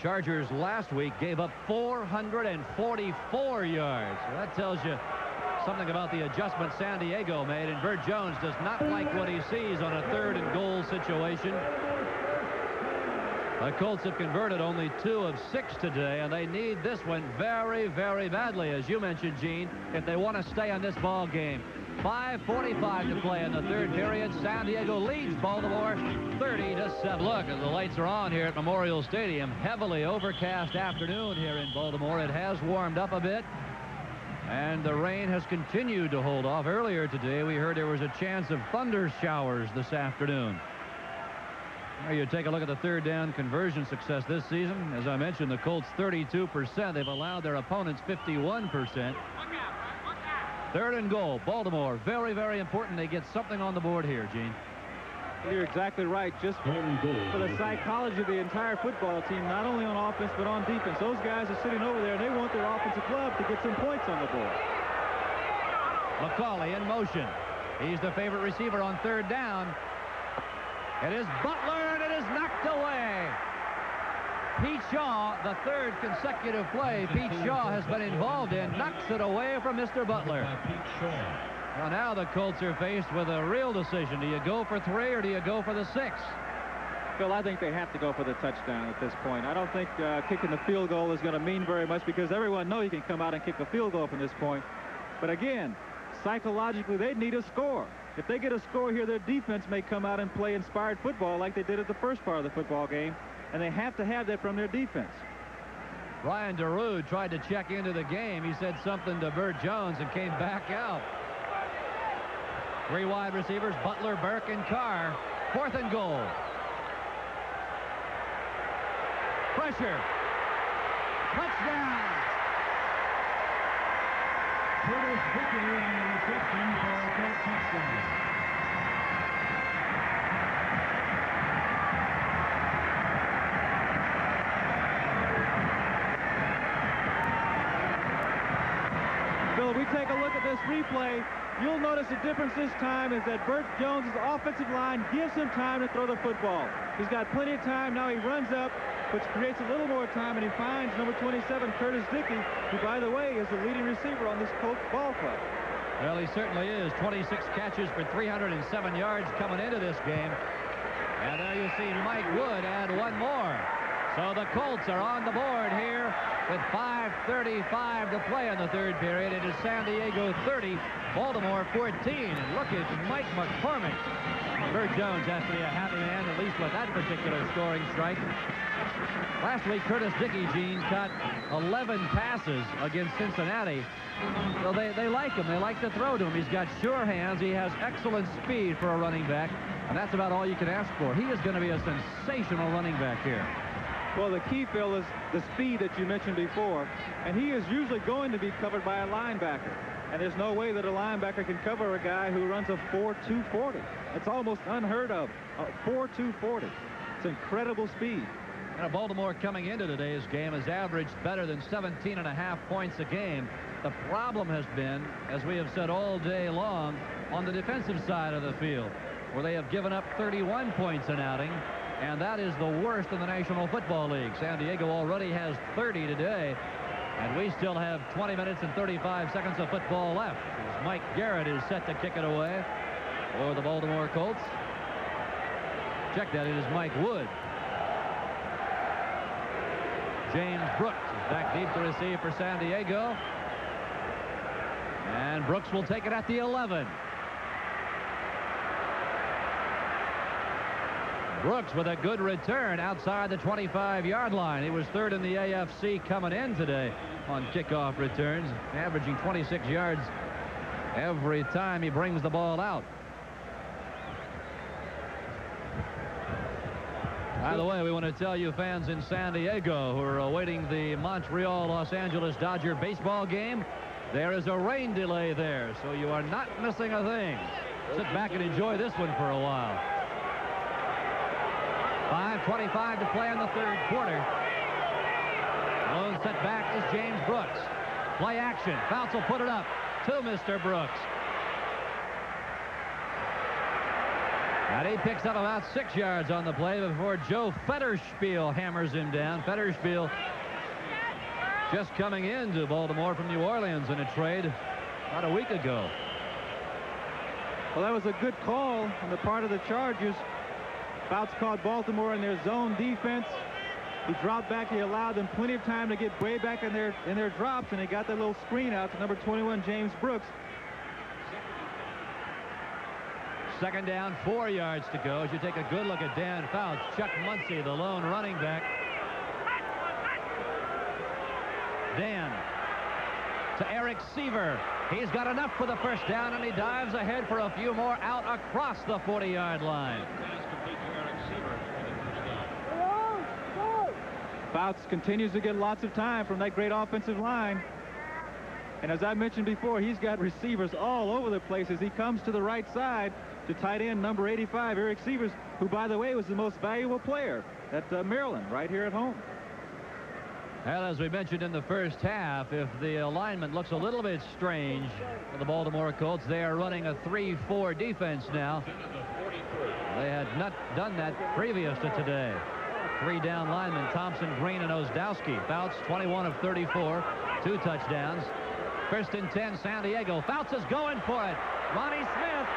Chargers last week gave up 444 yards. So that tells you something about the adjustment San Diego made, and Burt Jones does not like what he sees on a 3rd and goal situation. The Colts have converted only 2 of 6 today, and they need this one very, very badly, as you mentioned, Gene, if they want to stay on this ball game. 5:45 to play in the 3rd period. San Diego leads Baltimore 30-7. Look, the lights are on here at Memorial Stadium. Heavily overcast afternoon here in Baltimore. It has warmed up a bit, and the rain has continued to hold off. Earlier today, we heard there was a chance of thunder showers this afternoon. Now you take a look at the 3rd down conversion success this season. As I mentioned, the Colts 32%. They've allowed their opponents 51%. 3rd and goal, Baltimore. Very, very important they get something on the board here, Gene. You're exactly right. Just for the psychology of the entire football team, not only on offense but on defense. Those guys are sitting over there, and they want their offensive club to get some points on the board. McCauley in motion. He's the favorite receiver on 3rd down. It is Butler, and it is knocked away. Pete Shaw, the 3rd consecutive play Pete Shaw has been involved in, knocks it away from Mr. Butler. Well, now the Colts are faced with a real decision. Do you go for 3 or do you go for the 6? Phil, I think they have to go for the touchdown at this point. I don't think kicking the field goal is going to mean very much, because everyone knows you can come out and kick a field goal from this point. But again, psychologically, they need a score. If they get a score here, their defense may come out and play inspired football like they did at the first part of the football game, and they have to have that from their defense. Ryan DeRue tried to check into the game. He said something to Burt Jones and came back out. 3 wide receivers, Butler, Burke, and Carr. 4th and goal. Pressure. Touchdown. Curtis Dickey on the reception for a Colts touchdown. Bill, if we take a look at this replay, you'll notice the difference this time is that Burt Jones' offensive line gives him time to throw the football. He's got plenty of time. Now he runs up, which creates a little more time, and he finds number 27, Curtis Dickey, who, by the way, is the leading receiver on this Colts ball club. Well, he certainly is. 26 catches for 307 yards coming into this game. And there you see Mike Wood add 1 more. So the Colts are on the board here with 5:35 to play in the 3rd period. It is San Diego 30, Baltimore 14. And look at Mike McCormick. Burt Jones has to be a happy man, at least with that particular scoring strike. Last week, Curtis Dickey, Gene, caught 11 passes against Cincinnati. So they like him. They like to throw to him. He's got sure hands. He has excellent speed for a running back. And that's about all you can ask for. He is going to be a sensational running back here. Well, the key, Phil, is the speed that you mentioned before. And he is usually going to be covered by a linebacker. And there's no way that a linebacker can cover a guy who runs a 4.240. It's almost unheard of. 4.240. It's incredible speed. And Baltimore coming into today's game has averaged better than 17.5 points a game. The problem has been, as we have said all day long, on the defensive side of the field, where they have given up 31 points an outing, and that is the worst in the National Football League. San Diego already has 30 today, and we still have 20 minutes and 35 seconds of football left. As Mike Garrett is set to kick it away for the Baltimore Colts. Check that. It is Mike Wood. James Brooks is back deep to receive for San Diego. And Brooks will take it at the 11. Brooks with a good return outside the 25-yard line. He was third in the AFC coming in today on kickoff returns, averaging 26 yards every time he brings the ball out. By the way, we want to tell you fans in San Diego who are awaiting the Montreal-Los Angeles Dodger baseball game, there is a rain delay there, so you are not missing a thing. Sit back and enjoy this one for a while. 5:25 to play in the third quarter. Lone set back is James Brooks. Play action. Fouts will put it up to Mr. Brooks. And he picks up about 6 yards on the play before Joe Federspiel hammers him down. Federspiel just coming into Baltimore from New Orleans in a trade about a week ago. Well, that was a good call on the part of the Chargers. Fouts caught Baltimore in their zone defense. He dropped back. He allowed them plenty of time to get way back in their drops, and he got that little screen out to number 21, James Brooks. Second down, 4 yards to go as you take a good look at Dan Fouts. Chuck Muncie, the lone running back. Dan to Eric Seaver. He's got enough for the first down, and he dives ahead for a few more out across the 40-yard line. Fouts continues to get lots of time from that great offensive line. And as I mentioned before, he's got receivers all over the place as he comes to the right side to tight end number 85, Eric Seavers, who, by the way, was the most valuable player at Maryland right here at home. Well, as we mentioned in the first half, if the alignment looks a little bit strange for the Baltimore Colts, they are running a 3-4 defense now. They had not done that previous to today. 3 down linemen, Thompson, Green, and Ozdowski. Fouts, 21 of 34, 2 touchdowns. First and 10, San Diego. Fouts is going for it. Ronnie Smith,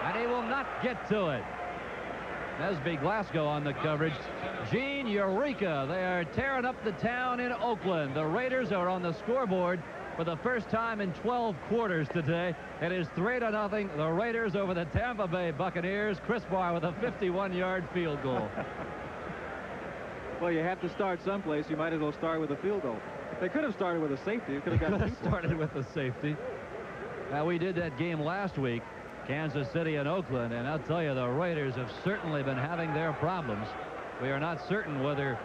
and he will not get to it. Nesby Glasgow on the coverage. Gene Eureka. They are tearing up the town in Oakland. The Raiders are on the scoreboard for the first time in 12 quarters today. It is 3-0. The Raiders over the Tampa Bay Buccaneers. Chris Barr with a 51-yard field goal. Well, you have to start someplace. You might as well start with a field goal. They could have started with a safety. Could have started with a safety. We did that game last week, Kansas City and Oakland, and I'll tell you, the Raiders have certainly been having their problems. We are not certain whether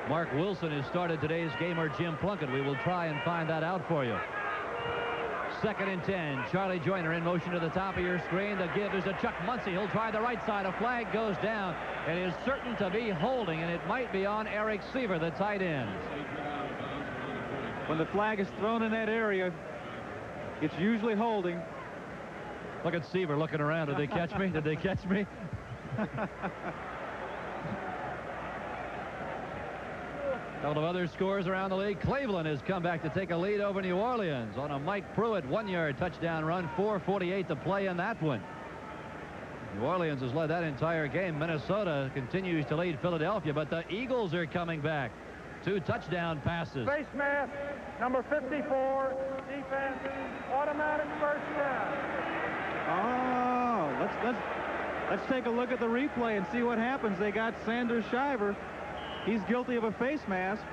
Mark Wilson has started today's game or Jim Plunkett. We will try and find that out for you. Second and 10. Charlie Joyner in motion to the top of your screen. The give is to Chuck Muncie. He'll try the right side. A flag goes down. It is certain to be holding, and it might be on Eric Seaver, the tight end. When the flag is thrown in that area, it's usually holding. Look at Seaver looking around. Did they catch me? Did they catch me? A couple of other scores around the league. Cleveland has come back to take a lead over New Orleans on a Mike Pruitt 1-yard touchdown run. 4:48 to play in that one. New Orleans has led that entire game. Minnesota continues to lead Philadelphia, but the Eagles are coming back. 2 touchdown passes. Face mask, number 54, defense, automatic first down. Oh, let's take a look at the replay and see what happens. They got Sanders Shiver. He's guilty of a face mask.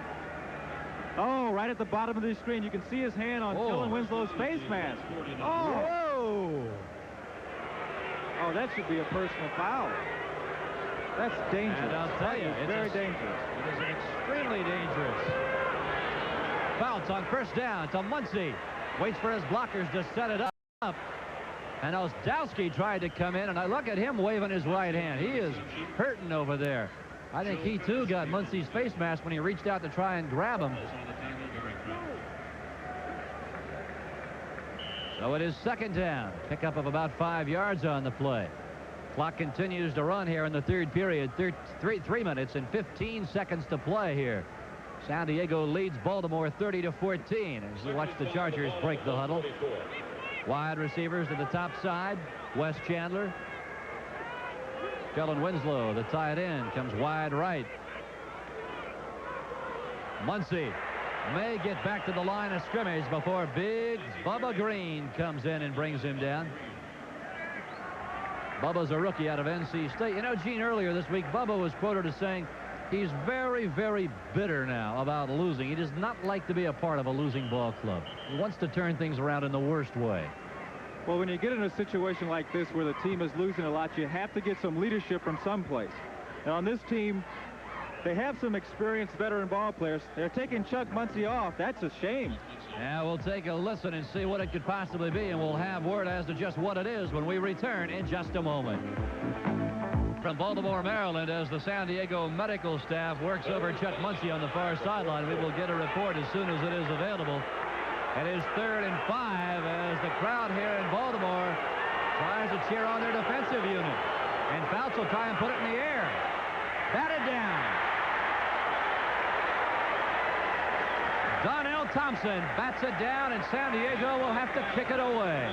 Oh, right at the bottom of the screen, you can see his hand on Dylan Winslow's face mask. Oh, whoa! Oh, that should be a personal foul. That's dangerous. And I'll tell you, it's very dangerous. It is extremely dangerous. Fouts on first down to Muncie. Waits for his blockers to set it up. And Ozdowski tried to come in, and I look at him waving his right hand. He is hurting over there. I think he, too, got Muncie's face mask when he reached out to try and grab him. So it is second down. Pickup of about 5 yards on the play. Clock continues to run here in the third period. 3 minutes and 15 seconds to play here. San Diego leads Baltimore 30-14 as you watch the Chargers break the huddle. Wide receivers to the top side. Wes Chandler. Kellen Winslow, the tight end, comes wide right. Muncy may get back to the line of scrimmage before big Bubba Green comes in and brings him down. Bubba's a rookie out of NC State. You know, Gene, earlier this week, Bubba was quoted as saying he's very, very bitter now about losing. He does not like to be a part of a losing ball club. He wants to turn things around in the worst way. Well, when you get in a situation like this where the team is losing a lot, you have to get some leadership from someplace. And on this team, they have some experienced veteran ball players. They're taking Chuck Muncy off. That's a shame. Yeah, we'll take a listen and see what it could possibly be, and we'll have word as to just what it is when we return in just a moment. From Baltimore, Maryland, as the San Diego medical staff works over Chuck Muncy on the far sideline, we will get a report as soon as it is available. It is 3rd and 5 as the crowd here in Baltimore tries to cheer on their defensive unit. And Fouts will try and put it in the air. Batted down. Donnell Thompson bats it down, and San Diego will have to kick it away.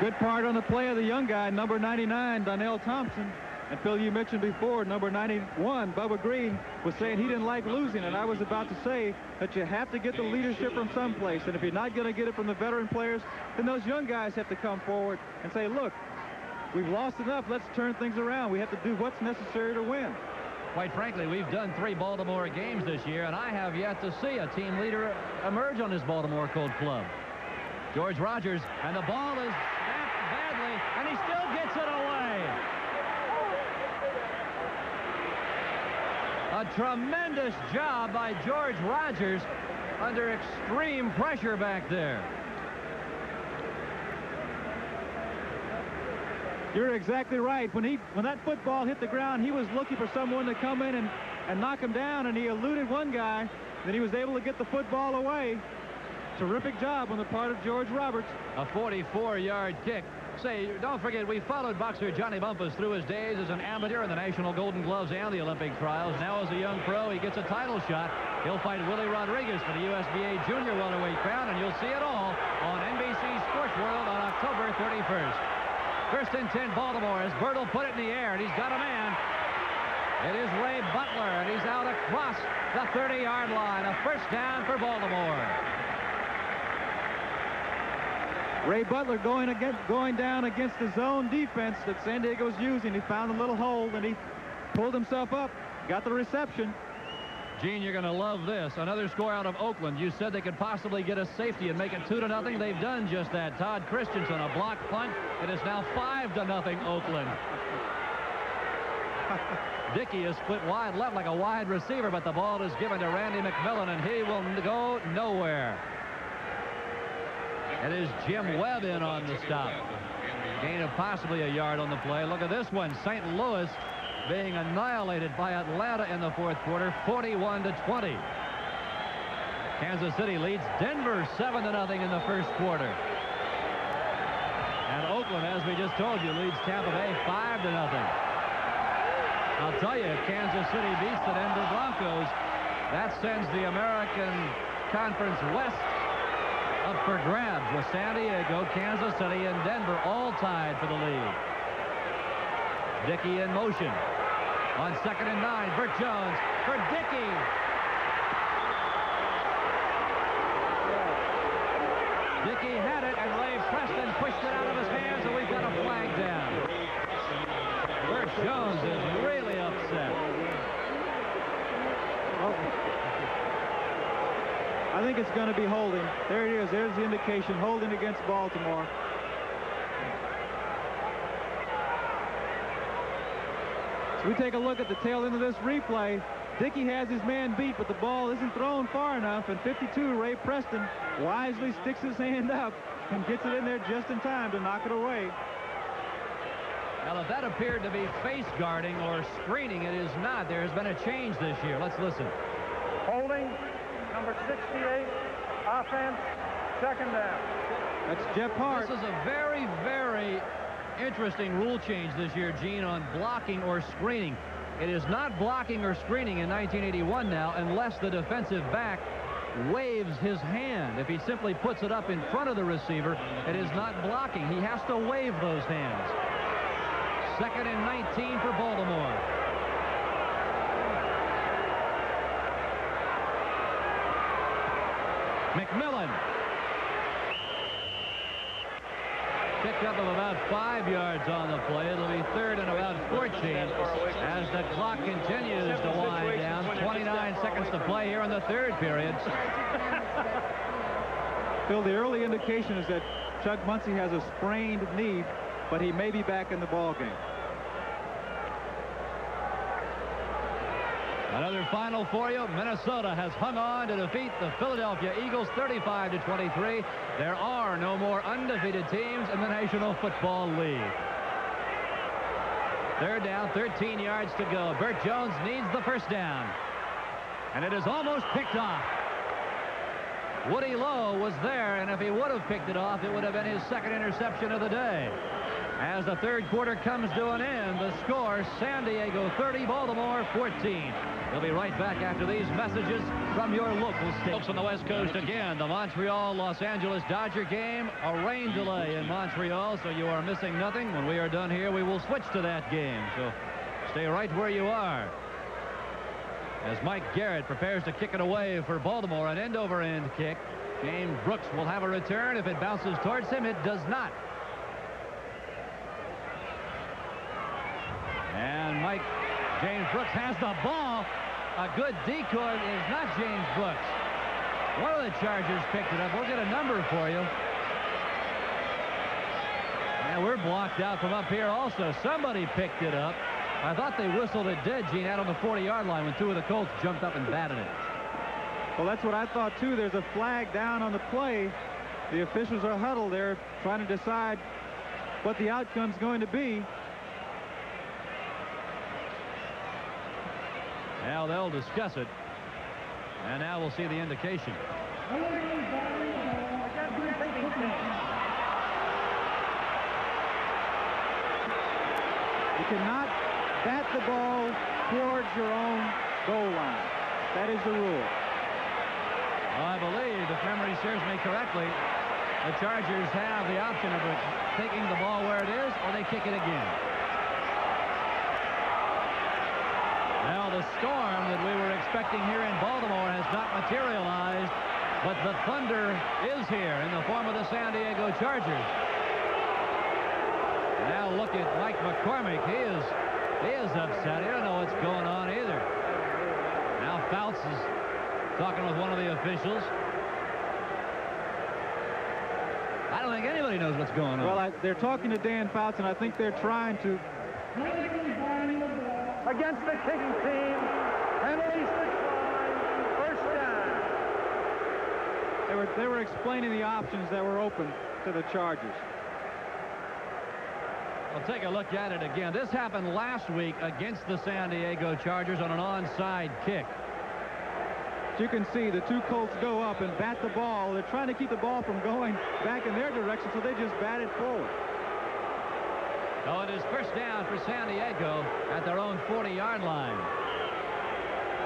Good part on the play of the young guy, number 99, Donnell Thompson. And Phil, you mentioned before, number 91, Bubba Green, was saying he didn't like losing. And I was about to say that you have to get the leadership from someplace. And if you're not going to get it from the veteran players, then those young guys have to come forward and say, look, we've lost enough. Let's turn things around. We have to do what's necessary to win. Quite frankly, we've done 3 Baltimore games this year, and I have yet to see a team leader emerge on this Baltimore Colt club. George Rogers, and the ball is snapped badly, and he still gets it away. A tremendous job by George Rogers under extreme pressure back there. You're exactly right. When that football hit the ground, he was looking for someone to come in and knock him down, and he eluded one guy. Then he was able to get the football away. Terrific job on the part of George Roberts. A 44-yard kick. Say, don't forget, we followed boxer Johnny Bumpus through his days as an amateur in the National Golden Gloves and the Olympic trials. Now as a young pro, he gets a title shot. He'll fight Willie Rodriguez for the USBA junior welterweight crown, and you'll see it all on NBC Sports World on October 31st. 1st and 10 Baltimore as Bert will put it in the air, and he's got a man. It is Ray Butler, and he's out across the 30-yard line. A first down for Baltimore. Ray Butler going down against the zone defense that San Diego's using. He found a little hole, and he pulled himself up, got the reception. Gene, you're going to love this. Another score out of Oakland. You said they could possibly get a safety and make it 2-0. They've done just that. Todd Christensen, a blocked punt. It is now 5-0 Oakland. Dickey is split wide left like a wide receiver, but the ball is given to Randy McMillan, and he will go nowhere. It is Jim Webb in on the stop. Gain of possibly a yard on the play. Look at this one. St. Louis being annihilated by Atlanta in the 4th quarter, 41-20. Kansas City leads Denver 7-0 in the 1st quarter. And Oakland, as we just told you, leads Tampa Bay 5-0. I'll tell you, if Kansas City beats the Denver Broncos, that sends the American Conference West up for grabs with San Diego, Kansas City, and Denver all tied for the lead. Dickey in motion. On 2nd and 9, Bert Jones for Dickey. Dickey had it, and Ray Preston pushed it out of his hands, and we've got a flag down. Bert Jones is really upset. I think it's going to be holding. There it is. There's the indication. Holding against Baltimore. So we take a look at the tail end of this replay. Dickey has his man beat, but the ball isn't thrown far enough. And 52, Ray Preston, wisely sticks his hand up and gets it in there just in time to knock it away. Well, if that appeared to be face guarding or screening, it is not. There has been a change this year. Let's listen. Holding, number 68, offense, 2nd down. That's Jeff Hart. This is a very, very interesting rule change this year, Gene, on blocking or screening. It is not blocking or screening in 1981 now unless the defensive back waves his hand. If he simply puts it up in front of the receiver, it is not blocking. He has to wave those hands. 2nd and 19 for Baltimore. McMillan. Picked up of about 5 yards on the play. It'll be 3rd and about 14 as the clock continues to wind down. 29 seconds to play here in the 3rd period. Phil, the early indication is that Chuck Muncie has a sprained knee, but he may be back in the ball game. Another final for you. Minnesota has hung on to defeat the Philadelphia Eagles 35-23. There are no more undefeated teams in the National Football League. 3rd down, 13 yards to go. Burt Jones needs the 1st down. And it is almost picked off. Woody Lowe was there, and if he would have picked it off, it would have been his 2nd interception of the day. As the 3rd quarter comes to an end, the score, San Diego 30, Baltimore 14. We'll be right back after these messages from your local station. On the West Coast again, the Montreal-Los Angeles Dodger game, a rain delay in Montreal, so you are missing nothing. When we are done here, we will switch to that game, so stay right where you are. As Mike Garrett prepares to kick it away for Baltimore, an end-over-end kick. James Brooks will have a return. If it bounces towards him, it does not. And James Brooks has the ball. A good decoy is not James Brooks. One of the Chargers picked it up. We'll get a number for you. And we're blocked out from up here also. Somebody picked it up. I thought they whistled it dead, Gene, out on the 40-yard line when 2 of the Colts jumped up and batted it. Well, that's what I thought, too. There's a flag down on the play. The officials are huddled there trying to decide what the outcome's going to be. Now they'll discuss it. And now we'll see the indication. You cannot bat the ball towards your own goal line. That is the rule. I believe, if memory serves me correctly, the Chargers have the option of taking the ball where it is, or they kick it again. Now, the storm that we were expecting here in Baltimore has not materialized, but the thunder is here in the form of the San Diego Chargers. Now look at Mike McCormick. He is upset. He doesn't know what's going on either. Now Fouts is talking with one of the officials. I don't think anybody knows what's going on. Well, they're talking to Dan Fouts, and I think they're trying to. Against the kicking team, penalties decline, 1st down. They were explaining the options that were open to the Chargers. I'll take a look at it again. This happened last week against the San Diego Chargers on an onside kick. As you can see, the 2 Colts go up and bat the ball. They're trying to keep the ball from going back in their direction, so they just bat it forward. Oh, it is 1st down for San Diego at their own 40-yard line.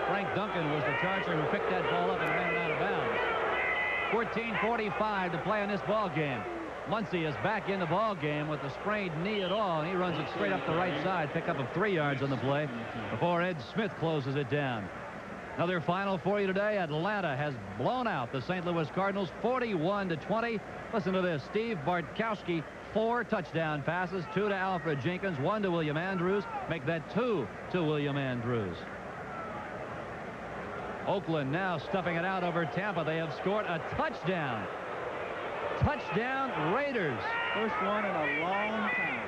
Frank Duncan was the Charger who picked that ball up and ran it out of bounds. 14:45 to play in this ball game. Muncie is back in the ball game with a sprained knee at all, and he runs it straight up the right side. Pick up of 3 yards on the play before Ed Smith closes it down. Another final for you today. Atlanta has blown out the St. Louis Cardinals 41-20. Listen to this. Steve Bartkowski, 4 touchdown passes, 2 to Alfred Jenkins, 1 to William Andrews. Make that 2 to William Andrews. Oakland now stuffing it out over Tampa. They have scored a touchdown. Touchdown Raiders. First one in a long time.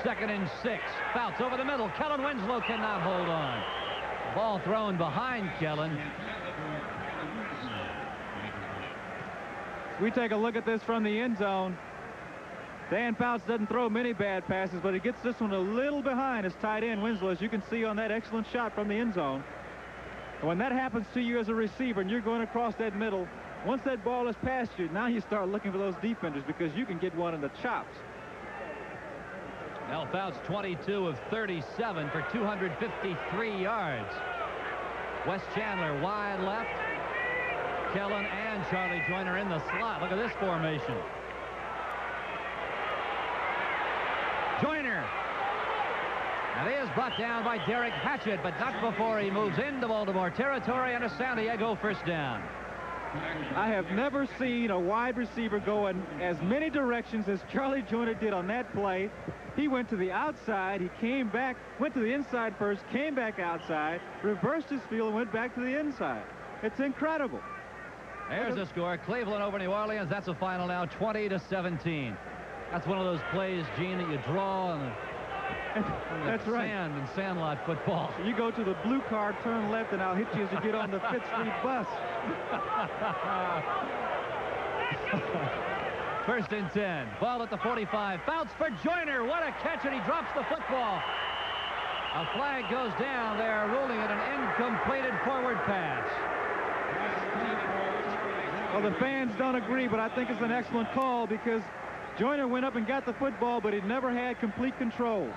2nd and 6. Fouts over the middle. Kellen Winslow cannot hold on. Ball thrown behind Kellen. We take a look at this from the end zone. Dan Fouts doesn't throw many bad passes, but he gets this one a little behind his tight end Winslow, as you can see on that excellent shot from the end zone. And when that happens to you as a receiver and you're going across that middle, once that ball is past you, now you start looking for those defenders because you can get one in the chops. Now Fouts 22 of 37 for 253 yards. Wes Chandler wide left. Kellen and Charlie Joyner in the slot. Look at this formation. Joyner. And he is brought down by Derek Hatchett, but not before he moves into Baltimore territory and a San Diego first down. I have never seen a wide receiver go in as many directions as Charlie Joyner did on that play. He went to the outside, he came back, went to the inside first, came back outside, reversed his field, and went back to the inside. It's incredible. There's the score. Cleveland over New Orleans. That's a final now, 20-17. That's one of those plays, Gene, that you draw on the That's right. Sand and sandlot football. You go to the blue car, turn left, and I'll hit you as you get on the Fifth Street bus. First and 10. Ball at the 45. Fouts for Joyner. What a catch, and he drops the football. A flag goes down. They are ruling it an incompleted forward pass. Well, the fans don't agree, but I think it's an excellent call because Joyner went up and got the football, but he never had complete control.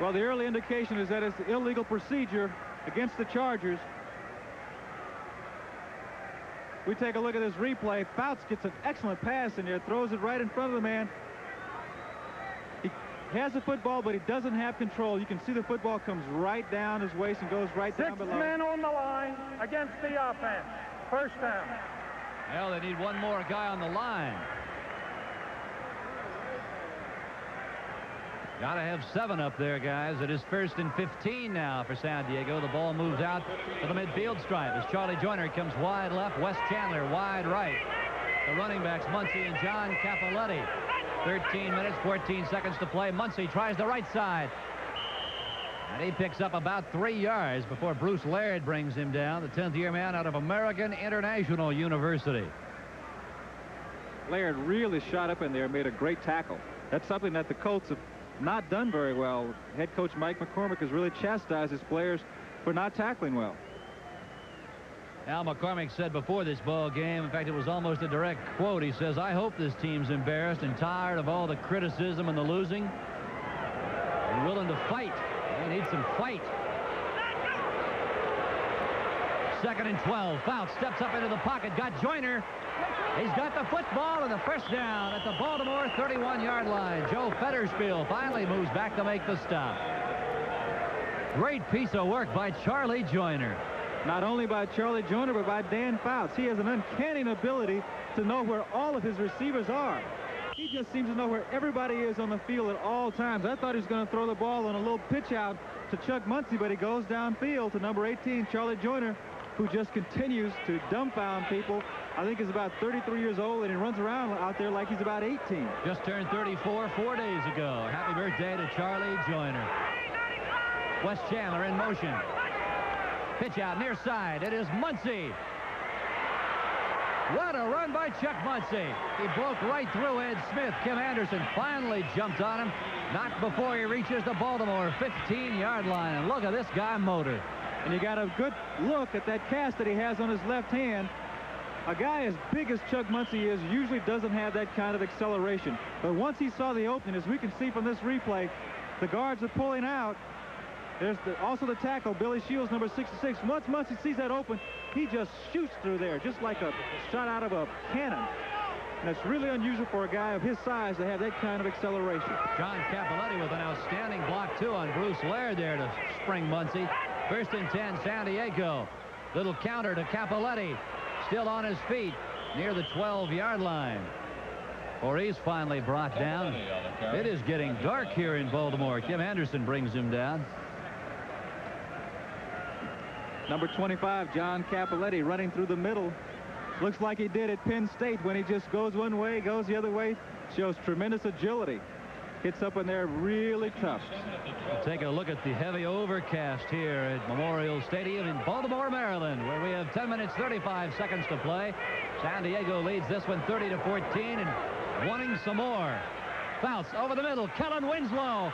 Well, the early indication is that it's illegal procedure against the Chargers. We take a look at this replay. Fouts gets an excellent pass in there, throws it right in front of the man. He has the football, but he doesn't have control. You can see the football comes right down his waist and goes right down below. 6 men on the line against the offense. First down. Well, they need one more guy on the line. Got to have 7 up there, guys. It is first and 15 now for San Diego. The ball moves out to the midfield stripe as Charlie Joyner comes wide left. Wes Chandler wide right. The running backs, Muncie and John Capoletti. 13 minutes, 14 seconds to play. Muncie tries the right side. And he picks up about 3 yards before Bruce Laird brings him down, the 10th-year man out of American International University. Laird really shot up in there and made a great tackle. That's something that the Colts have not done very well. Head coach Mike McCormick has really chastised his players for not tackling well. Al McCormick said before this ball game, in fact, it was almost a direct quote. He says, I hope this team's embarrassed and tired of all the criticism and the losing and willing to fight. They need some fight. 2nd and 12. Fouts steps up into the pocket. Got Joyner. He's got the football and the first down at the Baltimore 31-yard line. Joe Fetterspiel finally moves back to make the stop. Great piece of work by Charlie Joyner. Not only by Charlie Joyner, but by Dan Fouts. He has an uncanny ability to know where all of his receivers are. He just seems to know where everybody is on the field at all times. I thought he was going to throw the ball on a little pitch out to Chuck Muncie, but he goes downfield to number 18, Charlie Joyner, who just continues to dumbfound people. I think he's about 33 years old, and he runs around out there like he's about 18. Just turned 34 4 days ago. Happy birthday to Charlie Joyner. Wes Chandler in motion. Pitch out near side. It is Muncie. What a run by Chuck Muncie. He broke right through Ed Smith. Kim Anderson finally jumped on him. Not before he reaches the Baltimore 15-yard line. And look at this guy motor. And you got a good look at that cast that he has on his left hand. A guy as big as Chuck Muncie is usually doesn't have that kind of acceleration. But once he saw the opening, as we can see from this replay, the guards are pulling out. There's also the tackle, Billy Shields, number 66. Once Muncie sees that open, he just shoots through there, just like a shot out of a cannon. And it's really unusual for a guy of his size to have that kind of acceleration. John Capoletti with an outstanding block, too, on Bruce Laird there to spring Muncie. First and 10, San Diego. Little counter to Capoletti. Still on his feet near the 12-yard line. He's finally brought down. It is getting dark here in Baltimore. Kim Anderson brings him down. Number 25, John Capoletti, running through the middle. Looks like he did at Penn State when he just goes one way, goes the other way. Shows tremendous agility. Gets up in there really tough. Take a look at the heavy overcast here at Memorial Stadium in Baltimore, Maryland, where we have 10 minutes, 35 seconds to play. San Diego leads this one 30-14 and wanting some more. Fouts over the middle. Kellen Winslow.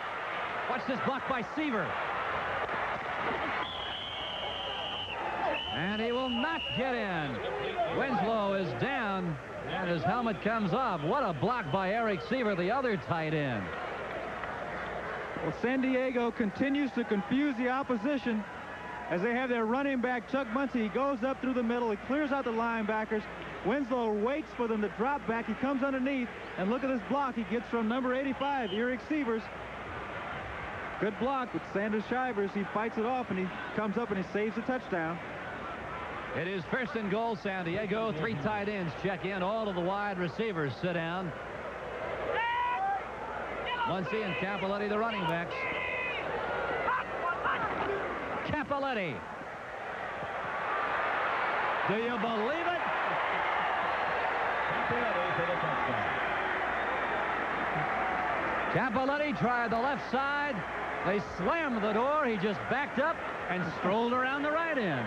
Watch this block by Seaver. And he will not get in. Winslow is down, and his helmet comes off. What a block by Eric Seaver, the other tight end. Well, San Diego continues to confuse the opposition as they have their running back, Chuck Muncie. He goes up through the middle. He clears out the linebackers. Winslow waits for them to drop back. He comes underneath, and look at this block he gets from number 85, Eric Sievers. Good block with Sanders Shivers. He fights it off, and he comes up and he saves the touchdown. It is first and goal, San Diego. 3 tight ends check in. All of the wide receivers sit down. Muncie and Capoletti, the running backs. Capoletti. Do you believe it? Capoletti tried the left side. They slammed the door. He just backed up and strolled around the right end.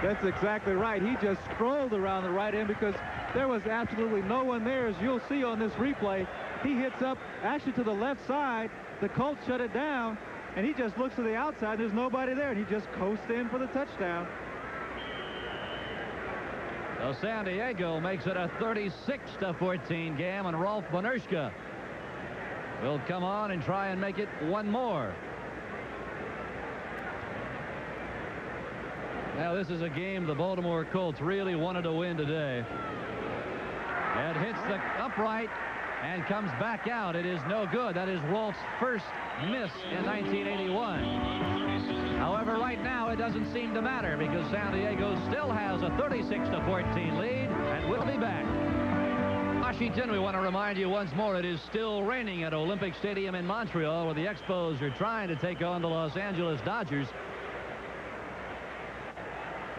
That's exactly right. He just strolled around the right end because there was absolutely no one there. As you'll see on this replay, he hits up actually to the left side. The Colts shut it down, and he just looks to the outside. There's nobody there, and he just coasts in for the touchdown. So San Diego makes it a 36-14 game, and Rolf Bonerschke will come on and try and make it one more. Now, this is a game the Baltimore Colts really wanted to win today. It hits the upright and comes back out. It is no good. That is Rolf's first miss in 1981. However, right now it doesn't seem to matter because San Diego still has a 36-14 lead, and we'll be back. Washington, we want to remind you once more, it is still raining at Olympic Stadium in Montreal, where the Expos are trying to take on the Los Angeles Dodgers.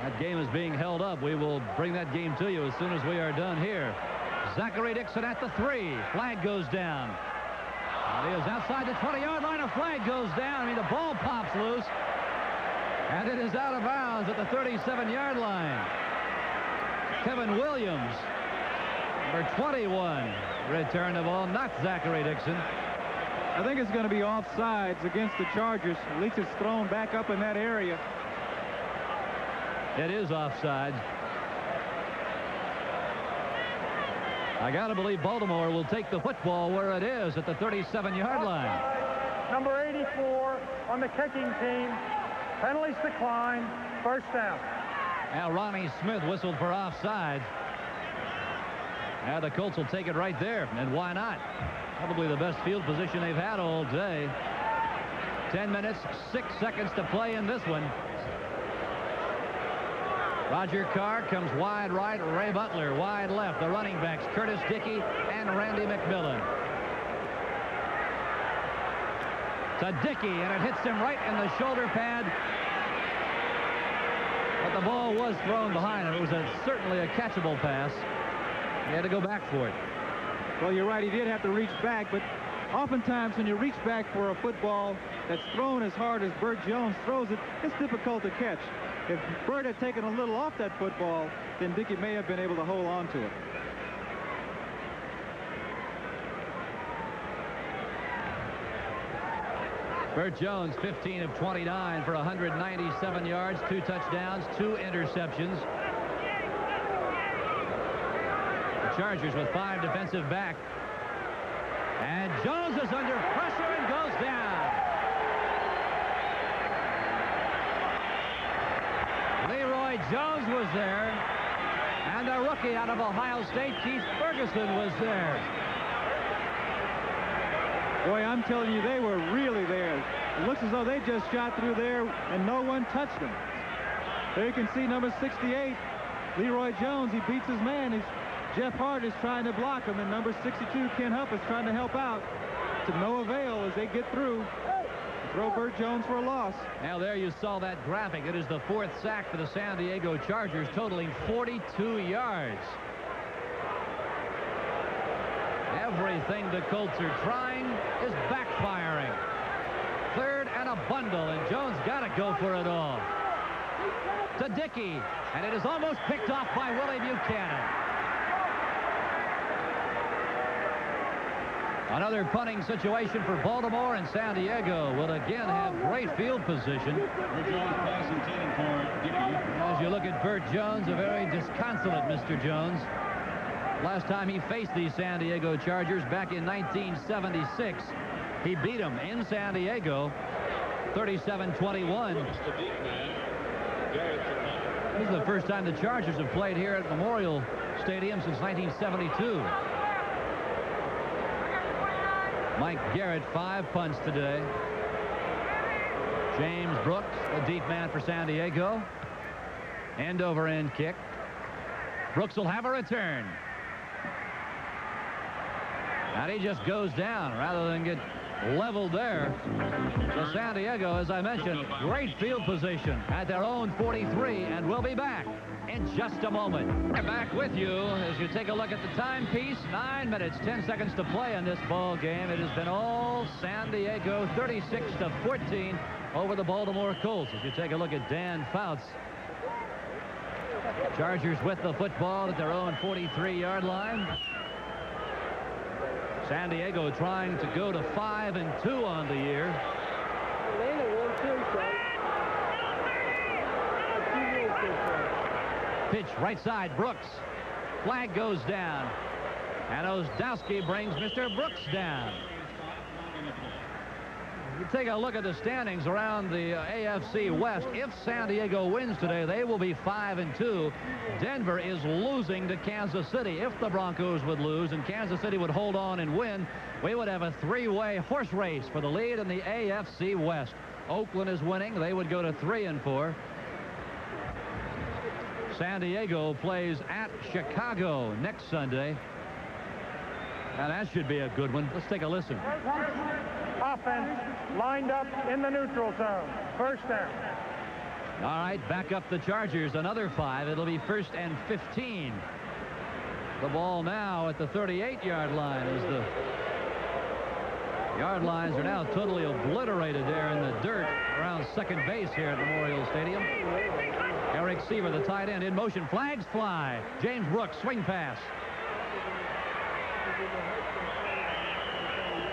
That game is being held up. We will bring that game to you as soon as we are done here. Zachary Dixon at the 3. Flag goes down. And he is outside the 20-yard line. A flag goes down. I mean, the ball pops loose. And it is out of bounds at the 37-yard line. Kevin Williams, number 21, returned the ball, not Zachary Dixon. I think it's going to be offsides against the Chargers. At least it's thrown back up in that area. It is offside. I got to believe Baltimore will take the football where it is at the 37-yard line. Number 84 on the kicking team. Penalties decline. First down. Now Ronnie Smith whistled for offside. Now the Colts will take it right there, and why not? Probably the best field position they've had all day. 10 minutes, 6 seconds to play in this one. Roger Carr comes wide right, Ray Butler wide left. The running backs, Curtis Dickey and Randy McMillan. To Dickey, and it hits him right in the shoulder pad. But the ball was thrown behind him. It was certainly a catchable pass. He had to go back for it. Well, you're right. He did have to reach back, but oftentimes when you reach back for a football that's thrown as hard as Burt Jones throws it, it's difficult to catch. If Burt had taken a little off that football, then Dickey may have been able to hold on to it. Burt Jones, 15 of 29 for 197 yards, 2 touchdowns, 2 interceptions. The Chargers with 5 defensive back. And Jones is under pressure and goes down. Leroy Jones was there, and a rookie out of Ohio State, Keith Ferguson, was there. Boy, I'm telling you, they were really there. It looks as though they just shot through there, and no one touched them. There you can see number 68, Leroy Jones. He beats his man. Jeff Hart is trying to block him, and number 62, Ken Huff, is trying to help out. To no avail as they get through. Throw Burt Jones for a loss. Now there you saw that graphic. It is the 4th sack for the San Diego Chargers, totaling 42 yards. Everything the Colts are trying is backfiring. 3rd and a bundle, and Jones got to go for it all. To Dickey, and it is almost picked off by Willie Buchanan. Another punting situation for Baltimore, and San Diego will again have great field position. As you look at Burt Jones, a very disconsolate Mr. Jones. Last time he faced the San Diego Chargers back in 1976, He beat him in San Diego, 37-21. This is the first time the Chargers have played here at Memorial Stadium since 1972. Mike Garrett, 5 punts today. James Brooks, the deep man for San Diego. End over end kick. Brooks will have a return. And he just goes down rather than get leveled there. So San Diego, as I mentioned, great field position at their own 43, and we'll be back in just a moment. We're back with you as you take a look at the timepiece. 9 minutes, 10 seconds to play in this ball game. It has been all San Diego, 36-14 over the Baltimore Colts. As you take a look at Dan Fouts. Chargers with the football at their own 43-yard line. San Diego trying to go to 5-2 on the year. Pitch right side, Brooks. Flag goes down. And Ozdowski brings Mr. Brooks down. You take a look at the standings around the AFC West. If San Diego wins today, they will be 5-2. Denver is losing to Kansas City. If the Broncos would lose and Kansas City would hold on and win, we would have a 3-way horse race for the lead in the AFC West. Oakland is winning. They would go to 3-4. San Diego plays at Chicago next Sunday. And that should be a good one. Let's take a listen. Offense lined up in the neutral zone. First down. All right, back up the Chargers. Another 5. It'll be 1st and 15. The ball now at the 38-yard line as the yard lines are now totally obliterated there in the dirt around second base here at Memorial Stadium. Eric Seaver, the tight end, in motion. Flags fly. James Brooks, swing pass.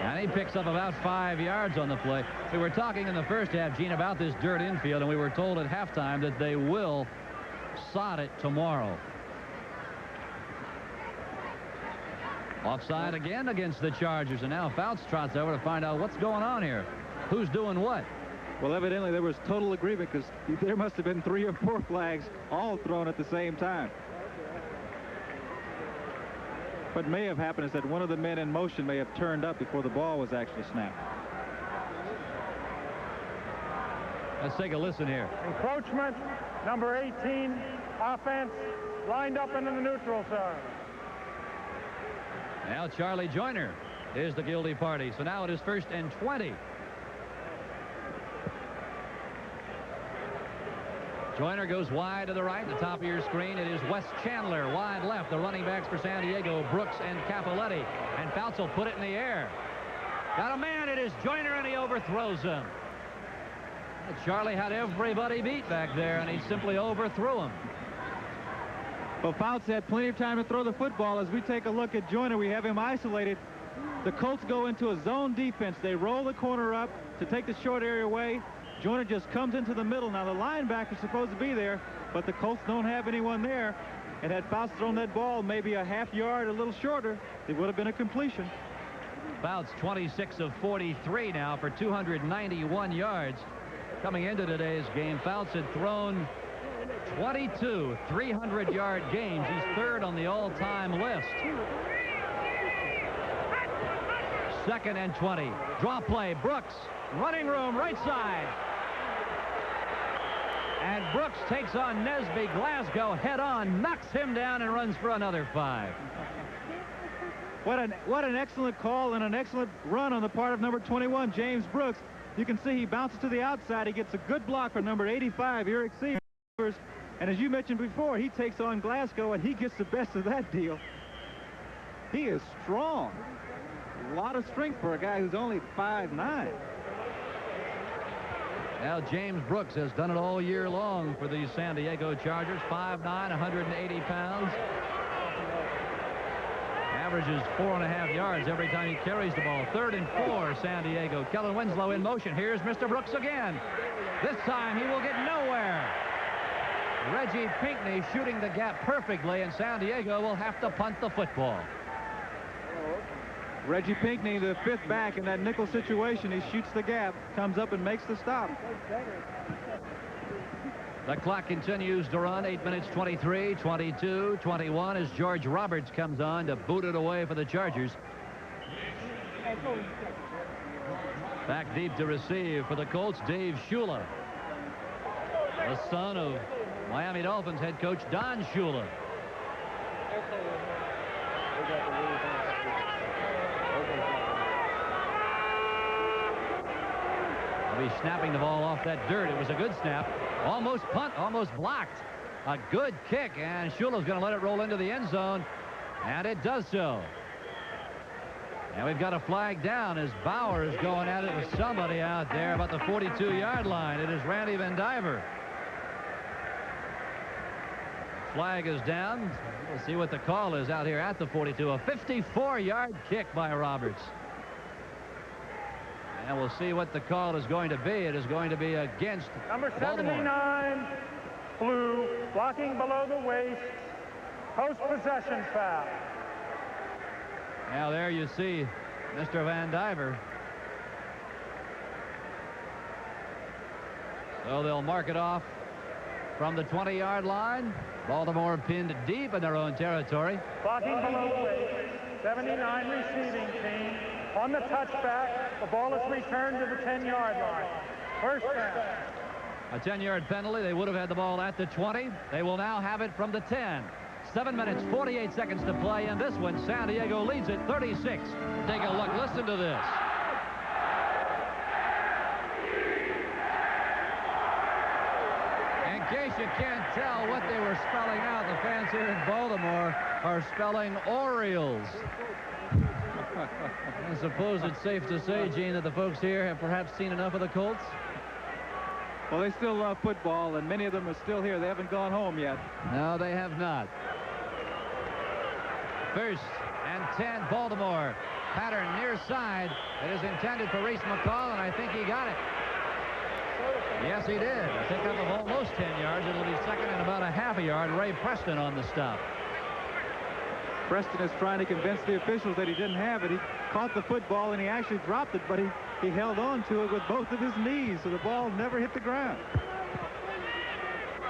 And he picks up about 5 yards on the play. We were talking in the first half, Gene, about this dirt infield, and we were told at halftime that they will sod it tomorrow. Offside again against the Chargers, and now Fouts trots over to find out what's going on here. Who's doing what? Well, evidently there was total agreement because there must have been 3 or 4 flags all thrown at the same time. What may have happened is that one of the men in motion may have turned up before the ball was actually snapped. Let's take a listen here. Encroachment, number 18, offense, lined up into the neutral zone. Now Charlie Joyner is the guilty party. So now it is 1st and 20. Joyner goes wide to the right, the top of your screen. It is Wes Chandler wide left. The running backs for San Diego, Brooks and Capoletti. And Fouts will put it in the air. Got a man. It is Joyner, and he overthrows him. Charlie had everybody beat back there, and he simply overthrew him. Well, Fouts had plenty of time to throw the football. As we take a look at Joyner, we have him isolated. The Colts go into a zone defense. They roll the corner up to take the short area away. Joyner just comes into the middle. Now, the linebacker's supposed to be there, but the Colts don't have anyone there. And had Fouts thrown that ball maybe a half yard, a little shorter, it would have been a completion. Fouts 26 of 43 now for 291 yards. Coming into today's game, Fouts had thrown 22 300-yard games. He's 3rd on the all-time list. 2nd and 20. Draw play. Brooks. Running room right side. And Brooks takes on Nesby Glasgow head on, knocks him down, and runs for another 5. What an excellent call and an excellent run on the part of number 21, James Brooks. You can see he bounces to the outside. He gets a good block for number 85, Eric Seavers. And as you mentioned before, he takes on Glasgow, and he gets the best of that deal. He is strong. A lot of strength for a guy who's only 5'9". Now, James Brooks has done it all year long for the San Diego Chargers. 5'9", 180 pounds. Averages 4.5 yards every time he carries the ball. 3rd and 4, San Diego. Kellen Winslow in motion. Here's Mr. Brooks again. This time he will get nowhere. Reggie Pinckney shooting the gap perfectly, and San Diego will have to punt the football. Reggie Pinckney, the 5th back in that nickel situation, he shoots the gap, comes up and makes the stop. The clock continues to run. 8 minutes, 23, 22, 21 as George Roberts comes on to boot it away for the Chargers. Back deep to receive for the Colts, Dave Shula, the son of Miami Dolphins head coach Don Shula. He'll be snapping the ball off that dirt. It was a good snap. Almost punt, almost blocked. A good kick, and Shula's going to let it roll into the end zone, and it does so. And we've got a flag down as Bauer is going at it with somebody out there about the 42-yard line. It is Randy Van Diver. Flag is down. We'll see what the call is out here at the 42. A 54-yard kick by Roberts. And we'll see what the call is going to be. It is going to be against Number Baltimore. 79, blue, blocking below the waist, post-possession foul. Now there you see Mr. Van Diver. So they'll mark it off from the 20-yard line. Baltimore pinned deep in their own territory. Blocking below the waist, 79 receiving team. On the touchback, the ball is returned to the 10-yard line. First down. A 10-yard penalty. They would have had the ball at the 20. They will now have it from the 10. 7 minutes, 48 seconds to play in this one. San Diego leads it 36. Take a look. Listen to this. In case you can't tell what they were spelling out, the fans here in Baltimore are spelling Orioles. I suppose it's safe to say, Gene, that the folks here have perhaps seen enough of the Colts. Well, they still love football, and many of them are still here. They haven't gone home yet. No, they have not. First and 10, Baltimore. Pattern near side. It is intended for Reese McCall, and I think he got it. Yes, he did. A pickup of almost 10 yards. It'll be second and about a half a yard. Ray Preston on the stop. Preston is trying to convince the officials that he didn't have it. He caught the football, and he actually dropped it, but he held on to it with both of his knees, so the ball never hit the ground.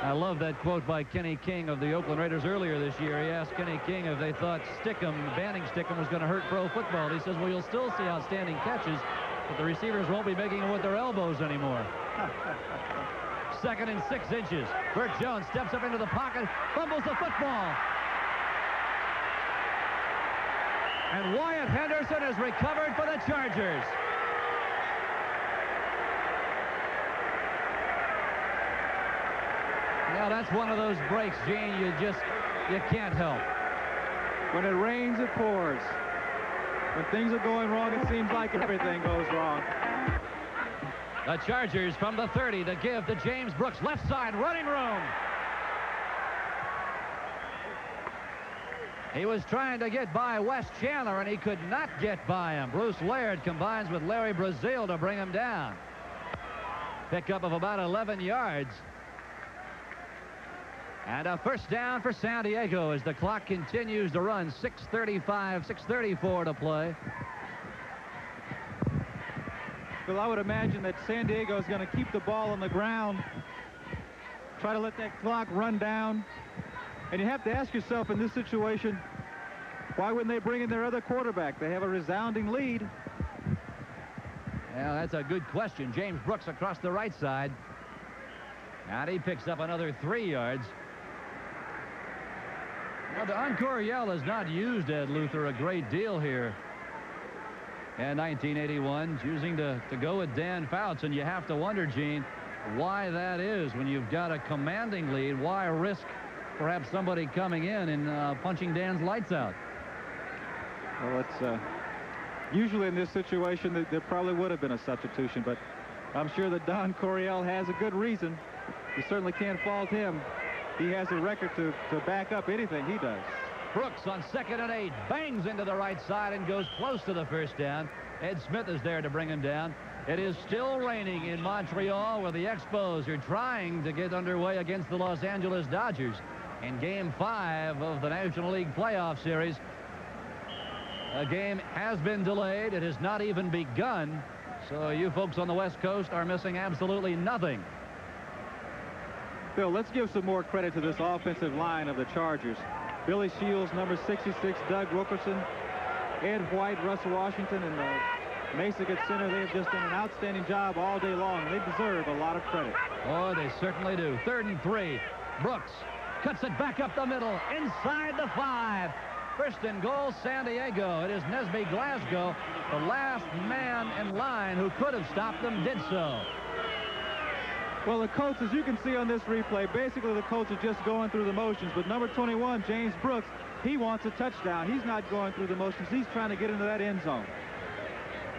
I love that quote by Kenny King of the Oakland Raiders earlier this year. He asked Kenny King if they thought banning Stickum was going to hurt pro football. He says, well, you'll still see outstanding catches, but the receivers won't be making them with their elbows anymore. Second and 6 inches. Bert Jones steps up into the pocket, fumbles the football. And Wyatt Henderson is recovered for the Chargers. Now that's one of those breaks, Gene, you can't help. When it rains, it pours. When things are going wrong, it seems like everything goes wrong. The Chargers from the 30 to give to James Brooks, left side, running room. He was trying to get by Wes Chandler, and he could not get by him. Bruce Laird combines with Larry Brazil to bring him down. Pickup of about 11 yards. And a first down for San Diego as the clock continues to run. 6:35, 6:34 to play. Well, I would imagine that San Diego is going to keep the ball on the ground, try to let that clock run down. And you have to ask yourself in this situation, why wouldn't they bring in their other quarterback? They have a resounding lead. Yeah, that's a good question. James Brooks across the right side. And he picks up another 3 yards. Now, Don Coryell has not used Ed Luther a great deal here in 1981, choosing to go with Dan Fouts. And you have to wonder, Gene, why that is. When you've got a commanding lead, why risk perhaps somebody coming in and punching Dan's lights out? Well, it's usually in this situation there probably would have been a substitution, but I'm sure that Don Coryell has a good reason. You certainly can't fault him. He has a record to back up anything he does. Brooks on 2nd and 8 bangs into the right side and goes close to the first down. Ed Smith is there to bring him down. It is still raining in Montreal, where the Expos are trying to get underway against the Los Angeles Dodgers in Game 5 of the National League Playoff Series. The game has been delayed. It has not even begun. So you folks on the West Coast are missing absolutely nothing. Bill, let's give some more credit to this offensive line of the Chargers. Billy Shields, number 66, Doug Wilkerson, Ed White, Russ Washington, and Masick at center. They have just done an outstanding job all day long. They deserve a lot of credit. Oh, they certainly do. 3rd and 3. Brooks cuts it back up the middle, inside the 5. First and goal, San Diego. It is Nesby Glasgow. The last man in line who could have stopped them did so. Well, the Colts, as you can see on this replay, basically the Colts are just going through the motions. But number 21, James Brooks, he wants a touchdown. He's not going through the motions. He's trying to get into that end zone.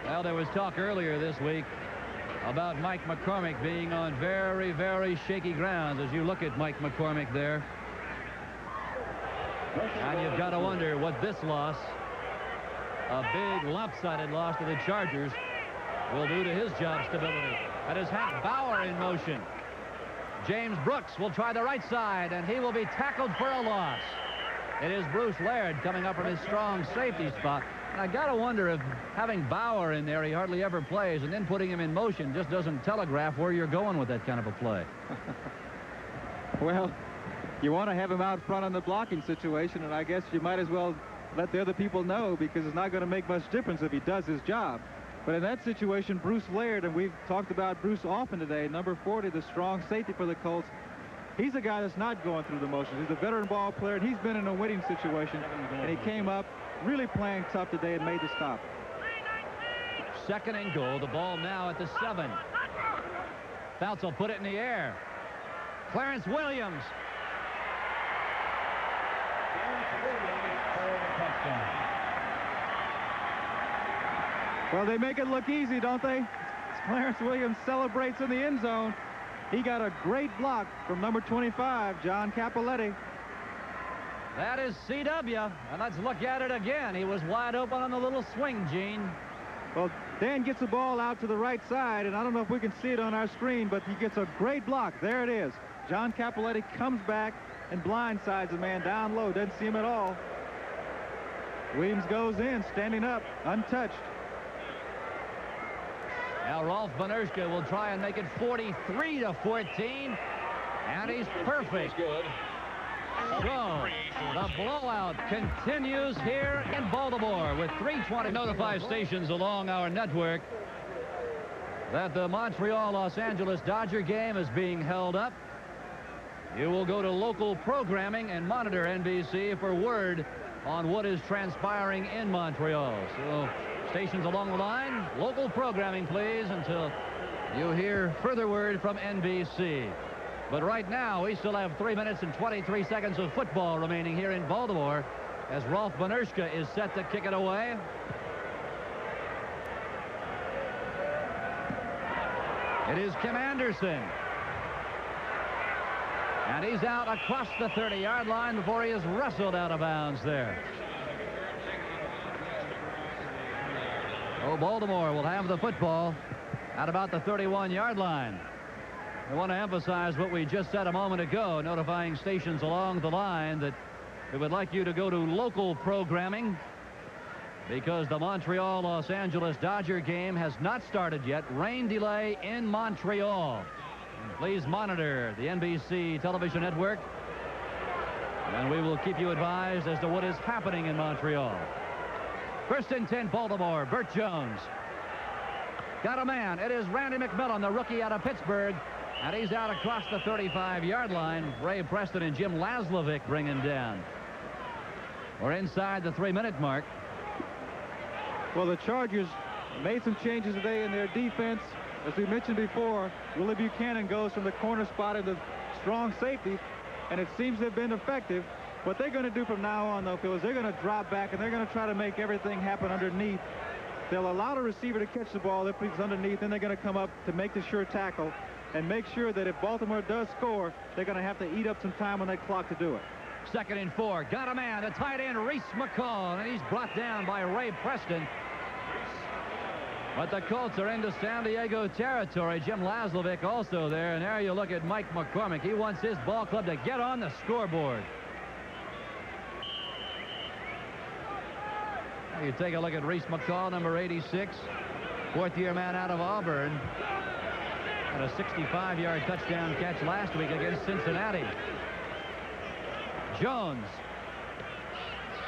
Well, there was talk earlier this week about Mike McCormick being on very, very shaky grounds as you look at Mike McCormick there. And you've got to wonder what this loss, a big lopsided loss to the Chargers, will do to his job stability. That is Hank Bauer in motion. James Brooks will try the right side, and he will be tackled for a loss. It is Bruce Laird coming up from his strong safety spot. And I got to wonder if having Bauer in there, he hardly ever plays, and then putting him in motion just doesn't telegraph where you're going with that kind of a play. Well, you want to have him out front on the blocking situation, and I guess you might as well let the other people know, because it's not going to make much difference if he does his job. But in that situation, Bruce Laird, and we've talked about Bruce often today, number 40, the strong safety for the Colts, he's a guy that's not going through the motions. He's a veteran ball player, and he's been in a winning situation, and he came up really playing tough today and made the stop. 2nd and goal. The ball now at the 7. Fouts will put it in the air. Clarence Williams. Well, they make it look easy, don't they? Clarence Williams celebrates in the end zone. He got a great block from number 25, John Capoletti. That is CW, and let's look at it again. He was wide open on the little swing, Gene. Well, Dan gets the ball out to the right side, and I don't know if we can see it on our screen, but he gets a great block. There it is. John Capoletti comes back and blindsides the man down low. Doesn't see him at all. Williams goes in, standing up, untouched. Now Rolf Benerschke will try and make it 43-14, and he's perfect. So the blowout continues here in Baltimore with 3:20. Notify stations along our network that the Montreal-Los Angeles Dodger game is being held up. You will go to local programming and monitor NBC for word on what is transpiring in Montreal. So stations along the line, local programming, please, until you hear further word from NBC. But right now, we still have 3 minutes and 23 seconds of football remaining here in Baltimore as Rolf Benerschke is set to kick it away. It is Kim Anderson. And he's out across the 30-yard line before he is wrestled out of bounds there. Oh, Baltimore will have the football at about the 31-yard line. I want to emphasize what we just said a moment ago, notifying stations along the line that we would like you to go to local programming because the Montreal-Los Angeles Dodger game has not started yet. Rain delay in Montreal. And please monitor the NBC television network, and we will keep you advised as to what is happening in Montreal. 1st and 10, Baltimore. Burt Jones. Got a man. It is Randy McMillan, the rookie out of Pittsburgh. And he's out across the 35-yard line. Ray Preston and Jim Laslovic bring him down. We're inside the 3-minute mark. Well, the Chargers made some changes today in their defense. As we mentioned before, Willie Buchanan goes from the corner spot into strong safety, and it seems to have been effective. What they're going to do from now on, though, Phil, is they're going to drop back, and they're going to try to make everything happen underneath. They'll allow the receiver to catch the ball if he's underneath, then they're going to come up to make the sure tackle and make sure that if Baltimore does score, they're going to have to eat up some time on that clock to do it. 2nd and 4. Got a man. The tight end, Reese McCall, and he's brought down by Ray Preston. But the Colts are into San Diego territory. Jim Laslovic also there. And there you look at Mike McCormick. He wants his ball club to get on the scoreboard. You take a look at Reese McCall, number 86, fourth-year man out of Auburn. Had a 65-yard touchdown catch last week against Cincinnati. Jones.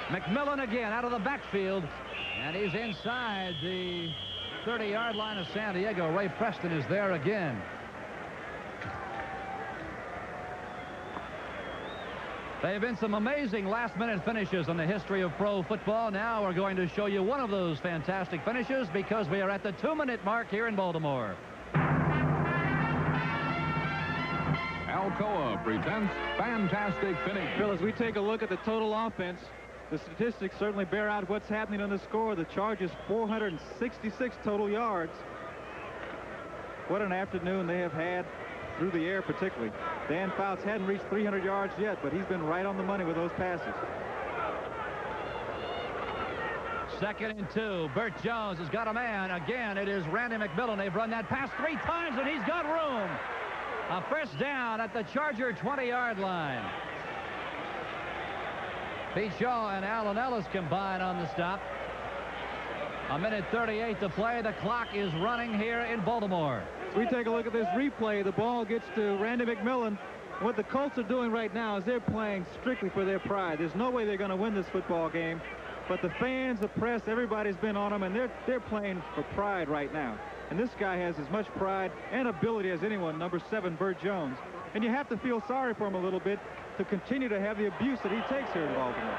McMillan again out of the backfield. And he's inside the 30-yard line of San Diego. Ray Preston is there again. There have been some amazing last-minute finishes in the history of pro football. Now we're going to show you one of those fantastic finishes because we are at the 2-minute mark here in Baltimore. Alcoa presents Fantastic Finish. Bill, as we take a look at the total offense, the statistics certainly bear out what's happening on the score. The Chargers 466 total yards. What an afternoon they have had through the air, particularly. Dan Fouts hadn't reached 300 yards yet, but he's been right on the money with those passes. 2nd and 2. Burt Jones has got a man. Again, it is Randy McMillan. They've run that pass 3 times, and he's got room. A first down at the Charger 20-yard line. Pete Shaw and Alan Ellis combine on the stop. 1:38 to play. The clock is running here in Baltimore. So we take a look at this replay. The ball gets to Randy McMillan. What the Colts are doing right now is they're playing strictly for their pride. There's no way they're going to win this football game. But the fans, the press, everybody's been on them, and they're playing for pride right now. And this guy has as much pride and ability as anyone, number 7, Burt Jones. And you have to feel sorry for him a little bit to continue to have the abuse that he takes here in Baltimore.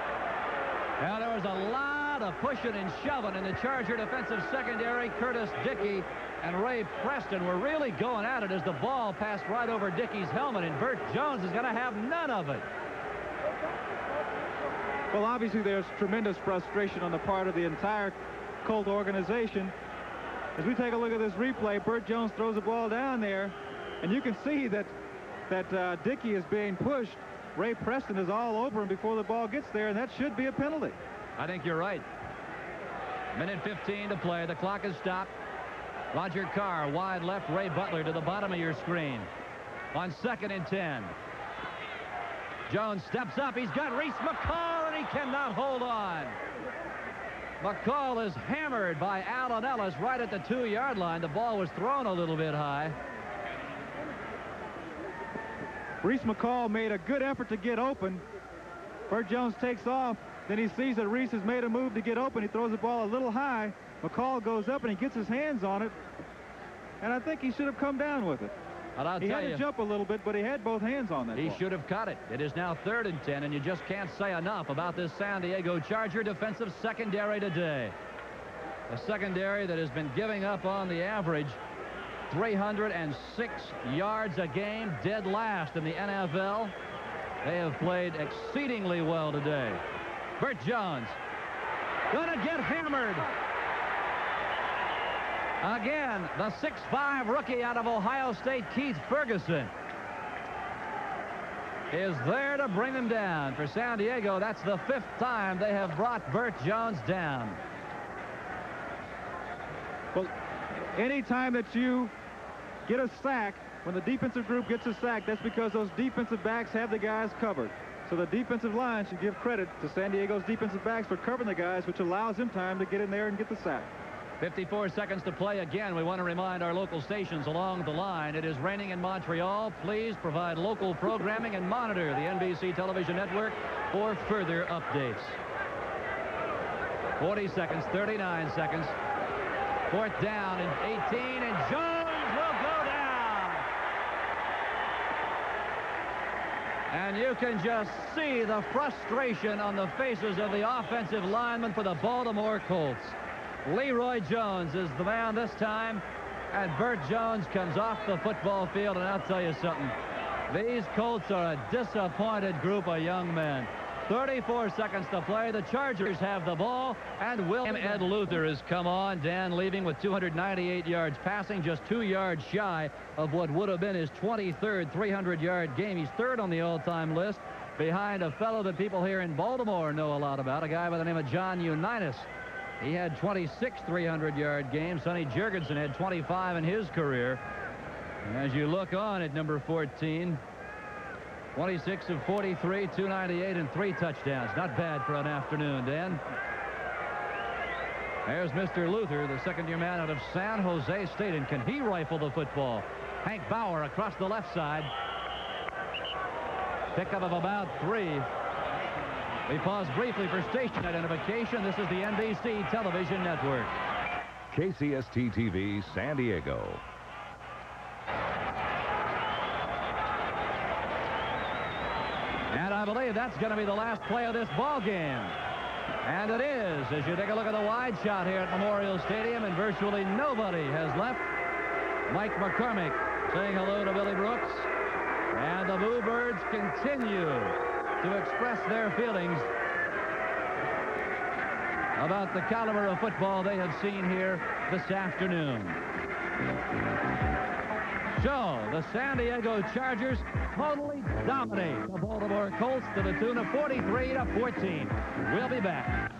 Now, there was a lot of pushing and shoving in the Charger defensive secondary. Curtis Dickey and Ray Preston were really going at it as the ball passed right over Dickey's helmet, and Burt Jones is going to have none of it. Well, obviously, there's tremendous frustration on the part of the entire Colt organization. As we take a look at this replay, Burt Jones throws the ball down there, and you can see that Dickey is being pushed. Ray Preston is all over him before the ball gets there, and that should be a penalty. I think you're right. 1:15 to play. The clock is stopped. Roger Carr wide left, Ray Butler to the bottom of your screen. On 2nd and 10. Jones steps up. He's got Reese McCall, and he cannot hold on. McCall is hammered by Alan Ellis right at the 2-yard line. The ball was thrown a little bit high. Reese McCall made a good effort to get open. Burt Jones takes off. Then he sees that Reese has made a move to get open. He throws the ball a little high. McCall goes up and he gets his hands on it. And I think he should have come down with it. He had to jump a little bit, but he had both hands on that ball. He should have caught it. It is now 3rd and 10, and you just can't say enough about this San Diego Charger defensive secondary today. A secondary that has been giving up on the average 306 yards a game, dead last in the NFL. They have played exceedingly well today. Burt Jones gonna get hammered. Again, the 6'5" rookie out of Ohio State, Keith Ferguson, is there to bring them down. For San Diego, that's the 5th time they have brought Burt Jones down. Well, anytime that you get a sack, when the defensive group gets a sack, that's because those defensive backs have the guys covered. So the defensive line should give credit to San Diego's defensive backs for covering the guys, which allows them time to get in there and get the sack. 54 seconds to play. Again, we want to remind our local stations along the line. It is raining in Montreal. Please provide local programming and monitor the NBC television network for further updates. 40 seconds, 39 seconds. 4th down and 18, and Jones will go down. And you can just see the frustration on the faces of the offensive linemen for the Baltimore Colts. Leroy Jones is the man this time, and Burt Jones comes off the football field, and I'll tell you something. These Colts are a disappointed group of young men. 34 seconds to play. The Chargers have the ball, and William Ed Luther has come on. Dan leaving with 298 yards passing, just 2 yards shy of what would have been his 23rd 300-yard game. He's 3rd on the all-time list, behind a fellow that people here in Baltimore know a lot about, a guy by the name of John Unitas. He had 26 300-yard games. Sonny Jurgensen had 25 in his career. And as you look on at number 14, 26 of 43, 298, and 3 touchdowns. Not bad for an afternoon, Dan. There's Mr. Luther, the second-year man out of San Jose State, and can he rifle the football? Hank Bauer across the left side. Pickup of about 3. We pause briefly for station identification. This is the NBC television network. KCST TV, San Diego. And I believe that's going to be the last play of this ball game. And it is, as you take a look at the wide shot here at Memorial Stadium, and virtually nobody has left. Mike McCormick saying hello to Billy Brooks. And the Bluebirds continue to express their feelings about the caliber of football they have seen here this afternoon. So, the San Diego Chargers totally dominate the Baltimore Colts to the tune of 43-14. We'll be back.